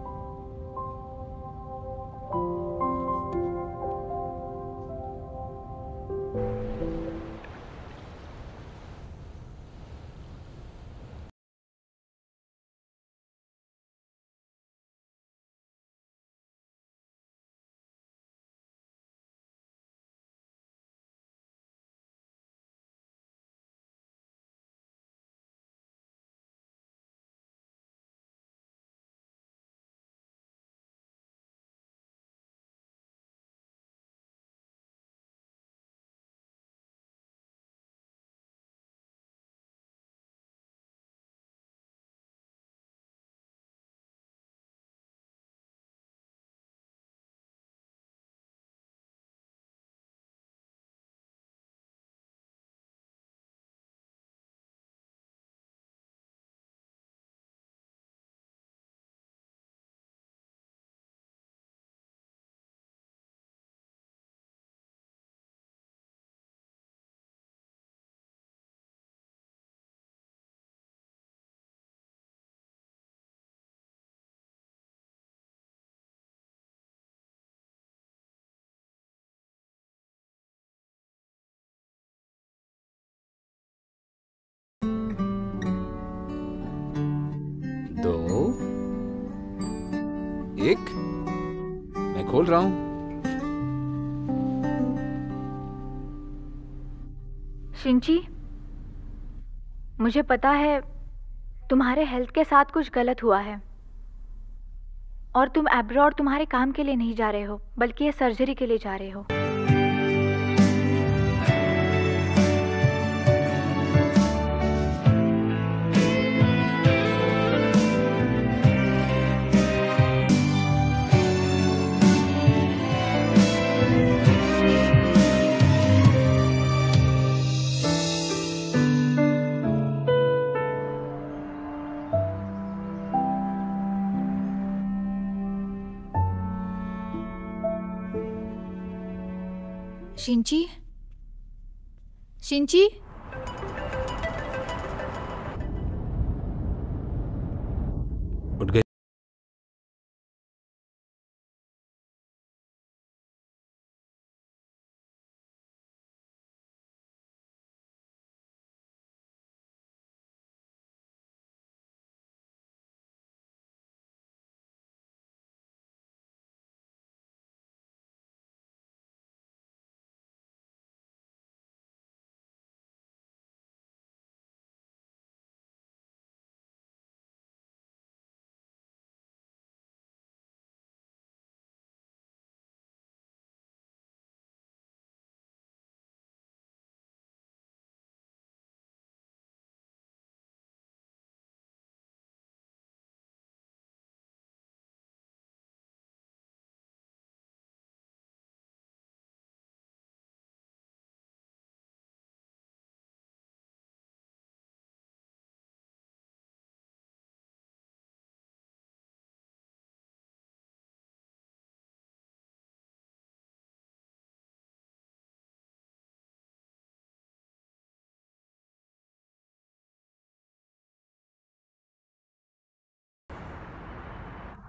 देख, मैं खोल रहा हूं। शिंची, मुझे पता है तुम्हारे हेल्थ के साथ कुछ गलत हुआ है और तुम अब्रॉड तुम्हारे काम के लिए नहीं जा रहे हो, बल्कि ये सर्जरी के लिए जा रहे हो। शिंची, शिंची, उठ गई।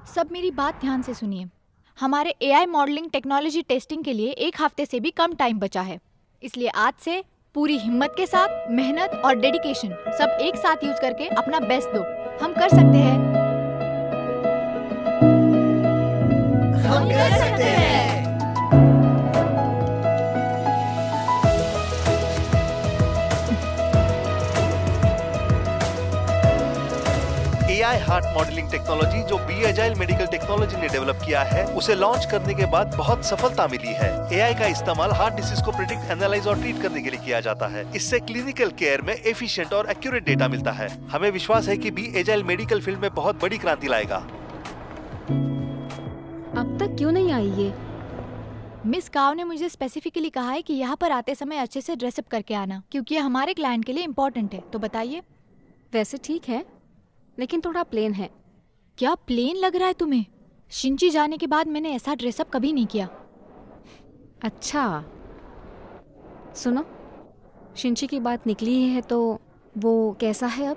सब मेरी बात ध्यान से सुनिए। हमारे एआई मॉडलिंग टेक्नोलॉजी टेस्टिंग के लिए 1 हफ्ते से भी कम टाइम बचा है, इसलिए आज से पूरी हिम्मत के साथ मेहनत और डेडिकेशन सब एक साथ यूज करके अपना बेस्ट दो। हम कर सकते हैं, हम कर सकते हैं। एआई हार्ट मॉडलिंग टेक्नोलॉजी जो बी एजाइल मेडिकल टेक्नोलॉजी ने डेवलप किया है, उसे लॉन्च करने के बाद बहुत सफलता मिली है। एआई का इस्तेमाल हार्ट डिसीज को प्रेडिक्ट, एनालाइज और ट्रीट करने के लिए किया जाता है। इससे क्लिनिकल केयर में एफिशिएंट और एक्यूरेट डेटा मिलता है। हमें विश्वास है कि बी एजाइल मेडिकल फील्ड में बहुत बड़ी क्रांति लाएगा। अब तक क्यों नहीं आई ये? मिस काव ने मुझे स्पेसिफिकली कहा है कि यहाँ पर आते समय अच्छे से ड्रेसअप करके आना, क्योंकि ये हमारे क्लाइंट के लिए इम्पोर्टेंट है। तो बताइए। वैसे ठीक है, लेकिन थोड़ा प्लेन है। क्या प्लेन लग रहा है तुम्हें? शिंची जाने के बाद मैंने ऐसा ड्रेसअप कभी नहीं किया। अच्छा सुनो, शिंची की बात निकली ही है तो वो कैसा है अब?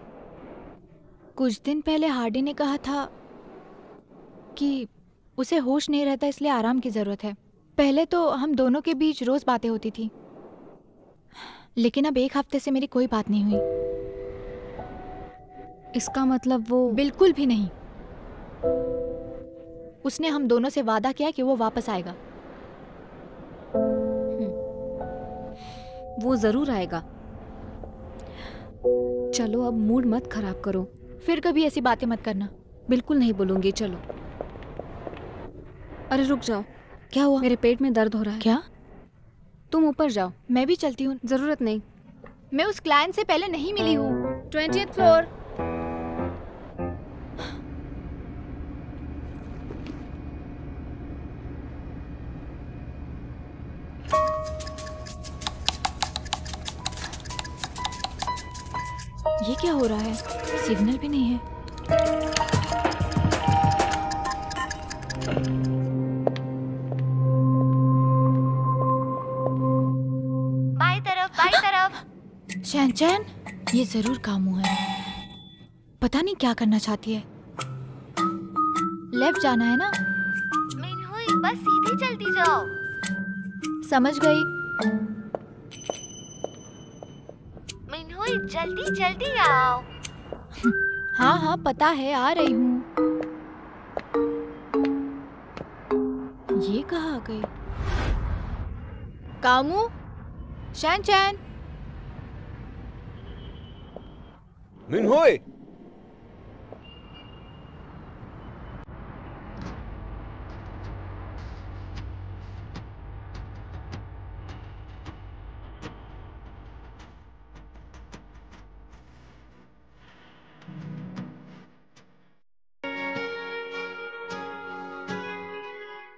कुछ दिन पहले हार्डी ने कहा था कि उसे होश नहीं रहता, इसलिए आराम की जरूरत है। पहले तो हम दोनों के बीच रोज बातें होती थी, लेकिन अब 1 हफ्ते से मेरी कोई बात नहीं हुई। इसका मतलब वो? बिल्कुल भी नहीं। उसने हम दोनों से वादा किया कि वो वापस आएगा। वो जरूर आएगा। चलो अब मूड मत खराब करो। फिर कभी ऐसी बातें मत करना। बिल्कुल नहीं बोलूंगी। चलो। अरे रुक जाओ। क्या हुआ? मेरे पेट में दर्द हो रहा है। क्या? तुम ऊपर जाओ। मैं भी चलती हूँ। जरूरत नहीं। मैं उस क्लाइंट से पहले नहीं मिली हूँ। 20th floor. ये क्या हो रहा है? सिग्नल भी नहीं है। बाई तरफ, बाई तरफ। शैनचैन, ये जरूर काम हुआ है। पता नहीं क्या करना चाहती है। लेफ्ट जाना है ना? मिनहुई, बस सीधी चलती जाओ। समझ गई। मिनहुई, जल्दी जल्दी आओ। हाँ हाँ पता है, आ रही हूँ। ये कहाँ आ गए? कामू, शैनचैन, मिनहोय,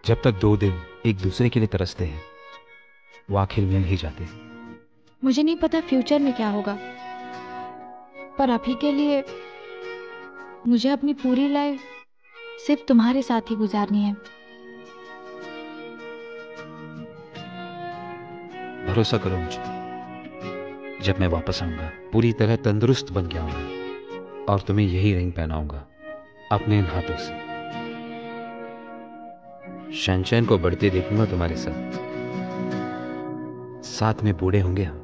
जब तक दो दिल एक दूसरे के लिए तरसते हैं वो आखिर मिल ही जाते हैं। मुझे नहीं पता फ्यूचर में क्या होगा, पर अभी के लिए मुझे अपनी पूरी लाइफ सिर्फ तुम्हारे साथ ही गुजारनी है। भरोसा करो मुझे, जब मैं वापस आऊंगा पूरी तरह तंदुरुस्त बन के आऊंगा और तुम्हें यही रिंग पहनाऊंगा अपने इन हाथों से। शैनचैन को बढ़ते देखूंगा तुम्हारे साथ में बूढ़े होंगे हम।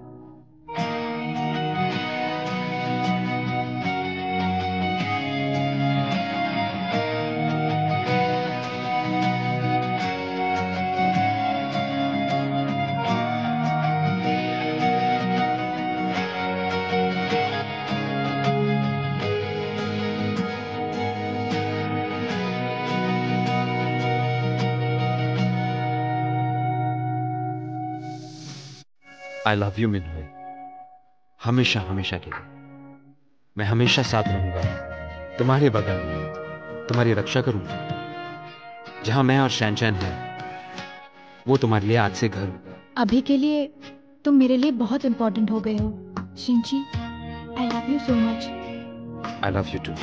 आई लव यू मिनहुए, हमेशा हमेशा के लिए। मैं हमेशा साथ रहूंगा, तुम्हारे बगल में, तुम्हारी रक्षा करूंगा। जहां मैं और शैनचैन हैं वो तुम्हारे लिए आज से घर। अभी के लिए तुम मेरे लिए बहुत इंपॉर्टेंट हो गए हो शिनची। I love you so much. I love you too.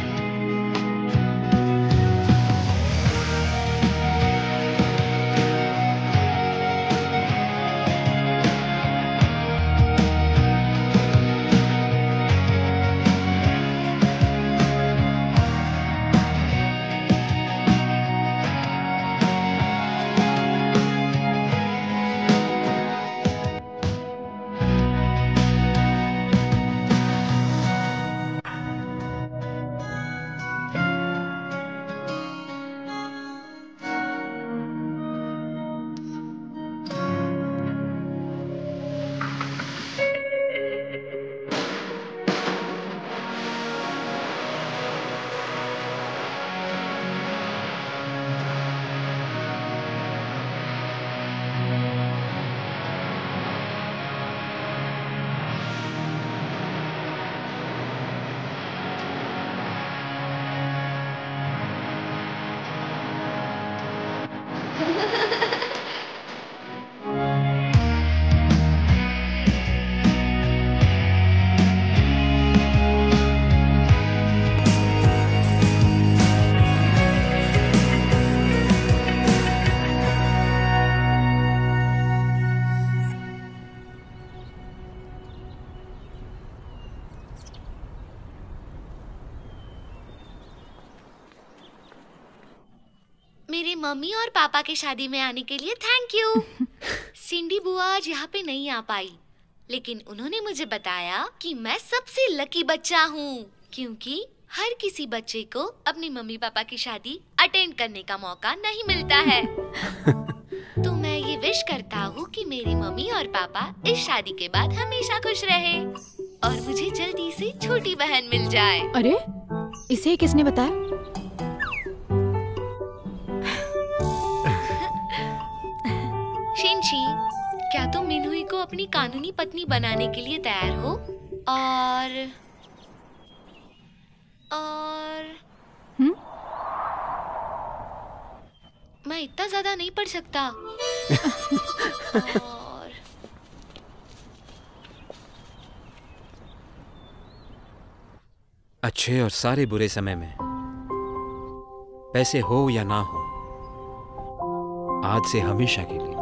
मेरे मम्मी और पापा के शादी में आने के लिए थैंक यू। सिंडी बुआ आज यहाँ पे नहीं आ पाई, लेकिन उन्होंने मुझे बताया कि मैं सबसे लकी बच्चा हूँ, क्योंकि हर किसी बच्चे को अपनी मम्मी पापा की शादी अटेंड करने का मौका नहीं मिलता है। तो मैं ये विश करता हूँ कि मेरी मम्मी और पापा इस शादी के बाद हमेशा खुश रहे और मुझे जल्दी से छोटी बहन मिल जाए। अरे इसे किसने बताया? शिनची, क्या तुम मिनहुई को अपनी कानूनी पत्नी बनाने के लिए तैयार हो? और मैं इतना ज्यादा नहीं पढ़ सकता। और अच्छे और सारे बुरे समय में, पैसे हो या ना हो, आज से हमेशा के लिए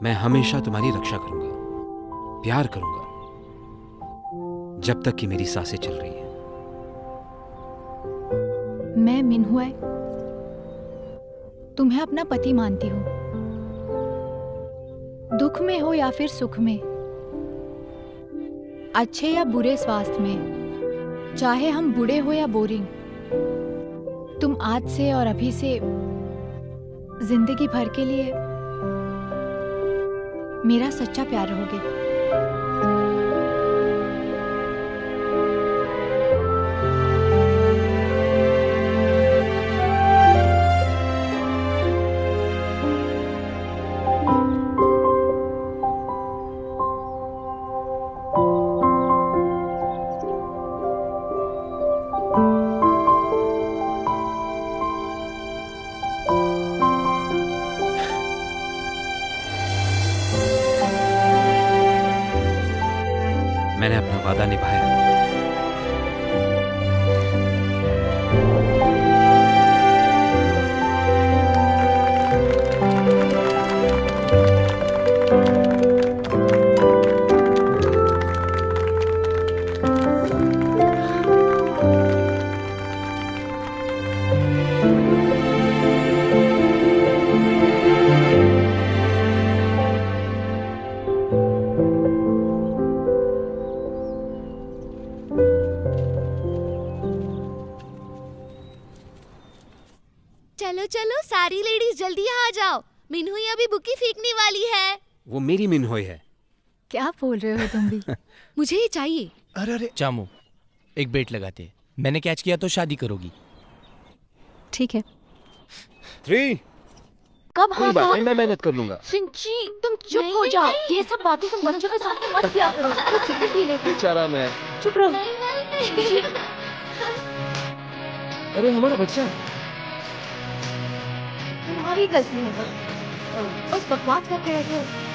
मैं हमेशा तुम्हारी रक्षा करूंगा, प्यार करूंगा, जब तक कि मेरी सांसें चल रही हैं। मैं मिनहुए तुम्हें अपना पति मानती हूँ। दुख में हो या फिर सुख में, अच्छे या बुरे स्वास्थ्य में, चाहे हम बूढ़े हो या बोरिंग, तुम आज से और अभी से जिंदगी भर के लिए मेरा सच्चा प्यार रहोगे। मैंने अपना वादा निभाया। चलो चलो सारी लेडीज जल्दी आ जाओ, मिन्हुई अभी बुकी फेंकने वाली है। वो मेरी मिन्होई है। क्या बोल रहे हो तुम भी? मुझे ये चाहिए। अरे अरे चामू, एक बेट लगाते हैं। मैंने कैच किया तो शादी करोगी। ठीक है। 3 कब कोई बात नहीं, मैं मेहनत कर लूंगा। सिंची तुम चुप हो जाओ। ये सब बातें तुम बच्चों के सामने मत किया करो। बेचारा मैं। चुप रहो। अरे हमारा बच्चा। तुम्हारी गलती है बस बकवास करते रहते हो।